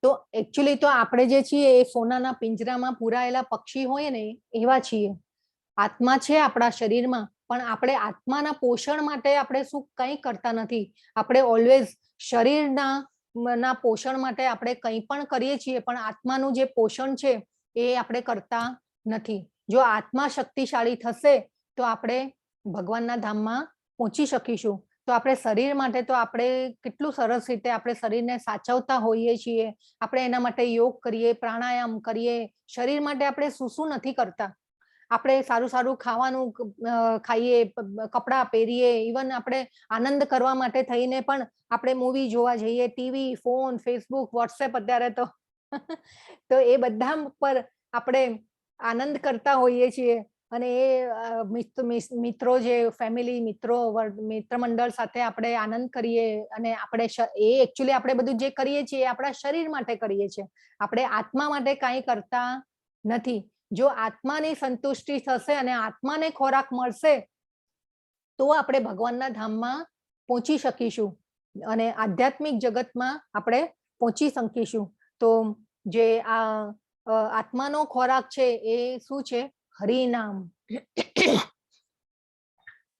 તો એકચ્યુઅલી તો આપણે જે છીએ એ સોનાના પિંજરામાં પુરાયેલા પક્ષી હોય ને એવા છીએ. આત્મા છે આપણા શરીરમાં, પણ આપણે આત્માના પોષણ માટે આપણે શું કંઈ કરતા નથી. આપણે ઓલવેઝ શરીરના પોષણ માટે આપણે કંઈ પણ કરીએ છીએ, પણ આત્માનું જે પોષણ છે એ આપણે કરતા નથી. જો આત્મા શક્તિશાળી થશે તો આપણે ભગવાનના ધામમાં પહોંચી શકીશું. તો આપણે શરીર માટે તો આપણે કેટલું સરસ રીતે આપણે શરીરને સાચવતા હોઈએ છીએ. આપણે એના માટે યોગ કરીએ, પ્રાણાયામ કરીએ. શરીર માટે આપણે શું નથી કરતા. આપણે સારું સારું ખાવાનું ખાઈએ, કપડાં પહેરીએ, ઇવન આપણે આનંદ કરવા માટે થઈને પણ આપણે મૂવી જોવા જઈએ, ટીવી, ફોન, ફેસબુક, વોટ્સએપ અત્યારે તો તો એ બધા પર આપણે આનંદ કરતા હોઈએ છીએ. અને એ મિત્રો, જે ફેમિલી મિત્રો, મિત્ર મંડળ સાથે આપણે આનંદ કરીએ. અને આપણે એ એકચ્યુઅલી આપણે બધું જે કરીએ છીએ આપણા શરીર માટે કરીએ છીએ, આપણે આત્મા માટે કાંઈ કરતા નથી. જો આત્માની સંતુષ્ટિ થશે અને આત્માને ખોરાક મળશે તો આપણે ભગવાનના ધામમાં પહોંચી શકીશું અને આધ્યાત્મિક જગતમાં આપણે પહોંચી શકીશું. તો જે આ આત્માનો ખોરાક છે એ શું છે? હરિનામ.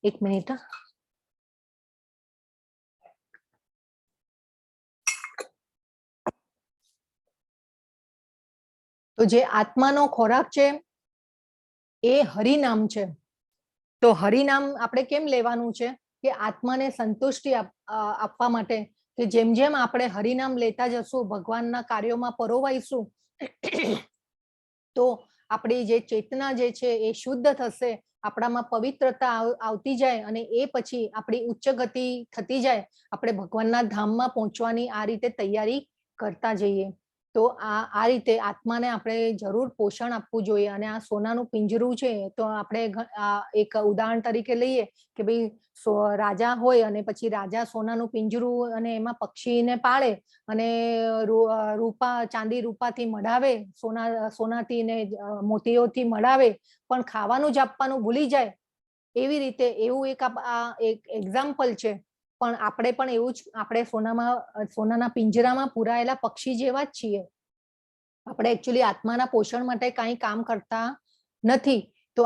એક મિનિટ. તો જે આત્માનો ખોરાક છે એ હરિનામ છે. તો હરિનામ આપણે કેમ લેવાનું છે? કે આત્માને સંતુષ્ટિ આપવા માટે, કે જેમ જેમ આપણે હરિનામ લેતા જશું, ભગવાનના કાર્યોમાં પરોવાઈશું, તો આપણી જે ચેતના જે છે એ શુદ્ધ થશે, આપણામાં પવિત્રતા આવતી જાય, અને એ પછી આપણી ઉચ્ચ ગતિ થતી જાય. આપણે ભગવાનના ધામમાં પહોંચવાની આ રીતે તૈયારી કરતા જઈએ. તો આ રીતે આત્માને આપણે જરૂર પોષણ આપવું જોઈએ. અને આ સોનાનું પિંજરું છે, તો આપણે એક ઉદાહરણ તરીકે લઈએ કે ભાઈ રાજા હોય, અને પછી રાજા સોનાનું પિંજરું અને એમાં પક્ષીને પાળે, અને ચાંદી રૂપાથી મઢાવે, સોનાથી ને મોતીઓથી મઢાવે, પણ ખાવાનું જ આપવાનું ભૂલી જાય. એવી રીતે એવું એક એક્ઝામ્પલ છે. પણ આપણે પણ એવું જ, આપણે સોનાના પિંજરામાં પુરાયેલા પક્ષી જેવા જ છીએ. આપણે એકચ્યુઅલી આત્માના પોષણ માટે કાંઈ કામ કરતા નથી. તો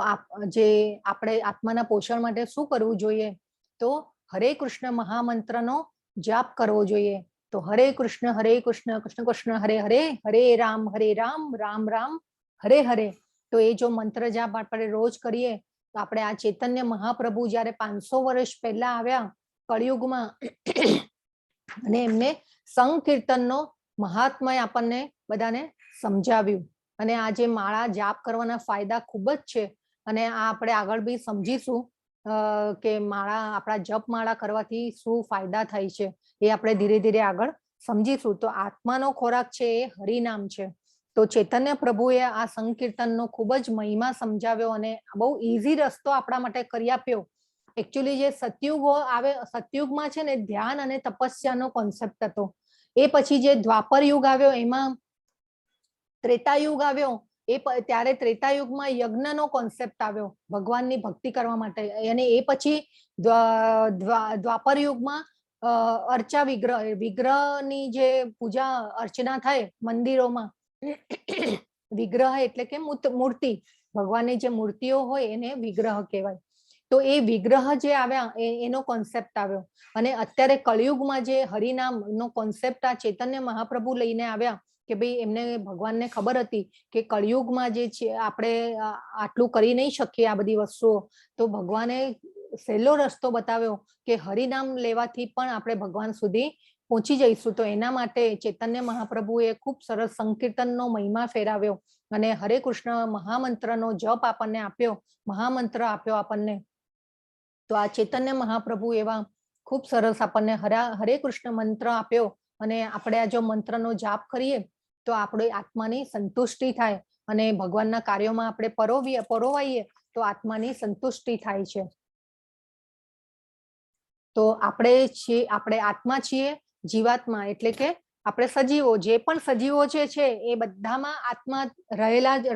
જે આપણે આત્માના પોષણ માટે શું કરવું જોઈએ? તો હરે કૃષ્ણ મહામંત્રનો જાપ કરવો જોઈએ. તો હરે કૃષ્ણ કૃષ્ણ કૃષ્ણ હરે હરે, હરે રામ રામ રામ હરે હરે. તો એ જો મંત્ર જાપ આપણે રોજ કરીએ તો આપણે આ ચૈતન્ય મહાપ્રભુ જ્યારે 500 વર્ષ પહેલા આવ્યા કળિયુગમાં, અને એમને સંકીર્તનનો મહાત્મય આપણને બધાને સમજાવ્યું. અને આ જે માળા જાપ કરવાના ફાયદા ખૂબ જ છે, અને આ આપણે આગળ બી સમજીશું. કે માળા આપણા જપ માળા કરવાથી શું ફાયદા થાય છે એ આપણે ધીરે ધીરે આગળ સમજીશું. તો આત્માનો ખોરાક છે એ હરિનામ છે. તો ચૈતન્ય પ્રભુએ આ સંકીર્તનનો ખૂબ જ મહિમા સમજાવ્યો અને બહુ ઈઝી રસ્તો આપણા માટે કરી આપ્યો. એકચ્યુઅલી જે સતયુગો આવે, સતયુગમાં છે ને ધ્યાન અને તપસ્યાનો કોન્સેપ્ટ હતો. એ પછી જે દ્વાપર યુગ આવ્યો, એમાં ત્રેતાયુગ આવ્યો, ત્યારે ત્રેતાયુગમાં યજ્ઞનો કોન્સેપ્ટ આવ્યો ભગવાનની ભક્તિ કરવા માટે. અને એ પછી દ્વાપર યુગમાં અર્ચા વિગ્રહની જે પૂજા અર્ચના થાય મંદિરોમાં, વિગ્રહ એટલે કે મૂર્તિ, ભગવાનની જે મૂર્તિઓ હોય એને વિગ્રહ કહેવાય. તો એ વિગ્રહ જે આવ્યા એનો કોન્સેપ્ટ આવ્યો. અને અત્યારે કળિયુગમાં જે હરિનામ નો કોન્સેપ્ટ આ ચૈતન્ય મહાપ્રભુ લઈને આવ્યા કે ભાઈ એમને ભગવાનને ખબર હતી કે કળિયુગમાં જે છે આપણે આટલું કરી નહીં શકીએ આ બધી વસ્તુઓ, તો ભગવાને સહેલો રસ્તો બતાવ્યો કે હરિનામ લેવાથી પણ આપણે ભગવાન સુધી પહોંચી જઈશું. તો એના માટે ચૈતન્ય મહાપ્રભુએ ખૂબ સરસ સંકીર્તનનો મહિમા ફેરાવ્યો અને હરે કૃષ્ણ મહામંત્રનો જપ આપણને આપ્યો, મહામંત્ર આપ્યો આપણને. તો આ ચૈતન્ય મહાપ્રભુ એવા ખૂબ સરસ આપણને હરે કૃષ્ણ મંત્ર આપ્યો અને આપણે આ જો મંત્રનો જાપ કરીએ તો આપણે આત્માની સંતુષ્ટિ થાય અને ભગવાનના કાર્યોમાં આપણે પરોવાઈએ તો આત્માની સંતુષ્ટિ થાય છે. તો આપણે આત્મા છીએ, જીવાત્મા એટલે કે આપણે સજીવો, જે પણ સજીવો છે એ બધામાં આત્મા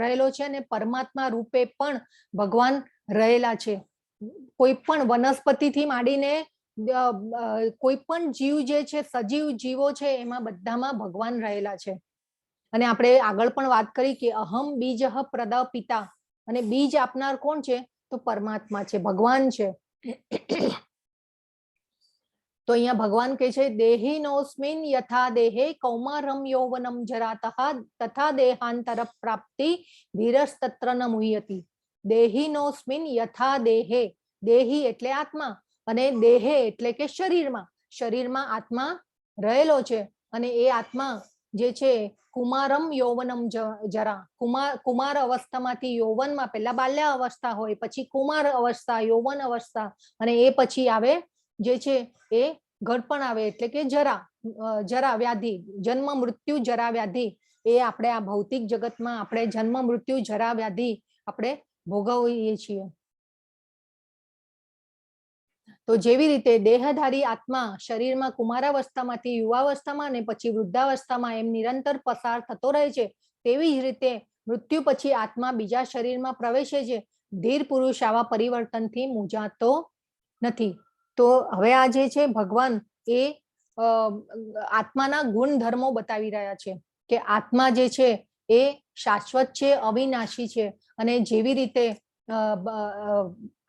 રહેલો છે અને પરમાત્મા રૂપે પણ ભગવાન રહેલા છે. કોઈ પણ વનસ્પતિથી માંડીને કોઈ પણ જીવ જે છે, સજીવ જીવો છે, એમાં બધામાં ભગવાન રહેલા છે. અને આપણે આગળ પણ વાત કરી કે અહમ બીજ પ્રદ પિતા, અને બીજ આપનાર કોણ છે? તો પરમાત્મા છે, ભગવાન છે. તો અહીંયા ભગવાન કહે છે દેહિનોસ્મિન યથા દેહે કૌમારમ યૌવનમ જરાતઃ તથા દેહાંતર પ્રાપ્તિ ધીરસ્તત્ર ન મુહ્યતિ. દેહિનોસ્મિન યથા દેહે, દેહી એટલે આત્મા અને દેહે એટલે કે શરીરમાં આત્મા રહેલો છે. અને એ આત્મા જે છે કુમારમ યૌવનમ જરા, કુમાર અવસ્થામાંથી યૌવનમાં, પહેલા બાલ્ય અવસ્થા હોય, પછી કુમાર અવસ્થા, યૌવન અવસ્થા, અને એ પછી આવે જે છે એ ઘડપણ આવે એટલે કે જરા વ્યાધિ, જન્મ મૃત્યુ જરા વ્યાધિ. એ આપણે આ ભૌતિક જગતમાં આપણે જન્મ મૃત્યુ જરા વ્યાધિ આપણે ભોગવીએ છીએ. તો જેવી રીતે દેહધારી આત્મા શરીરમાં કુમારાવસ્થામાંથી યુવાવસ્થામાં અને પછી વૃદ્ધાવસ્થામાં એમ નિરંતર પસાર થતો રહે છે, તેવી જ રીતે મૃત્યુ પછી આત્મા બીજા શરીરમાં પ્રવેશે છે. ધીર પુરુષ આવા પરિવર્તનથી મૂંઝાતો નથી. તો હવે આ જે છે ભગવાન એ આત્માના ગુણધર્મો બતાવી રહ્યા છે કે આત્મા જે છે એ શાશ્વત છે, અવિનાશી છે. અને જેવી રીતે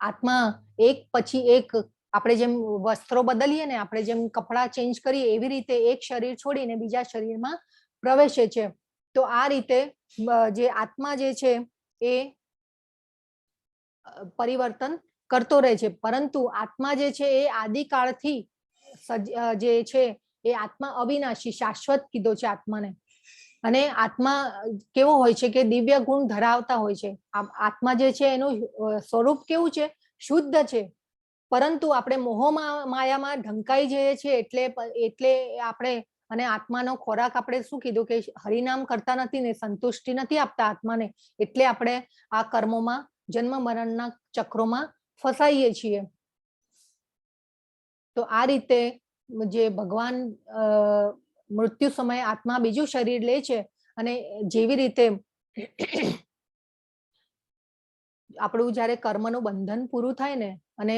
આત્મા એક પછી એક, આપણે જેમ વસ્ત્રો બદલીએ ને, આપણે જેમ કપડા ચેન્જ કરીએ, એવી રીતે એક શરીર છોડીને બીજા શરીરમાં પ્રવેશે છે. તો આ રીતે જે આત્મા જે છે એ પરિવર્તન કરતો રહે છે. પરંતુ આત્મા જે છે એ આદિકાળથી જે છે એ આત્મા અવિનાશી, શાશ્વત કીધો છે આત્માને. અને આત્મા કેવો હોય છે કે દિવ્ય ગુણ ધરાવતા હોય છે. આત્મા જે છે એનું સ્વરૂપ કેવું છે? શુદ્ધ છે. પરંતુ આપણે મોહ માયામાં ઢંકાઈ જઈએ છીએ એટલે આપણે, અને આત્માનો ખોરાક આપણે શું કીધું કે હરિનામ કરતા નથી ને, સંતુષ્ટિ નથી આપતા આત્માને, એટલે આપણે આ કર્મોમાં, જન્મ મરણના ચક્રોમાં ફસાઈએ છીએ. તો આ રીતે જે ભગવાન મૃત્યુ સમયે આત્મા બીજું શરીર લે છે, અને જેવી રીતે આપણું જયારે કર્મનું બંધન પૂરું થાય ને અને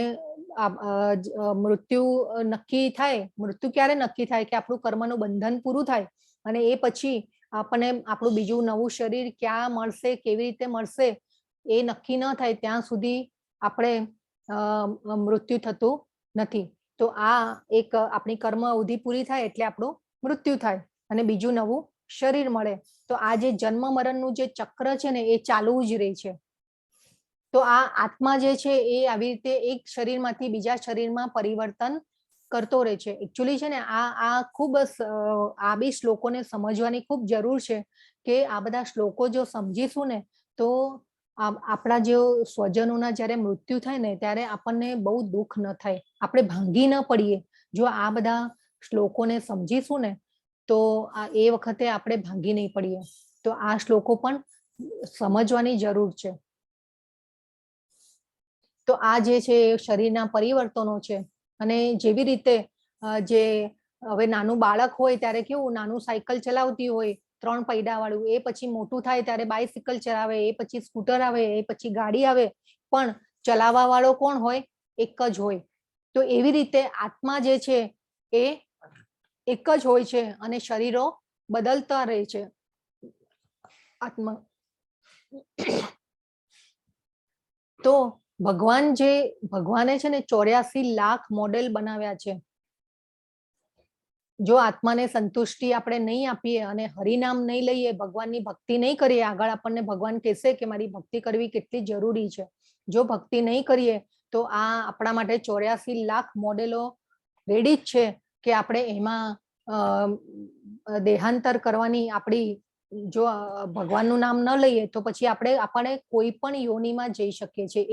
મૃત્યુ નક્કી થાય, મૃત્યુ ક્યારે નક્કી થાય કે આપણું કર્મનું બંધન પૂરું થાય અને એ પછી આપણને આપણું બીજું નવું શરીર ક્યાં મળશે, કેવી રીતે મળશે એ નક્કી ન થાય ત્યાં સુધી આપણે મૃત્યુ થતું નથી. તો આ એક આપણી કર્મ અવધિ પૂરી થાય એટલે આપણું મૃત્યુ થાય અને બીજું નવું શરીર મળે. તો આ જે જન્મ મરણનું જે ચક્ર છે ને એ ચાલુ જ રહે છે. તો આ આત્મા જે છે એ આવી રીતે એક શરીરમાંથી બીજા શરીરમાં પરિવર્તન કરતો રહે છે. એકચ્યુઅલી છે ને આ ખૂબ આ બી શ્લોકોને સમજવાની ખૂબ જરૂર છે કે આ બધા શ્લોકો જો સમજીશું ને તો આપણા જે સ્વજનોના જ્યારે મૃત્યુ થાય ને ત્યારે આપણને બહુ દુઃખ ન થાય, આપણે ભાંગી ન પડીએ. જો આ બધા શ્લોકોને સમજીશું ને તો એ વખતે આપણે ભાંગી નહીં પડીએ. તો આ શ્લોકો પણ સમજવાની જરૂર છે. તો આ જે છે એ શરીરના પરિવર્તનો છે. અને જેવી રીતે જે હવે નાનું બાળક હોય ત્યારે કેવું નાનું સાયકલ ચલાવતી હોય 3 પૈડા વાળું, એ પછી મોટું થાય ત્યારે બાઇસિકલ ચલાવે, એ પછી સ્કૂટર આવે, એ પછી ગાડી આવે, પણ ચલાવવા વાળો કોણ હોય? એક જ હોય. તો એવી રીતે આત્મા જે છે એ એક જ હોય છે અને શરીરો બદલતા રહે છે. આત્મા તો ભગવાને છે ને 84 લાખ મોડેલ બનાવ્યા છે. જો આત્માને સંતુષ્ટિ આપણે નહીં આપીએ અને હરિનામ નહીં લઈએ, ભગવાનની ભક્તિ નહીં કરીએ, આગળ આપણને ભગવાન કહેશે કે મારી ભક્તિ કરવી કેટલી જરૂરી છે. જો ભક્તિ નહીં કરીએ તો આ આપણા માટે 84 લાખ મોડેલો રેડી જ છે કે આપણે એમાં દેહાંતર કરવાની આપણી, જો ભગવાનનું નામ ન લઈએ તો પછી આપણે કોઈ પણ યોનિમાં જઈ શકીએ છીએ.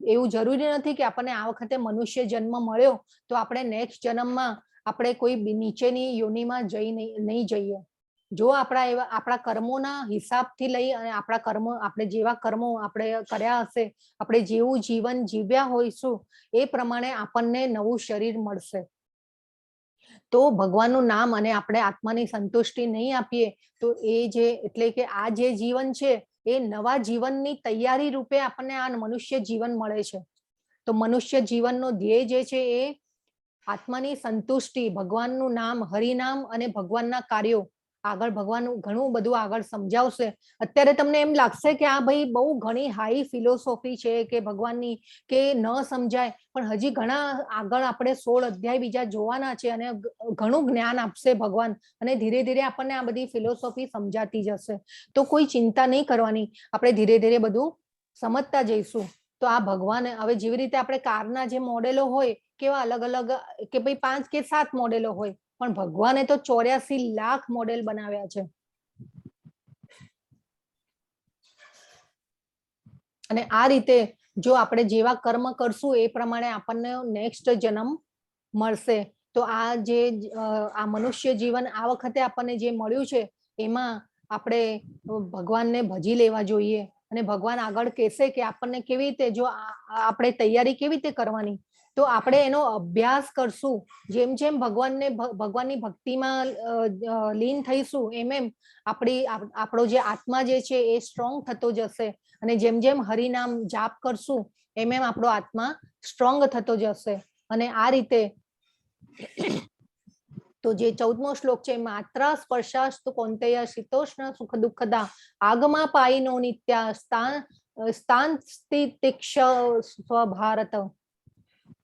એવું જરૂરી નથી કે આપણને આ વખતે મનુષ્ય જન્મ મળ્યો તો આપણે નેક્સ્ટ જન્મમાં આપણે કોઈ નીચેની યોનિમાં નહીં જઈએ. જો આપણા કર્મોના હિસાબથી લઈ અને આપણે જેવા કર્મો આપણે કર્યા હશે, આપણે જેવું જીવન જીવ્યા હોઈશું એ પ્રમાણે આપણને નવું શરીર મળશે. તો ભગવાનનું નામ અને આપણે આત્માની સંતુષ્ટિ નહીં આપીએ તો એટલે કે આ જે જીવન છે એ નવા જીવનની તૈયારી રૂપે આપણને આ મનુષ્ય જીવન મળે છે. તો મનુષ્ય જીવનનો ધ્યેય જે છે એ આત્માની સંતુષ્ટિ, ભગવાનનું નામ, હરિનામ અને ભગવાનના કાર્યો. આગળ ભગવાન ઘણું બધું આગળ સમજાવશે. અત્યારે તમને એમ લાગશે કે આ ભાઈ બહુ ઘણી હાઈ ફિલોસોફી છે કે ભગવાનની, કે ન સમજાય, પણ હજી ઘણા આગળ આપણે 16 અધ્યાય બીજા જોવાના છે અને ઘણું જ્ઞાન આપશે ભગવાન અને ધીરે ધીરે આપણને આ બધી ફિલોસોફી સમજાતી જશે. તો કોઈ ચિંતા નહીં કરવાની, આપણે ધીરે ધીરે બધું સમજતા જઈશું. તો આ ભગવાન હવે જેવી રીતે આપણે કારના જે મોડેલો હોય કેવા અલગ અલગ કે ભાઈ 5 કે 7 મોડેલો હોય, પણ ભગવાને તો 84 લાખ મોડેલ બનાવ્યા છે. અને આ રીતે જો આપણે જેવા કર્મ કરશું એ પ્રમાણે આપણને નેક્સ્ટ જન્મ મળશે. તો આ મનુષ્ય જીવન આ વખતે આપણને જે મળ્યું છે એમાં આપણે ભગવાનને ભજી લેવા જોઈએ. અને ભગવાન આગળ કહેશે કે આપણને કેવી રીતે, જો આપણે તૈયારી કેવી રીતે કરવાની, તો આપણે એનો અભ્યાસ કરશું. જેમ જેમ ભગવાનની ભક્તિમાં લીન થઈશું એમ આપણો જે આત્મા જે છે એ સ્ટ્રોંગ થતો જશે. અને જેમ જેમ હરિનામ જાપ કરશું એમ આપણો આત્મા સ્ટ્રોંગ થતો જશે. અને આ રીતે તો જે 14મો શ્લોક છે, માત્ર સ્પર્શાસ્તુ કૌંતેય શીતોષ્ણ સુખ દુઃખદા આગમા પાઈનો નિત્યા સ્થાન સ્થિતિક્ષ સ્વભારત.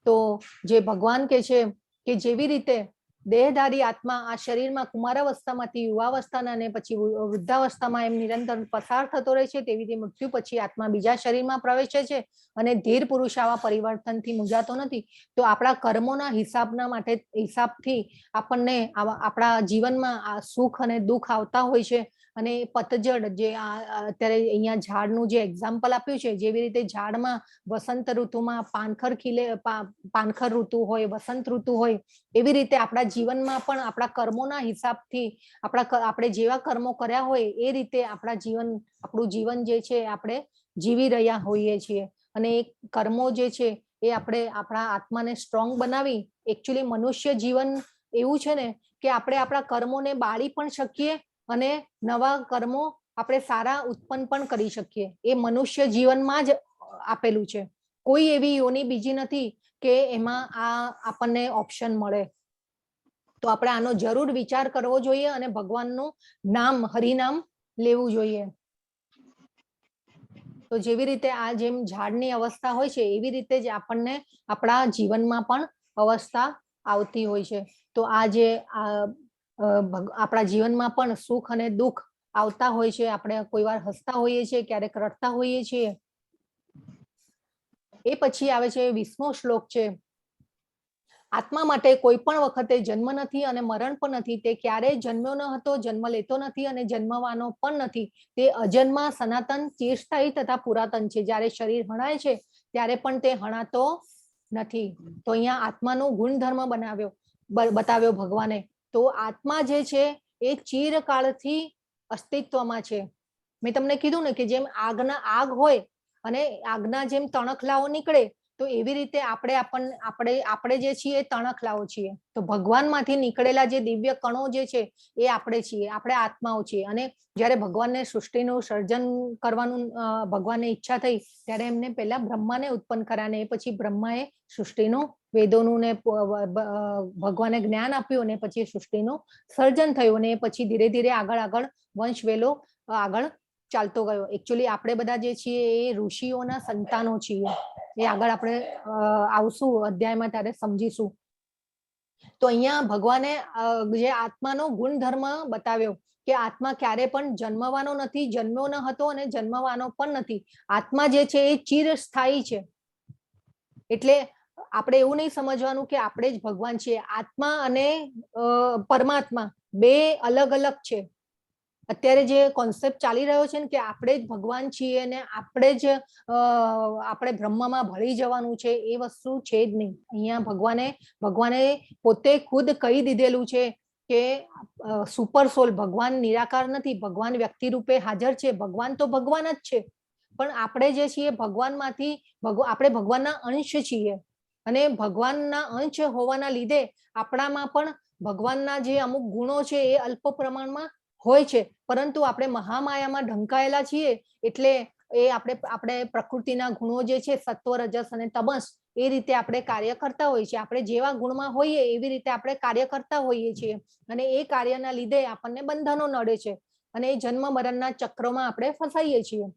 તો જે ભગવાન કે છે કે જેવી રીતે દેહધારી આત્મા આ શરીરમાં કુમારાવસ્થામાંથી યુવાવસ્થાના અને પછી વૃદ્ધાવસ્થામાં એમ નિરંતર પસાર થતો રહે છે, તેવી રીતે મૃત્યુ પછી આત્મા બીજા શરીરમાં પ્રવેશે છે અને ધીર પુરુષ આવા પરિવર્તનથી મૂંઝાતો નથી. તો આપણા કર્મોના હિસાબથી આપણને આપણા જીવનમાં આ સુખ અને દુઃખ આવતા હોય છે. અને પતઝડ જે અત્યારે અહીંયા ઝાડનું જે એક્ઝામ્પલ આપ્યું છે, જેવી રીતે ઝાડમાં વસંત ઋતુમાં પાનખર ખીલે, પાનખર ઋતુ હોય, વસંત ઋતુ હોય, એવી રીતે આપણા જીવનમાં પણ આપણા કર્મોના હિસાબથી આપણે જેવા કર્મો કર્યા હોય એ રીતે આપણું જીવન જે છે આપણે જીવી રહ્યા હોઈએ છીએ. અને એ કર્મો જે છે એ આપણે આપણા આત્માને સ્ટ્રોંગ બનાવી, એકચ્યુઅલી મનુષ્ય જીવન એવું છે ને કે આપણે આપણા કર્મોને બાળી પણ શકીએ અને નવા કર્મો આપણે સારા ઉત્પન્ન પણ કરી શકીએ. એ મનુષ્ય જીવનમાં જ આપેલું છે. કોઈ એવી યોની બીજી નથી કે એમાં આપણને ઓપ્શન મળે. તો આપણે આનો જરૂર વિચાર કરવો જોઈએ અને ભગવાનનું નામ, હરિનામ લેવું જોઈએ. તો જેવી રીતે આ જેમ ઝાડની અવસ્થા હોય છે એવી રીતે જ આપણને આપણા જીવનમાં પણ અવસ્થા આવતી હોય છે. તો આપણા જીવનમાં પણ સુખ અને દુઃખ આવતા હોય છે. આપણે કોઈ વાર હસતા હોઈએ છીએ, ક્યારેક રડતા હોઈએ છીએ. એ પછી આવે છે 20મો શ્લોક છે, આત્મા માટે કોઈ પણ વખતે જન્મ નથી અને મરણ પણ નથી. તે ક્યારેય જન્મ્યો ન હતો, જન્મ લેતો નથી અને જન્મવાનો પણ નથી. તે અજન્મા, સનાતન, ચિરસ્થાયી તથા પુરાતન છે. જ્યારે શરીર હણાય છે ત્યારે પણ તે હણાતો નથી. તો અહીંયા આત્માનો ગુણધર્મ બતાવ્યો ભગવાને. તો આત્મા જે છે એ ચિરકાળથી અસ્તિત્વમાં છે. મેં તમને કીધું ને કે જેમ આગ હોય અને આગના જેમ તણખલાઓ નીકળે, તો એવી રીતે આપણે જે છીએ એ તણખલાઓ છીએ. તો ભગવાનમાંથી નીકળેલા જે દિવ્ય કણો જે છે એ આપણે છીએ, આપણે આત્માઓ છીએ. અને જ્યારે ભગવાનને સૃષ્ટિનું સર્જન કરવાનું ભગવાનને ઈચ્છા થઈ, ત્યારે એમને પહેલા બ્રહ્માને ઉત્પન્ન કર્યા ને પછી બ્રહ્માએ સૃષ્ટિનું વેદોનું ને ભગવાને જ્ઞાન આપ્યું ને પછી સૃષ્ટિનું સર્જન થયું. ને પછી ધીરે ધીરે આગળ વંશ વેલો આગળ ચાલતો ગયો. એકચ્યુઅલી આપણે બધા જે છીએ એ ઋષિઓના સંતાનો છીએ. એ આગળ આપણે આવશું અધ્યાયમાં ત્યારે સમજીશું. તો અહીંયા ભગવાને જે આત્માનો ગુણધર્મ બતાવ્યો કે આત્મા ક્યારે પણ જન્મવાનો નથી, જન્મ્યો ન હતો અને જન્મવાનો પણ નથી. આત્મા જે છે એ ચિરસ્થાયી છે. એટલે આપણે એવું નહીં સમજવાનું કે આપણે જ ભગવાન છીએ. આત્મા અને પરમાત્મા બે અલગ અલગ છે. અત્યારે જે કોન્સેપ્ટ ચાલી રહ્યો છે ને કે આપણે જ ભગવાન છીએ ને આપણે બ્રહ્મમાં ભળી જવાનું છે, એ વસ્તુ છે જ નહીં. અહીંયા ભગવાને પોતે ખુદ કહી દીધેલું છે કે સુપર સોલ, ભગવાન નિરાકાર નથી, ભગવાન વ્યક્તિ રૂપે હાજર છે. ભગવાન તો ભગવાન જ છે, પણ આપણે જે છીએ ભગવાનમાંથી આપણે ભગવાનના અંશ છીએ. અને ભગવાનના અંશ હોવાના લીધે આપણામાં પણ ભગવાનના જે અમુક ગુણો છે એ અલ્પ પ્રમાણમાં હોય છે. પરંતુ આપણે મહામાયામાં ઢંકાયેલા છીએ એટલે એ આપણે પ્રકૃતિના ગુણો જે છે સત્વ, રજસ અને તમસ, એ રીતે આપણે કાર્ય કરતા હોઈએ છીએ. આપણે જેવા ગુણમાં હોઈએ એવી રીતે આપણે કાર્ય કરતા હોઈએ છીએ. અને એ કાર્યના લીધે આપણને બંધનો નડે છે અને એ જન્મ મરણના ચક્રમાં આપણે ફસાઈએ છીએ.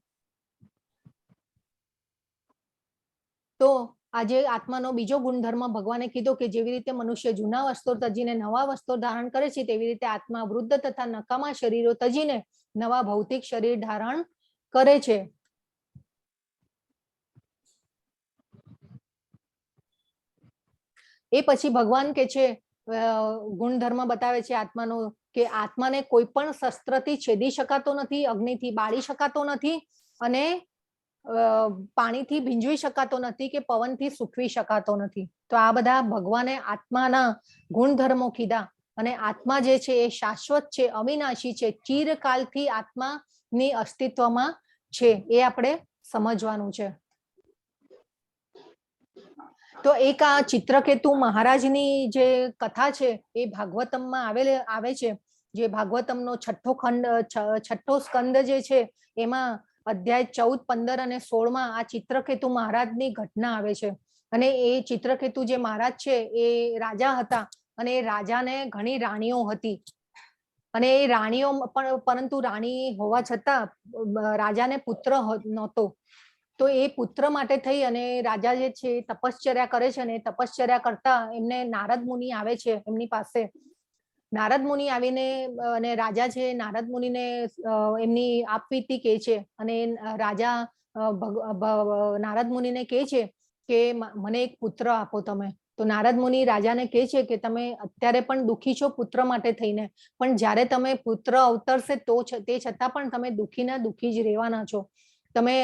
તો આજે આત્માનો બીજો ગુણધર્મ ભગવાને કીધો કે જેવી રીતે મનુષ્ય જૂના વસ્ત્રો તજીને નવા વસ્ત્રો ધારણ કરે છે, તેવી રીતે આત્મા વૃદ્ધ તથા નકામા શરીરો તજીને નવા ભૌતિક શરીર ધારણ કરે છે. એ પછી ભગવાન કે છે ગુણધર્મ બતાવે છે આત્માનો કે આત્માને કોઈ પણ શસ્ત્રથી છેદી શકાતો નથી, અગ્નિથી બાળી શકાતો નથી અને પાણીથી ભીંજવી શકાતો નથી કે પવનથી સૂકવી શકાતો નથી. તો આ બધા ભગવાને આત્માના ગુણધર્મો કીધા. અને આત્મા જે છે એ શાશ્વત છે, અવિનાશી છે, ચિરકાલથી આત્માની અસ્તિત્વમાં છે. એ આપણે સમજવાનું છે. તો એક આ ચિત્રકેતુ મહારાજની જે કથા છે એ ભાગવતમમાં આવે છે. જે ભાગવતમનો છઠ્ઠો સ્કંદ જે છે એમાં અધ્યાય 14, 15 અને 16 આ ચિત્રકેતુ મહારાજની ઘટના આવે છે. અને એ ચિત્રકેતુ જે મહારાજ છે એ રાજા હતા અને એ રાજાને ઘણી રાણીઓ હતી. અને એ રાણીઓ પરંતુ રાણી હોવા છતાં રાજાને પુત્ર નહોતો. તો એ પુત્ર માટે થઈ અને રાજા જે છે તપશ્ચર્યા કરે છે. અને તપશ્ચર્યા કરતા એમને નારદ મુનિ આવે છે એમની પાસે. નારદ મુનિ આવીને અને રાજા છે નારદ મુનિને એમની આપવીતી કહે છે. અને રાજા નારદ મુનિને કહે છે કે મને એક પુત્ર આપો તમે. તો નારદ મુનિ રાજાને કહે છે કે તમે અત્યારે પણ દુઃખી છો પુત્ર માટે થઈને, પણ જ્યારે તમે પુત્ર અવતરશે તો તે છતાં પણ તમે દુઃખી જ રહેવાના છો. તમે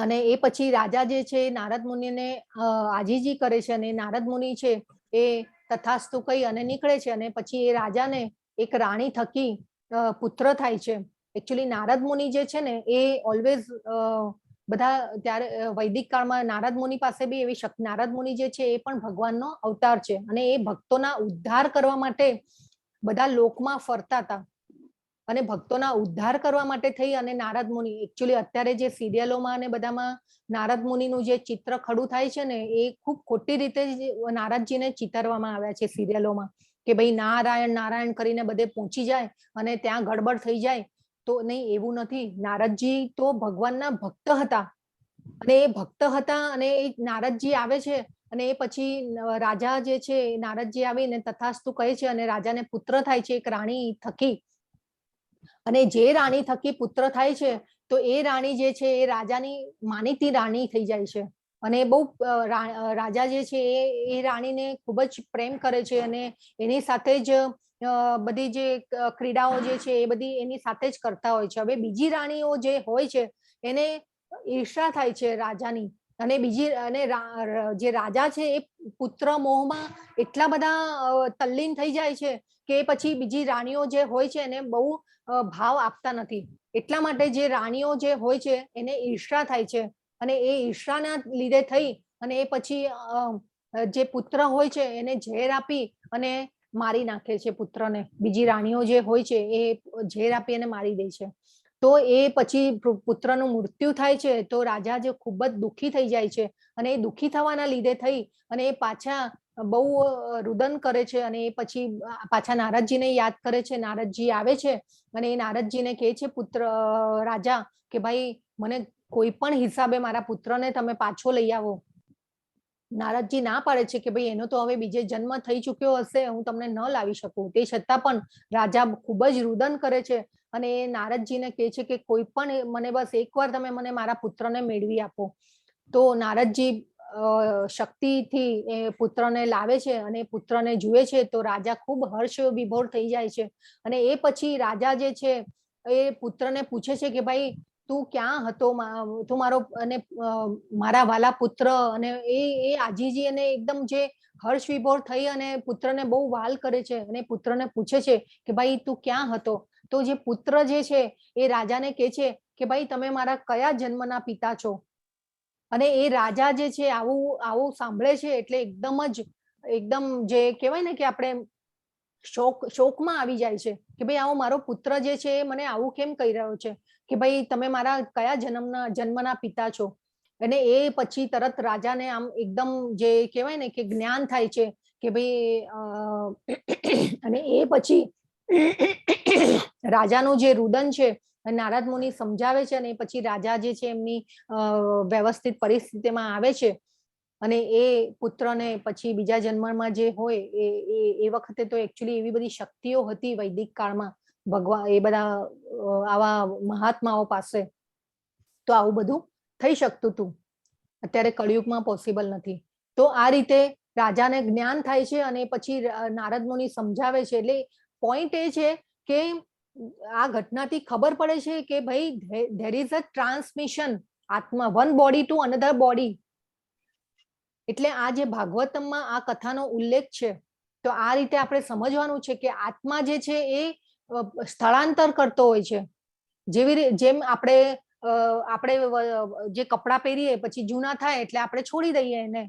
અને એ પછી રાજા જે છે નારદ મુનિને આજીજી કરે છે. અને નારદ મુનિ છે એ તથાસ્તુ કહી અને નીકળે છે. અને પછી એ રાજાને એક રાણી થકી પુત્ર થાય છે. એકચ્યુઅલી નારદ મુનિ જે છે ને એ ઓલવેઝ બધા ત્યારે વૈદિક કાળમાં નારદ મુનિ પાસે બી એવી શક્તિ. નારદ મુનિ જે છે એ પણ ભગવાનનો અવતાર છે અને એ ભક્તોના ઉદ્ધાર કરવા માટે બધા લોકમાં ફરતા હતા. અને ભક્તોના ઉદ્ધાર કરવા માટે થઈ અને નારદ મુનિ એકચ્યુઅલી અત્યારે જે સિરિયલોમાં અને બધામાં નારદ મુનિનું જે ચિત્ર ખડું થાય છે ને એ ખૂબ ખોટી રીતે નારદજીને ચિતરવામાં આવ્યા છે સિરિયલોમાં. કે ભાઈ નારાયણ નારાયણ કરીને બધે પહોંચી જાય અને ત્યાં ગડબડ થઈ જાય. તો નહીં, એવું નથી. નારદજી તો ભગવાનના ભક્ત હતા અને એ ભક્ત હતા. અને એ નારદજી આવે છે અને એ પછી રાજા જે છે નારદજી આવીને તથાસ્તુ કહે છે અને રાજાને પુત્ર થાય છે એક રાણી થકી. અને જે રાણી થકી પુત્ર થાય છે તો એ રાણી જે છે એ રાજાની માનીતી રાણી થઈ જાય છે. અને બહુ રાજા જે છે એ રાણીને ખૂબ જ પ્રેમ કરે છે અને એની સાથે જ બધી જે ક્રીડાઓ જે છે એ બધી એની સાથે જ કરતા હોય છે. હવે બીજી રાણીઓ જે હોય છે એને ઈર્ષા થાય છે રાજાની, અને બીજી અને જે રાજા છે એ પુત્ર મોહમાં એટલા બધા તલ્લીન થઈ જાય છે કે પછી બીજી રાણીઓ જે હોય છે એને બહુ ભાવ આપતા નથી. એટલા માટે જે રાણીઓ જે હોય છે એને ઈર્ષા થાય છે અને એ ઈર્ષાના લીધે થઈ અને એ પછી જે પુત્ર હોય છે એને ઝેર આપી અને મારી નાખે છે પુત્રને. બીજી રાણીઓ જે હોય છે એ ઝેર આપી અને મારી દે છે. તો એ પછી પુત્રનું મૃત્યુ થાય છે તો રાજા જે ખૂબ જ દુઃખી થઈ જાય છે અને એ દુઃખી થવાના લીધે થઈ અને એ પાછા બહુ રુદન કરે છે અને એ પછી પાછા નારદજીને યાદ કરે છે. નારદજી આવે છે અને એ નારદજીને કહે છે રાજા કે ભાઈ મને કોઈ પણ હિસાબે મારા પુત્રને તમે પાછો લઈ આવો. નારદજી ના પાડે છે કે ભાઈ એનો તો હવે બીજે જન્મ થઈ ચૂક્યો હશે, હું તમને ન લાવી શકું. તે છતાં પણ રાજા ખૂબ જ રુદન કરે છે અને એ નારદજીને કહે છે કે કોઈ પણ મને બસ એકવાર તમે મને મારા પુત્રને મેળવી આપો. તો નારદજી શક્તિથી એ પુત્રને લાવે છે અને પુત્રને જુએ છે તો રાજા ખૂબ હર્ષ વિભોર થઈ જાય છે. અને એ પછી રાજા જે છે એ પુત્રને પૂછે છે કે ભાઈ તું ક્યાં હતો, તું મારો અને મારા વાલા પુત્ર. અને એ આજીજી અને એકદમ જે હર્ષ વિભોર થઈ અને પુત્રને બહુ વાલ કરે છે અને પુત્રને પૂછે છે કે ભાઈ તું ક્યાં હતો. તો જે પુત્ર જે છે એ રાજાને કહે છે કે ભાઈ તમે મારા કયા જન્મના પિતા છો. અને એ રાજા જે છે આવું સાંભળે છે એટલે એકદમ જે કહેવાય ને કે આપણે શોકમાં આવી જાય છે કે ભાઈ આવો મારો પુત્ર જે છે મને આવું કેમ કહી રહ્યો છે કે ભાઈ તમે મારા કયા જન્મના પિતા છો. અને એ પછી તરત રાજાને આમ એકદમ જે કહેવાય ને કે જ્ઞાન થાય છે કે ભાઈ અને એ પછી રાજાનું જે રુદન છે નારદ મુનિ સમજાવે છે અને પછી રાજા જે છે એમની વ્યવસ્થિત પરિસ્થિતિમાં આવે છે અને એ પુત્રને પછી બીજા જન્મમાં જે હોય એ વખતે તો એકચ્યુઅલી એવી બધી શક્તિઓ હતી વૈદિક કાળમાં ભગવાન એ બધા આવા મહાત્માઓ પાસે, તો આવું બધું થઈ શકતું હતું. અત્યારે કળિયુગમાં પોસિબલ નથી. તો આ રીતે રાજાને જ્ઞાન થાય છે અને પછી નારદ મુનિ સમજાવે છે. એટલે પોઈન્ટ એ છે કે આ ઘટનાથી ખબર પડે છે કે ભાઈ ધેર ઇઝ અ ટ્રાન્સમિશન આત્મા one body to another body. એટલે આ જે ભાગવતમમાં આ કથાનો ઉલ્લેખ છે તો આ રીતે આપણે સમજવાનું છે કે આત્મા જે છે એ સ્થળાંતર કરતો હોય છે. જેમ આપણે જે કપડાં પહેરીએ પછી જૂના થાય એટલે આપણે છોડી દઈએ એને,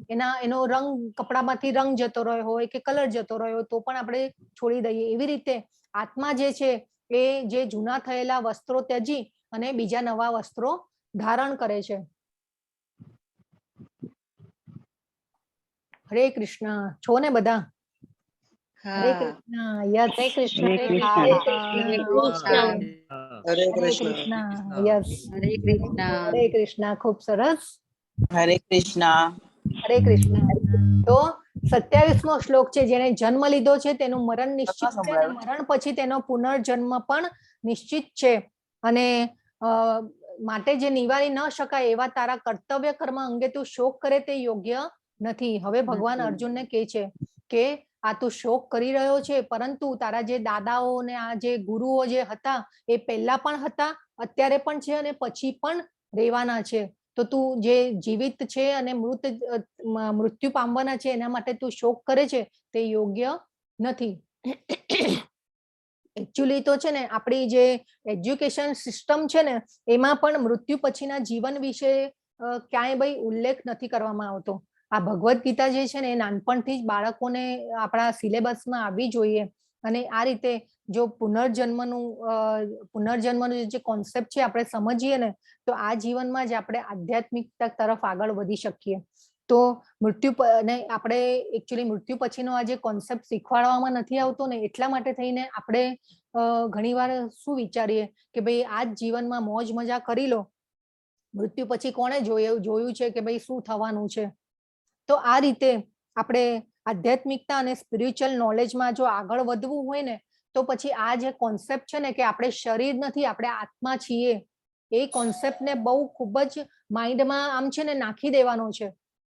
એનો રંગ કપડામાંથી રંગ જતો રહ્યો હોય કે કલર જતો રહ્યો તો પણ આપણે છોડી દઈએ. એવી રીતે આત્મા જે છે એ જે જૂના થયેલા વસ્ત્રો ત્યજી અને બીજા નવા વસ્ત્રો ધારણ કરે છે. હરે કૃષ્ણ. છો ને બધા? હરે કૃષ્ણ. યસ. હરે કૃષ્ણ. હરે કૃષ્ણ. હરે હરે કૃષ્ણ. યસ. હરે કૃષ્ણ. ખૂબ સરસ. હરે કૃષ્ણ. હરે કૃષ્ણ. તો 27મો શ્લોક છે. જેને જન્મ લીધો છે તેનું મરણ નિશ્ચિત છે અને મરણ પછી તેનો પુનર્જન્મ પણ નિશ્ચિત છે. અને માટે જે નિવારી ન શકાય એવા તારા કર્તવ્ય કર્મ અંગે તું શોક કરે તે યોગ્ય નથી. હવે ભગવાન અર્જુનને કહે છે કે આ તું શોક કરી રહ્યો છે પરંતુ તારા જે દાદાઓ ને આ જે ગુરુઓ જે હતા એ પહેલા પણ હતા, અત્યારે પણ છે અને પછી પણ રહેવાના છે. તો તું જે જીવિત છે અને મૃત્યુ પામવાના છે એના માટે તું શોક કરે છે તે યોગ્ય નથી. એકચ્યુઅલી તો છે ને આપણી જે એજ્યુકેશન સિસ્ટમ છે ને એમાં પણ મૃત્યુ પછીના જીવન વિશે ક્યાંય ભાઈ ઉલ્લેખ નથી કરવામાં આવતો. આ ભગવદ્ ગીતા જે છે ને એ નાનપણથી જ બાળકોને આપણા સિલેબસમાં આવવી જોઈએ. અને આ રીતે જો પુનર્જન્મનું જે કોન્સેપ્ટ છે આપણે સમજીએ ને તો આ જીવનમાં જ આપણે આધ્યાત્મિકતા તરફ આગળ વધી શકીએ. તો આપણે એકચ્યુઅલી મૃત્યુ પછીનો આ જે કોન્સેપ્ટ શીખવાડવામાં નથી આવતો ને એટલા માટે થઈને આપણે ઘણીવાર શું વિચારીએ કે ભાઈ આ જ જીવનમાં મોજ મજા કરી લો, મૃત્યુ પછી કોણે જોયું છે કે ભાઈ શું થવાનું છે. તો આ રીતે આપણે આધ્યાત્મિકતા અને સ્પિરિચ્યુઅલ નોલેજમાં જો આગળ વધવું હોય ને તો પછી આ જે કોન્સેપ્ટ છે ને કે આપણે શરીર નથી આપણે આત્મા છીએ એ કોન્સેપ્ટને બહુ ખૂબ જ માઇન્ડમાં આમ છે ને નાખી દેવાનો છે.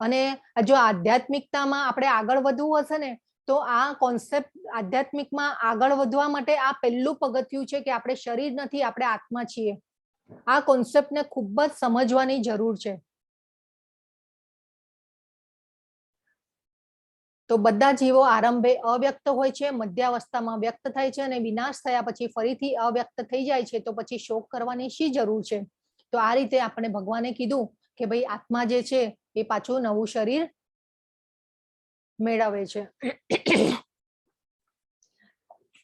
અને જો આધ્યાત્મિકતામાં આપણે આગળ વધવું હશે ને તો આ કોન્સેપ્ટ આધ્યાત્મિકમાં આગળ વધવા માટે આ પહેલું પગથિયું છે કે આપણે શરીર નથી, આપણે આત્મા છીએ. આ કોન્સેપ્ટને ખૂબ જ સમજવાની જરૂર છે. તો બધા જીવો આરંભે અવ્યક્ત હોય છે, મધ્યાવસ્થામાં વ્યક્ત થાય છે અને વિનાશ થયા પછી ફરીથી અવ્યક્ત થઈ જાય છે. તો પછી શોક કરવાની શી જરૂર છે? તો આ રીતે આપણે ભગવાને કીધું કે ભાઈ આત્મા જે છે એ પાછું નવું શરીર મેળવે છે.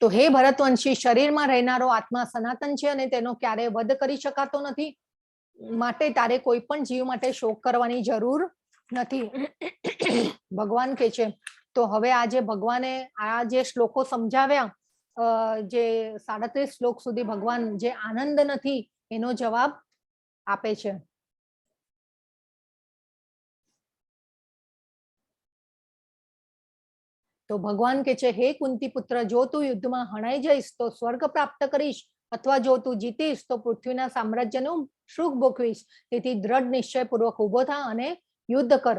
તો હે ભરતવંશી, શરીરમાં રહેનારો આત્મા સનાતન છે અને તેનો ક્યારેય વધ કરી શકાતો નથી. માટે તારે કોઈ પણ જીવ માટે શોક કરવાની જરૂર નથી. ભગવાન કે છે. તો હવે આજે ભગવાને આ જે શ્લોકો સમજાવ્યા, જે 37 શ્લોક સુધી ભગવાન જે આનંદ નથી એનો જવાબ આપે છે. તો ભગવાન કે છે, હે કુંતી પુત્ર, જો તું યુદ્ધમાં હણાઈ જઈશ તો સ્વર્ગ પ્રાપ્ત કરીશ, અથવા જો તું જીતીશ તો પૃથ્વીના સામ્રાજ્યનું સુખ ભોગવીશ. તેથી દ્રઢ નિશ્ચય પૂર્વક ઉભો થા અને યુદ્ધ કર.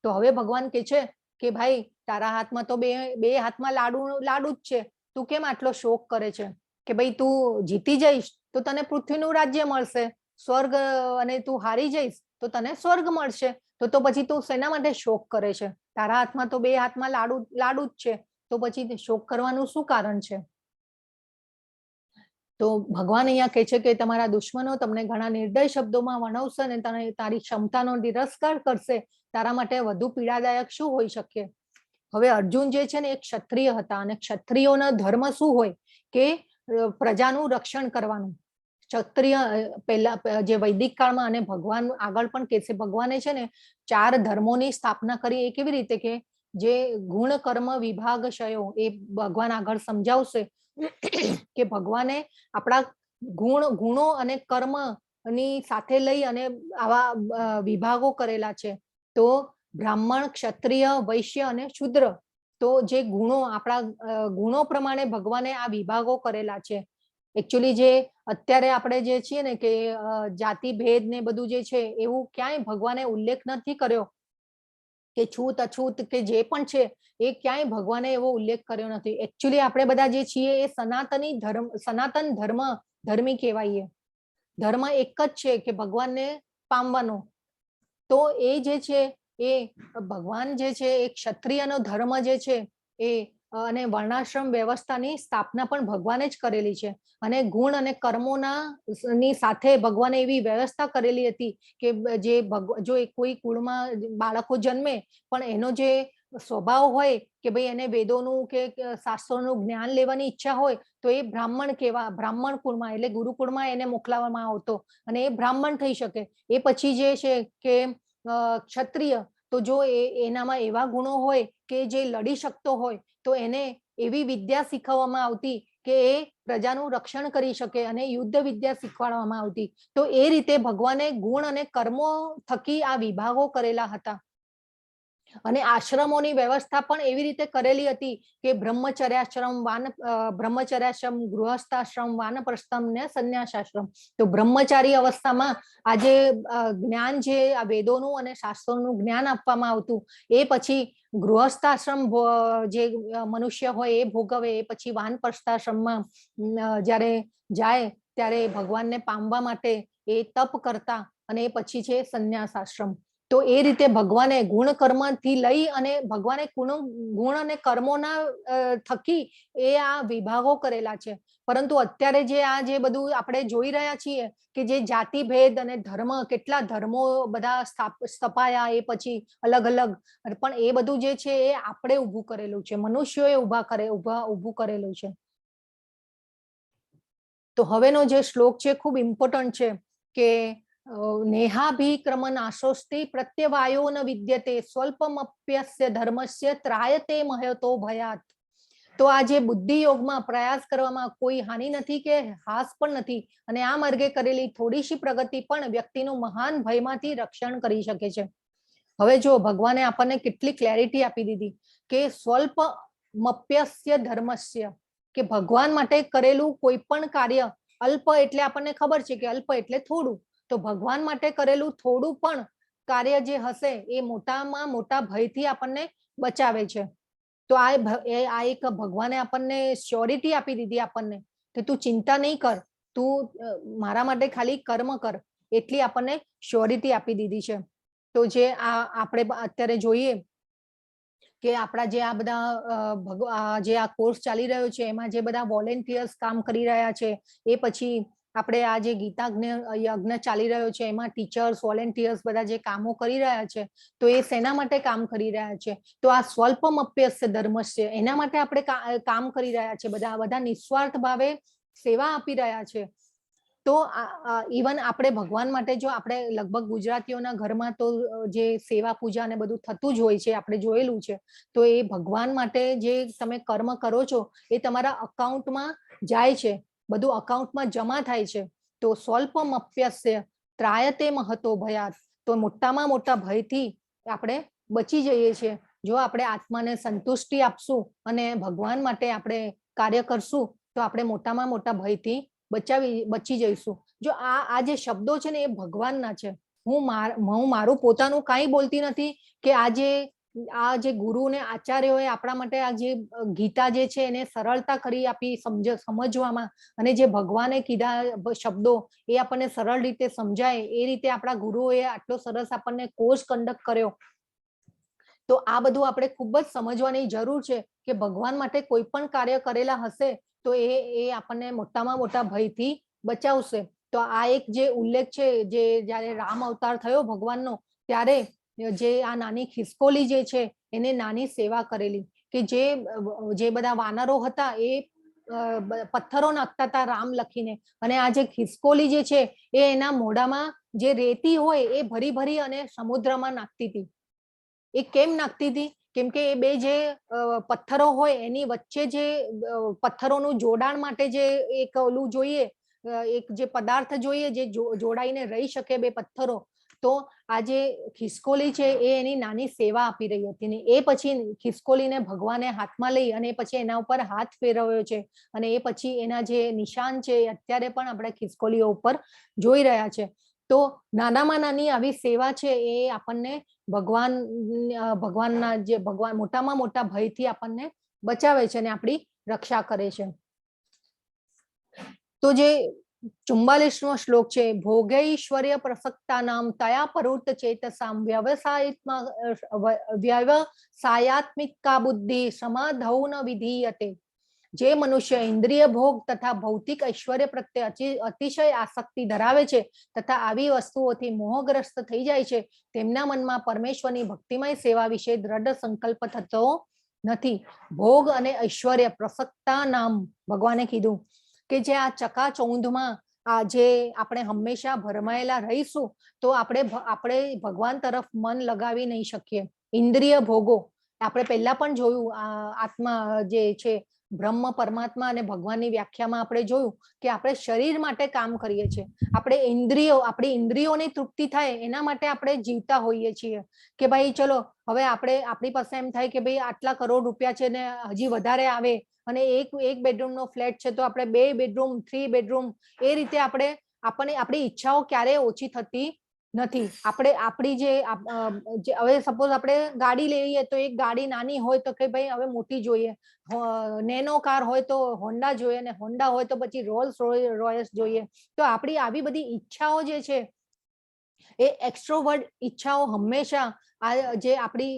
તો હવે ભગવાન કે છે કે ભાઈ તારા હાથમાં તો બે હાથમાં લાડુ જ છે, તું કેમ આટલો શોક કરે છે? કે ભાઈ તું જીતી જઈશ તો તને પૃથ્વીનું રાજ્ય મળશે, સ્વર્ગ, અને તું હારી જઈશ તો તને સ્વર્ગ મળશે. તો પછી તું શેના માટે શોક કરે છે? તારા હાથમાં તો બે હાથમાં લાડુ જ છે, તો પછી શોક કરવાનું શું કારણ છે? તો ભગવાન અહીંયા કહે છે કે તમારા દુશ્મનો તમને ઘણા નિર્દય શબ્દોમાં વણવશે અને તારી ક્ષમતાનો તિરસ્કાર કરશે. તારા માટે વધુ પીડાદાયક શું હોઈ શકે? હવે અર્જુન જે છે ને એ ક્ષત્રિય હતા અને ક્ષત્રિયોનો ધર્મ શું હોય કે પ્રજાનું રક્ષણ કરવાનું. ક્ષત્રિય પહેલા જે વૈદિક કાળમાં, અને ભગવાન આગળ પણ કહે છે, ભગવાને છે ને 4 ધર્મોની સ્થાપના કરી. એ કેવી રીતે કે જે ગુણ કર્મ વિભાગ શયો, એ ભગવાન આગળ સમજાવશે કે ભગવાને આપણા ગુણો અને કર્મ ની સાથે લઈ અને આવા વિભાગો કરેલા છે. તો બ્રાહ્મણ, ક્ષત્રિય, વૈશ્ય અને શૂદ્ર, તો જે ગુણો, આપણા ગુણો પ્રમાણે ભગવાને આ વિભાગો કરેલા છે. એકચ્યુઅલી જે અત્યારે આપણે જે છીએ ને કે જાતિ ભેદ ને બધું જે છે એવું ક્યાંય ભગવાને ઉલ્લેખ નથી કર્યો, કે છૂત અછૂત કે જે પણ છે એ ક્યાંય ભગવાને એવો ઉલ્લેખ કર્યો નથી. એકચ્યુઅલી આપણે બધા જે છીએ એ સનાતન ધર્મી કહેવાઈએ. ધર્મ એક જ છે કે ભગવાનને પામવાનો. તો એ જે છે એ ભગવાન જે છે એ ક્ષત્રિયનો ધર્મ જે છે એ અને વર્ણાશ્રમ વ્યવસ્થાની સ્થાપના પણ ભગવાને જ કરેલી છે. અને ગુણ અને કર્મોના ની સાથે ભગવાને એવી વ્યવસ્થા કરેલી હતી કે જે જો કોઈ કુળમાં બાળકો જન્મે પણ એનો જે સ્વભાવ હોય કે ભાઈ એને વેદોનું કે શાસ્ત્રોનું જ્ઞાન લેવાની ઈચ્છા હોય તો એ બ્રાહ્મણ કુળમાં, એટલે ગુરુકુળમાં એને મોકલાવવામાં આવતો અને એ બ્રાહ્મણ થઈ શકે. એ પછી જે છે કે ક્ષત્રિય, તો જો એનામાં એવા ગુણો હોય કે જે લડી શકતો હોય તો એને એવી વિદ્યા શીખવવામાં આવતી કે એ પ્રજાનું રક્ષણ કરી શકે અને યુદ્ધ વિદ્યા શીખવાડવામાં આવતી. તો એ રીતે ભગવાને ગુણ અને કર્મો થકી આ વિભાગો કરેલા હતા. અને આશ્રમોની વ્યવસ્થા પણ એવી રીતે કરેલી હતી કે બ્રહ્મચર્યાશ્રમ, ગૃહસ્થાશ્રમ, વાનપ્રસ્થમ ને સંન્યાસાશ્રમ. તો બ્રહ્મચારી અવસ્થામાં આજે જ્ઞાન, જે આ વેદોનું અને શાસ્ત્રોનું જ્ઞાન આપવામાં આવતું, એ પછી ગૃહસ્થાશ્રમ જે મનુષ્ય હોય એ ભોગવે, એ પછી વાનપ્રસ્થાશ્રમમાં જ્યારે જાય ત્યારે ભગવાનને પામવા માટે એ તપ કરતા, અને એ પછી છે સંન્યાસાશ્રમ. તો એ રીતે ભગવાને ગુણ કર્મથી લઈ અને ભગવાને ગુણ અને કર્મોના થકી એ આ વિભાગો કરેલા છે. પરંતુ અત્યારે જે બધું આપણે જોઈ રહ્યા છીએ કે જે જાતિ ભેદ અને ધર્મ, કેટલા ધર્મો બધા સ્થપાયા, એ પછી અલગ અલગ, પણ એ બધું જે છે એ આપણે ઊભું કરેલું છે, મનુષ્યોએ ઊભું કરેલું છે. તો હવેનો જે શ્લોક છે ખૂબ ઇમ્પોર્ટન્ટ છે કે નેહાભિક્રમનાશોસ્તિ પ્રત્યવાયો ન વિદ્યતે સ્વલ્પમપ્યસ્ય ધર્મસ્ય ત્રાયતે મહતો ભયાત. તો આ જે બુદ્ધિ યોગમાં પ્રયાસ કરવામાં કોઈ હાનિ નથી કે હાસ પણ નથી, અને આ માર્ગે કરેલી થોડીશી પ્રગતિ પણ વ્યક્તિનું મહાન ભયમાંથી રક્ષણ કરી શકે છે. હવે જો ભગવાને આપણને કેટલી ક્લેરિટી આપી દીધી કે સ્વલ્પમપ્યસ્ય ધર્મસ્ય, કે ભગવાન માટે કરેલું કોઈ પણ કાર્ય, અલ્પ એટલે આપણને ખબર છે કે અલ્પ એટલે થોડું, તો ભગવાન માટે કરેલું થોડું પણ કાર્ય જે હશે એ મોટામાં મોટા ભયથી આપણને બચાવે છે. તો આ એક ભગવાને આપણને શ્યોરિટી આપી દીધી આપણને કે તું ચિંતા નહીં કર, તું મારા માટે ખાલી કર્મ કર, એટલી આપણને શ્યોરિટી આપી દીધી છે. તો જે આપણે અત્યારે જોઈએ કે આપણા જે આ બધા જે આ કોર્સ ચાલી રહ્યો છે એમાં જે બધા વોલેન્ટિયર્સ કામ કરી રહ્યા છે, એ પછી આપણે આ જે ગીતા યજ્ઞ ચાલી રહ્યો છે એમાં ટીચર્સ વોલેન્ટિયર્સ બધા જે કામો કરી રહ્યા છે, તો એ શેના માટે કામ કરી રહ્યા છે? તો આ સ્વલ્પમ અપ્યસ્ય ધર્મસ્ય, એના માટે આપણે કામ કરી રહ્યા છે. બધા નિસ્વાર્થ ભાવે સેવા આપી રહ્યા છે. તો ઇવન આપણે ભગવાન માટે જો આપણે લગભગ ગુજરાતીઓના ઘરમાં તો જે સેવા પૂજા ને બધું થતું જ હોય છે, આપણે જોયેલું છે. તો એ ભગવાન માટે જે તમે કર્મ કરો છો એ તમારા અકાઉન્ટમાં જાય છે, બધું અકાઉન્ટમાં જમા થાય છે. તો સ્વલ્પમ અપ્યસ્ય ત્રાયતે મહતો ભયાત, તો મોટામાં મોટા ભયથી આપણે બચી જઈએ છીએ જો આપણે આત્માને સંતુષ્ટિ આપશું અને ભગવાન માટે આપણે કાર્ય કરશું, તો આપણે મોટામાં મોટા ભયથી બચી જઈશું. જો આ જે શબ્દો છે ને એ ભગવાનના છે. હું મારું પોતાનું કાંઈ બોલતી નથી કે આ જે ગુરુ ને આચાર્યોએ આપણા માટે આ જે ગીતા જે છે એને સરળતા કરી આપી સમજવામાં, અને જે ભગવાને કીધા શબ્દો એ આપણને સરળ રીતે સમજાય એ રીતે આપણા ગુરુઓએ આટલો સરસ આપણને કોર્સ કન્ડક્ટ કર્યો. તો આ બધું આપણે ખૂબ જ સમજવાની જરૂર છે કે ભગવાન માટે કોઈ પણ કાર્ય કરેલા હશે તો એ આપણને મોટામાં મોટા ભયથી બચાવશે. તો આ એક જે ઉલ્લેખ છે, જે જ્યારે રામ અવતાર થયો ભગવાનનો, ત્યારે જે આ નાની ખિસકોલી જે છે એને નાની સેવા કરેલી, કે જે બધા વાનરો હતા એ પથ્થરો નાખતા હતા રામ લખીને, અને આ જે ખિસકોલી જે છે એ એના મોઢામાં જે રેતી હોય એ ભરી ભરી અને સમુદ્રમાં નાખતી હતી. એ કેમ નાખતી હતી? કેમ કે એ બે જે પથ્થરો હોય એની વચ્ચે જે પથ્થરોનું જોડાણ માટે જે એક ઓલું જોઈએ, એક જે પદાર્થ જોઈએ જે જોડાઈને રહી શકે બે પથ્થરો, તો આ જે ખિસકોલી છે એ એની નાની સેવા આપી રહી હતી. ને એ પછી ખિસકોલીને ભગવાને હાથમાં લઈ અને પછી એના ઉપર હાથ ફેરવ્યો છે, અને એ પછી એના જે નિશાન છે અત્યારે પણ આપણે ખિસકોલીઓ ઉપર જોઈ રહ્યા છે. તો નાનામાં નાની આવી સેવા છે એ આપણને ભગવાનના જે મોટામાં મોટા ભયથી આપણને બચાવે છે અને આપણી રક્ષા કરે છે. તો જે 44મો શ્લોક છે, ભોગૈશ્વર્ય પ્રસક્તાનામ તયા પ્રવૃત્ત ચેતસામ વ્યવસાયાત્મિકા બુદ્ધિ સમાધૌ ન વિધીયતે. જે મનુષ્ય ઇન્દ્રિય ભોગ તથા ભૌતિક ઐશ્વર્ય પ્રત્યે અતિશય આસક્તિ ધરાવે છે તથા આવી વસ્તુઓથી મોહગ્રસ્ત થઈ જાય છે, તેમના મનમાં પરમેશ્વરની ભક્તિમય સેવા વિશે દ્રઢ સંકલ્પ થતો નથી. ભોગ અને ઐશ્વર્ય પ્રસક્તા નામ, ભગવાને કીધું કે જે આ ચકાચૌંધમાં જે આપણે હંમેશા ભરમાયેલા રહીશું તો આપણે ભગવાન તરફ મન લગાવી નહીં શકીએ. ઇન્દ્રિય ભોગો આપણે પહેલા પણ જોયું, આત્મા જે છે બ્રહ્મ પરમાત્મા અને ભગવાનની વ્યાખ્યામાં આપણે જોયું કે આપણે શરીર માટે કામ કરીએ છીએ. આપણી ઇન્દ્રિયોની તૃપ્તિ થાય એના માટે આપણે જીવતા હોઈએ છીએ કે ભાઈ ચલો હવે આપણી પાસે એમ થાય કે ભાઈ આટલા કરોડ રૂપિયા છે ને હજી વધારે આવે, અને એક બેડરૂમનો ફ્લેટ છે તો આપણે 2 બેડરૂમ 3 બેડરૂમ, એ રીતે આપણી ઈચ્છાઓ ક્યારેય ઓછી થતી નથી. આપણી જે હવે સપોઝ આપણે ગાડી લઈએ તો એક ગાડી નાની હોય તો કે ભાઈ હવે મોટી જોઈએ, નેનો કાર હોય તો હોન્ડા જોઈએ, ને હોન્ડા હોય તો પછી રોલ્સ રોયસ જોઈએ. તો આપણી આવી બધી ઈચ્છાઓ જે છે એ એક્સ્ટ્રોવર્ટ ઈચ્છાઓ હંમેશા જે આપણી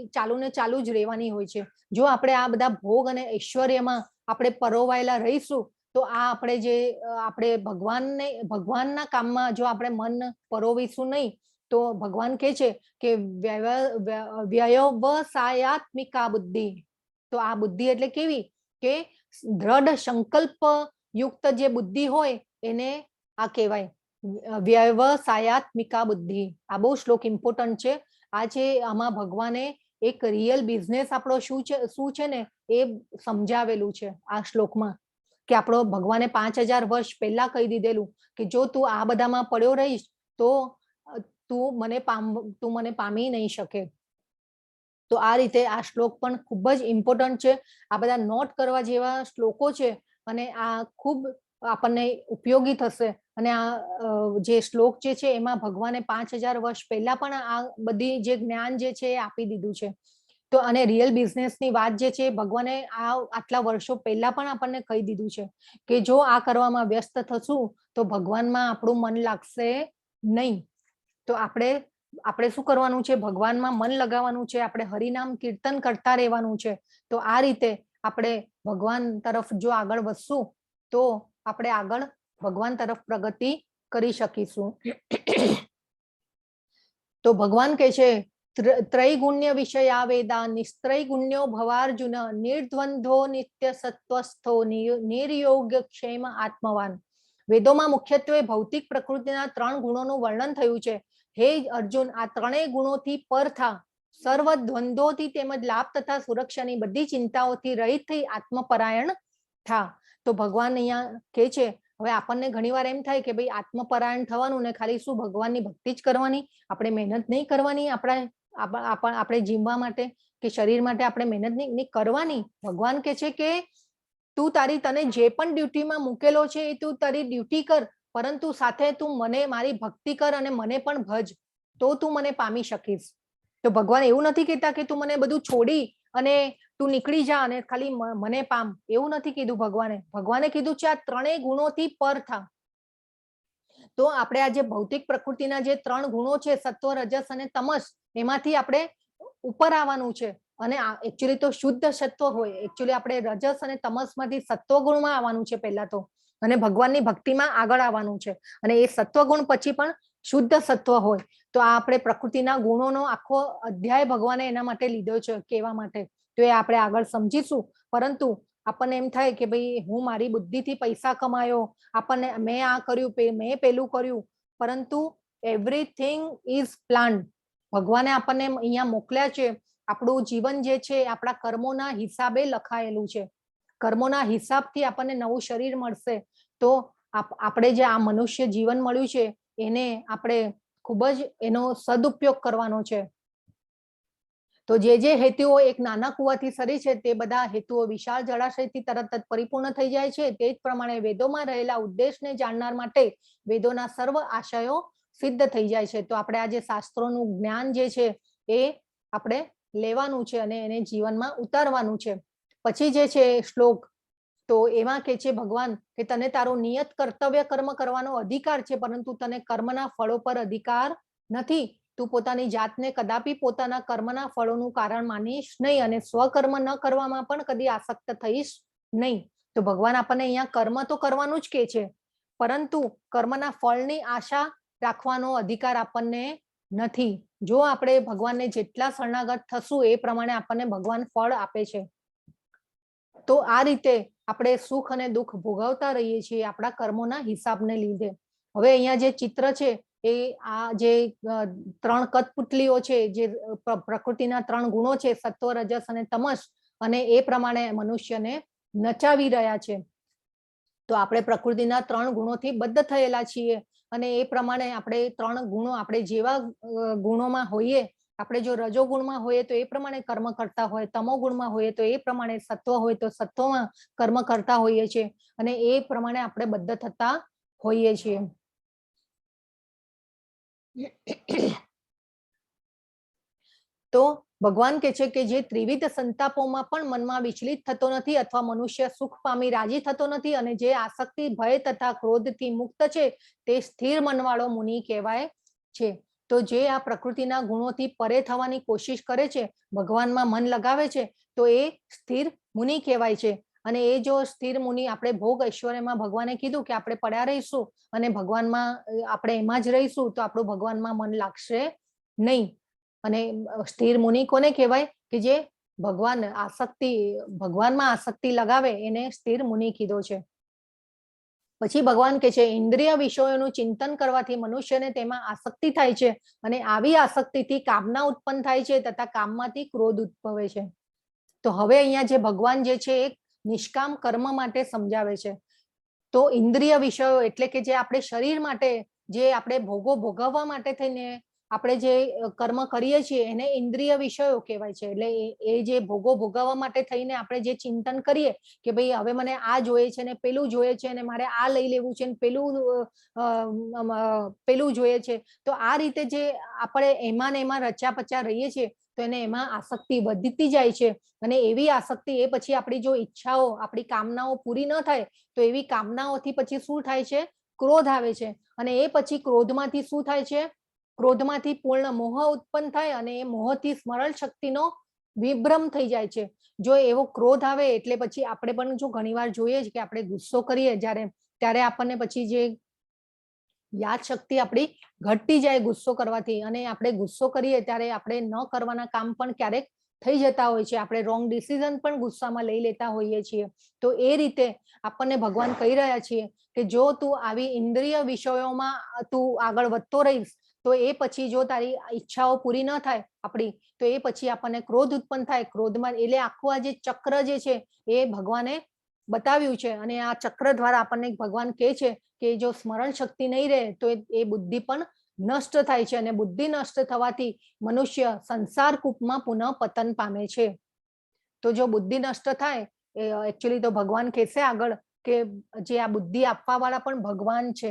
ચાલુ જ રહેવાની હોય છે. જો આપણે આ બધા ભોગ અને ઐશ્વર્યમાં આપણે પરોવાયેલા રહીશું તો આપણે ભગવાનના કામમાં જો આપણે મન પરોવીશું નહીં તો ભગવાન કહે છે કે વ્યવસાયાત્મિકા બુદ્ધિ. તો આ બુદ્ધિ એટલે કેવી? કે દ્રઢ સંકલ્પ યુક્ત જે બુદ્ધિ હોય એને આ કહેવાય વ્યવસાયાત્મિકા બુદ્ધિ. આ બહુ શ્લોક ઇમ્પોર્ટન્ટ છે. આમાં ભગવાને એક રિયલ બિઝનેસ આપણો શું છે ને એ સમજાવેલું છે આ શ્લોકમાં, કે આપણો ભગવાને 5000 વર્ષ પહેલા કહી દીધેલું કે જો તું આ બધામાં પડ્યો રહીશ તો તું મને પામી નહીં શકે. તો આ રીતે આ શ્લોક પણ ખૂબ જ ઇમ્પોર્ટન્ટ છે. આ બધા નોટ કરવા જેવા શ્લોકો છે અને આ ખૂબ આપણને ઉપયોગી થશે. અને આ જે શ્લોક જે છે એમાં ભગવાને 5000 વર્ષ પહેલા પણ આ બધી જે જ્ઞાન જે છે એ આપી દીધું છે. તો અને રિયલ બિઝનેસની વાત જે છે ભગવાને આટલા વર્ષો પહેલા પણ આપણને કહી દીધું છે કે જો આ કરવામાં વ્યસ્ત થશું તો ભગવાનમાં આપણું મન લાગશે નહીં. તો આપણે શું કરવાનું છે? ભગવાનમાં મન લગાવવાનું છે. આપણે હરિનામ કીર્તન કરતા રહેવાનું છે. તો આ રીતે આપણે ભગવાન તરફ જો આગળ વધશું તો આપણે આગળ ભગવાન તરફ પ્રગતિ કરી શકીશું. તો ભગવાન કહે છે ત્રૈગુણ્ય વિષયા વેદા નિસ્ત્રૈગુણ્યો ભવાર્જુન નિર્દ્વંદ્વો નિત્ય સત્વસ્થો નિર્યોગ્ય ક્ષેમ આત્મવાન. વેદોમાં મુખ્યત્વે ભૌતિક પ્રકૃતિના 3 ગુણોનું વર્ણન થયું છે. હે અર્જુન, આ 3 ગુણોથી પર થા, સર્વ દ્વંદ્વોથી તેમજ લાભ તથા સુરક્ષાની બધી ચિંતાઓથી રહિત થઈ આત્મપરાયણ થા. તો ભગવાન અહીંયા કહે છે, હવે આપણને ઘણીવાર એમ થાય કે ભાઈ આત્મપરાયણ થવાનું ને ખાલી શું ભગવાનની ભક્તિ જ કરવાની, આપણે મહેનત નહીં કરવાની, આપણે જીવવા માટે કે શરીર માટે આપણે મહેનત નહીં કરવાની. ભગવાન કહે છે કે તું તને જે પણ ડ્યુટીમાં મૂકેલો છે એ તું તારી ડ્યુટી કર, પરંતુ સાથે તું મને મારી ભક્તિ કર અને મને પણ ભજ, તો તું મને પામી શકીશ. તો ભગવાન એવું નથી કહેતા કે તું મને બધું છોડી અને તું નીકળી જા અને ખાલી મને પામ, એવું નથી કીધું ભગવાને. ભગવાને કીધું છે આ 3 ગુણોથી પર થા. તો આપણે આ જે ભૌતિક પ્રકૃતિના જે 3 ગુણો છે સત્વ, રજસ અને તમસ, એમાંથી આપણે ઉપર આવવાનું છે. અને એકચ્યુઅલી તો શુદ્ધ સત્વ હોય, એકચ્યુઅલી આપણે રજસ અને તમસ માંથી સત્વ ગુણમાં આવવાનું છે પહેલા તો, અને ભગવાનની ભક્તિમાં આગળ આવવાનું છે. અને એ સત્વ ગુણ પછી પણ શુદ્ધ સત્વ હોય. તો આ આપણે પ્રકૃતિના ગુણોનો આખો અધ્યાય ભગવાને એના માટે લીધો છે કહેવા માટે. તો એ આપણે આગળ સમજીશું. પરંતુ આપણને એમ થાય કે ભાઈ હું મારી બુદ્ધિથી પૈસા કમાયો, આપણને મેં આ કર્યું, મેં પેલું કર્યું, પરંતુ એવરીથિંગ ઇઝ પ્લાન્ડ. ભગવાને આપણને અહીંયા મોકલ્યા છે. આપણું જીવન જે છે આપણા કર્મોના હિસાબે લખાયેલું છે. કર્મોના હિસાબથી આપણને નવું શરીર મળશે. તો આપણે જે આ મનુષ્ય જીવન મળ્યું છે એને આપણે ખૂબ જ એનો સદુપયોગ કરવાનો છે. તો જે હેતુઓ એક નાના કુવાથી સરી છે તે બધા હેતુઓ વિશાળ જળાશયથી તરત જ પરિપૂર્ણ થઈ જાય છે. તે જ પ્રમાણે વેદોમાં રહેલા ઉદ્દેશને જાણનાર માટે વેદોના સર્વ આશયો સિદ્ધ થઈ જાય છે. તો આપણે આ જે શાસ્ત્રોનું જ્ઞાન જે છે એ આપણે લેવાનું છે અને એને જીવનમાં ઉતારવાનું છે. પછી જે છે શ્લોક, તો એમાં કે છે ભગવાન કે તને તારું નિયત કર્તવ્ય કર્મ કરવાનો અધિકાર છે, પરંતુ તને કર્મના ફળો પર અધિકાર નથી. તું પોતાની જાતને કદાપી પોતાના કર્મના ફળોનું કારણ માનીશ નહીં અને સ્વકર્મ ન કરવામાં પણ કદી આસક્ત થઈશ નહીં. તો ભગવાન આપણને અહીંયા કર્મ તો કરવાનું જ કે છે, પરંતુ કર્મના ફળની આશા રાખવાનો અધિકાર આપણને નથી. જો આપણે ભગવાનને જેટલા શરણાગત થશું એ પ્રમાણે આપણને ભગવાન ફળ આપે છે. તો આ રીતે આપણે સુખ અને દુઃખ ભોગવતા રહીએ છીએ આપણા કર્મોના હિસાબને લીધે. હવે અહીંયા જે ચિત્ર છે એ આ જે 3 કઠપુતલીઓ છે, જે પ્રકૃતિના 3 ગુણો છે સત્વ, રજસ અને તમસ, અને એ પ્રમાણે મનુષ્યને નચાવી રહ્યા છે. તો આપણે પ્રકૃતિના 3 ગુણોથી બદ્ધ થયેલા છીએ અને એ પ્રમાણે આપણે 3 ગુણો, આપણે જેવા ગુણોમાં હોઈએ, આપણે જો રજો ગુણમાં હોઈએ તો એ પ્રમાણે કર્મ કરતા હોય, તમો ગુણમાં હોઈએ તો એ પ્રમાણે, સત્વ હોય તો સત્વમાં કર્મ કરતા હોઈએ છીએ અને એ પ્રમાણે આપણે બદ્ધ થતા હોઈએ છીએ. તો ભગવાન કહે છે કે જે ત્રિવિધ સંતાપોમાં પણ મનમાં વિચલિત થતો નથી અથવા મનુષ્ય સુખ પામી રાજી થતો નથી અને જે આસક્તિ, ભય તથા ક્રોધથી મુક્ત છે તે સ્થિર મનવાળો મુનિ કહેવાય છે. તો જે આ પ્રકૃતિના ગુણોથી પરે થવાની કોશિશ કરે છે, ભગવાનમાં મન લગાવે છે, તો એ સ્થિર મુનિ કહેવાય છે. અને એ જો સ્થિર મુનિ, આપણે ભોગ ઐશ્વર્યમાં ભગવાને કીધું કે આપણે પડ્યા રહીશું અને ભગવાનમાં આપણે એમાં જ રહીશું તો આપણું ભગવાનમાં મન લાગશે નહીં. અને સ્થિર મુનિ કોને કહેવાય? કે જે ભગવાનમાં આસક્તિ લગાવે એને સ્થિર મુનિ કીધો છે. પછી ભગવાન કહે છે ઇન્દ્રિય વિષયોનું ચિંતન કરવાથી મનુષ્યને તેમાં આસક્તિ થાય છે અને આવી આસક્તિથી કામના ઉત્પન્ન થાય છે તથા કામમાંથી ક્રોધ ઉદ્ભવે છે. તો હવે અહીંયા જે ભગવાન જે છે એક નિષ્કામ કર્મ માટે સમજાવે છે. તો ઇન્દ્રિય વિષયો એટલે કે જે આપણે શરીર માટે, જે આપણે ભોગવવા માટે થઈને આપણે જે કર્મ કરીએ છીએ એને ઇન્દ્રિય વિષયો કહેવાય છે. એટલે એ જે ભોગો ભોગવવા માટે થઈને આપણે જે ચિંતન કરીએ કે ભાઈ હવે મને આ જોઈએ છે ને પેલું જોઈએ છે ને મારે આ લઈ લેવું છે ને પેલું જોઈએ છે, તો આ રીતે જે આપણે એમાં ને એમાં રચ્યા પચ્યા રહીએ છીએ તો એને એમાં આસક્તિ વધતી જાય છે. અને એવી આસક્તિ એ પછી આપણી જો ઈચ્છાઓ આપણી કામનાઓ પૂરી ન થાય તો એવી કામનાઓથી પછી શું થાય છે, ક્રોધ આવે છે. અને એ પછી ક્રોધમાંથી શું થાય છે, ક્રોધમાંથી પૂર્ણ મોહ ઉત્પન્ન થાય અને એ મોહથી સ્મરણ શક્તિનો વિભ્રમ થઈ જાય છે. જો એવો ક્રોધ આવે એટલે પછી આપણે પણ જો ઘણીવાર જોઈએ કે આપણે ગુસ્સો કરીએ ત્યારે આપણને પછી જે યાદ શક્તિ આપણી ઘટતી જાય ગુસ્સો કરવાથી, અને આપણે ગુસ્સો કરીએ ત્યારે આપણે ન કરવાના કામ પણ ક્યારેક થઈ જતા હોય છે. આપણે રોંગ ડિસિઝન પણ ગુસ્સામાં લઈ લેતા હોઈએ છીએ. તો એ રીતે આપણને ભગવાન કહી રહ્યા છીએ કે જો તું આવી ઇન્દ્રિય વિષયોમાં તું આગળ વધતો રહીશ તો એ પછી જો તારી ઈચ્છાઓ પૂરી ન થાય આપણી તો એ પછી આપણને ક્રોધ ઉત્પન્ન થાય. ક્રોધમાં એટલે આખું આ જે ચક્ર જે છે એ ભગવાને બતાવ્યું છે. અને આ ચક્ર દ્વારા આપણને ભગવાન કહે છે કે જો સ્મરણ શક્તિ નહીં રહે તો એ બુદ્ધિ પણ નષ્ટ થાય છે. અને બુદ્ધિ નષ્ટ થવાથી મનુષ્ય સંસાર કૂપમાં પુનઃ પતન પામે છે. તો જો બુદ્ધિ નષ્ટ થાય એકચ્યુઅલી તો ભગવાન કહેશે આગળ કે જે આ બુદ્ધિ આપવા વાળા પણ ભગવાન છે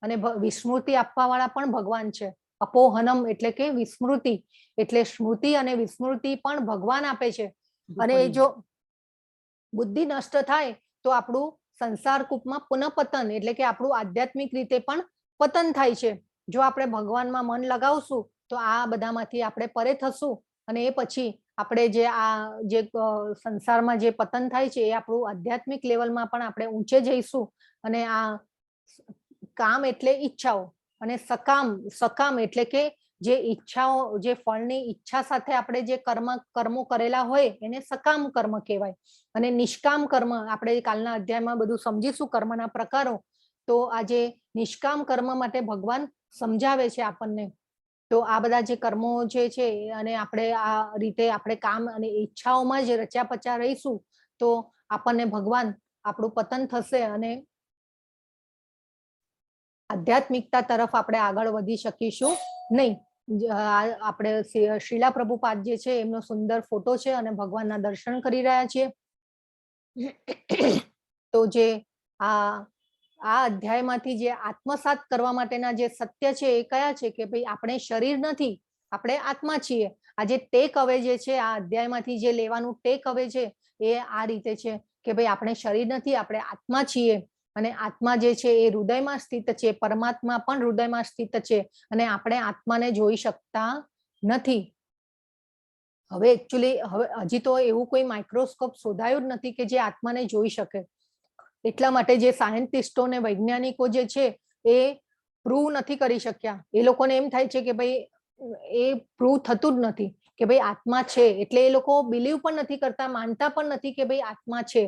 અને વિસ્મૃતિ આપવા વાળા પણ ભગવાન છે. અપોહનમ એટલે કે વિસ્મૃતિ, એટલે સ્મૃતિ અને વિસ્મૃતિ પણ ભગવાન આપે છે. અને જો બુદ્ધિ નષ્ટ થાય તો આપણું સંસાર કૂપમાં પુનઃ પતન એટલે કે આપણું આધ્યાત્મિક રીતે પણ પતન થાય છે. જો આપણે ભગવાનમાં મન લગાવશું તો આ બધામાંથી આપણે પરે થશું અને એ પછી આપણે જે સંસારમાં જે પતન થાય છે એ આપણું આધ્યાત્મિક લેવલમાં પણ આપણે ઊંચે જઈશું. અને આ કામ એટલે ઈચ્છાઓ અને સકામ એટલે કે જે ઈચ્છાઓ જે ફળની ઈચ્છા સાથે આપણે જે કર્મો કરેલા હોય એને સકામ કર્મ કહેવાય. અને નિષ્કામ કર્મ આપણે કાલના અધ્યાયમાં બધું સમજીશું કર્મના પ્રકારો. તો આજે નિષ્કામ કર્મ માટે ભગવાન સમજાવે છે આપણને. તો આ બધા જે કર્મો જે છે અને આપણે આ રીતે આપણે કામ અને ઈચ્છાઓમાં જ રચ્યા પચ્યા રહીશું તો આપણને ભગવાન આપણું પતન થશે અને આધ્યાત્મિકતા તરફ આપણે આગળ વધી શકીશું નહીં. આપણે શ્રીલા પ્રભુપાદ જે છે એમનો સુંદર ફોટો છે અને ભગવાનના દર્શન કરી રહ્યા છીએ. તો જે આ અધ્યાયમાંથી જે આત્મસાત કરવા માટેના જે સત્ય છે એ કયા છે કે ભાઈ આપણે શરીર નથી, આપણે આત્મા છીએ. આ જે ટેક અવે જે છે આ અધ્યાયમાંથી જે લેવાનું ટેક અવે છે એ આ રીતે છે કે ભાઈ આપણે શરીર નથી, આપણે આત્મા છીએ. અને આત્મા જે છે એ હૃદયમાં સ્થિત છે, પરમાત્મા પણ હૃદયમાં સ્થિત છે અને આપણે આત્માને જોઈ શકતા નથી. હવે હજી તો એવું કોઈ માઇક્રોસ્કોપ શોધાયું જ નથી કે જે આત્માને જોઈ શકે. એટલા માટે જે સાયન્ટિસ્ટો ને વૈજ્ઞાનિકો જે છે એ પ્રૂવ નથી કરી શક્યા. એ લોકોને એમ થાય છે કે ભાઈ એ પ્રૂવ થતું જ નથી કે ભાઈ આત્મા છે. એટલે એ લોકો બિલીવ પણ નથી કરતા, માનતા પણ નથી કે ભાઈ આત્મા છે.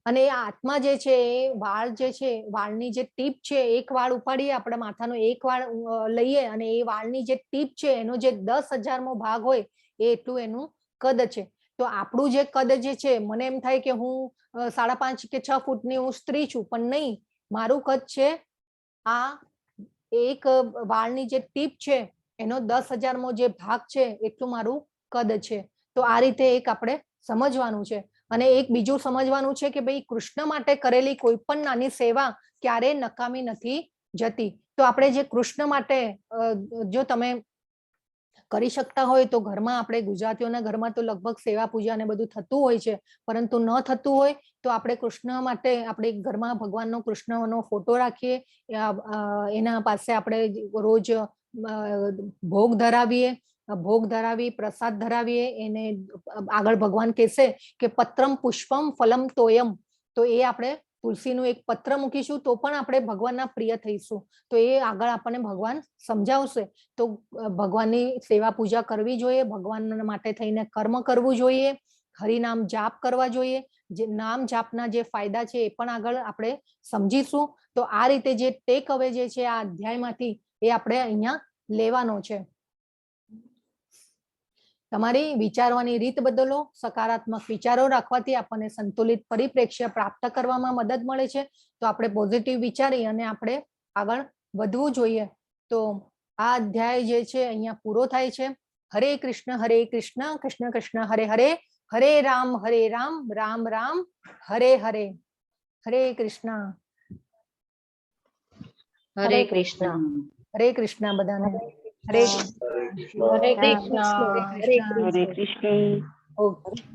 અને એ આત્મા જે છે એ વાળ જે છે, વાળની જે ટીપ છે, એક વાળ ઉપાડીએ આપણા માથાનો એક વાળ લઈએ અને એ વાળની જે ટીપ છે એનો જે 10,000મો ભાગ હોય એ એટલું એનું કદ છે. તો આપણું જે કદ જે છે મને એમ થાય કે હું 5.5 કે 6 ફૂટની હું સ્ત્રી છું, પણ નહીં, મારું કદ છે આ એક વાળની જે ટીપ છે એનો 10,000મો જે ભાગ છે એટલું મારું કદ છે. તો આ રીતે એક આપણે સમજવાનું છે. અને એક બીજું સમજવાનું છે કે ભાઈ કૃષ્ણ માટે કરેલી કોઈ પણ નાની સેવા ક્યારે નકામી નથી જતી. તો આપણે જે કૃષ્ણ માટે જો તમે કરી શકતા હોય તો ઘરમાં આપણે ગુજરાતીઓના ઘરમાં તો લગભગ સેવા પૂજા ને બધું થતું હોય છે, પરંતુ ન થતું હોય તો આપણે કૃષ્ણ માટે આપણે ઘરમાં ભગવાનનો કૃષ્ણનો ફોટો રાખીએ, એના પાસે આપણે રોજ ભોગ ધરાવીએ, પ્રસાદ ધરાવીએ. એને આગળ ભગવાન કહેશે કે પત્રમ પુષ્પમ ફલમ તોયમ, તો એ આપણે તુલસીનું એક પત્ર મૂકીશું તો પણ આપણે ભગવાનના પ્રિય થઈશું. તો એ આગળ આપણને ભગવાન સમજાવશે. તો ભગવાનની સેવા પૂજા કરવી જોઈએ, ભગવાન માટે થઈને કર્મ કરવું જોઈએ, હરિનામ જાપ કરવા જોઈએ. જે નામ જાપના જે ફાયદા છે એ પણ આગળ આપણે સમજીશું. તો આ રીતે જે ટેક અવે જે છે આ અધ્યાયમાંથી એ આપણે અહીંયા લેવાનો છે. તમારી વિચારવાની રીત બદલો. સકારાત્મક વિચારો રાખવાથી આપણને સંતુલિત પરિપ્રેક્ષ્ય પ્રાપ્ત કરવામાં મદદ મળે છે. તો આપણે પોઝિટિવ વિચારી અને આપણે આગળ વધવું જોઈએ. તો આ અધ્યાય જે છે અહીંયા પૂરો થાય છે. હરે કૃષ્ણ કૃષ્ણ કૃષ્ણ હરે હરે, હરે રામ રામ રામ હરે હરે. હરે કૃષ્ણ. હરે કૃષ્ણ. હરે કૃષ્ણ બધાને. હરે કૃષ્ણ. હરે હરે કૃષ્ણ. કૃષ્ણ.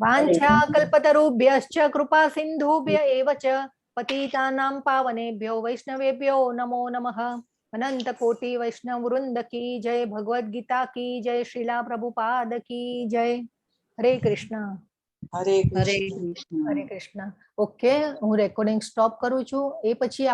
વાંછા કલ્પતરુભ્યશ્ચ કૃપા સિંધુભ્ય એવ ચ પતિતાનાં પાવનેભ્યો વૈષ્ણવેભ્યો નમો નમઃ. અનંત કોટી વૈષ્ણવ વૃંદ કી જય. ભગવદ ગીતા કી જય. શ્રીલા પ્રભુપાદ કી જય. હરે કૃષ્ણ. હરે હરે કૃષ્ણ. કૃષ્ણ. હરે કૃષ્ણ. ઓકે, હું રેકોર્ડિંગ સ્ટોપ કરું છું. એ પછી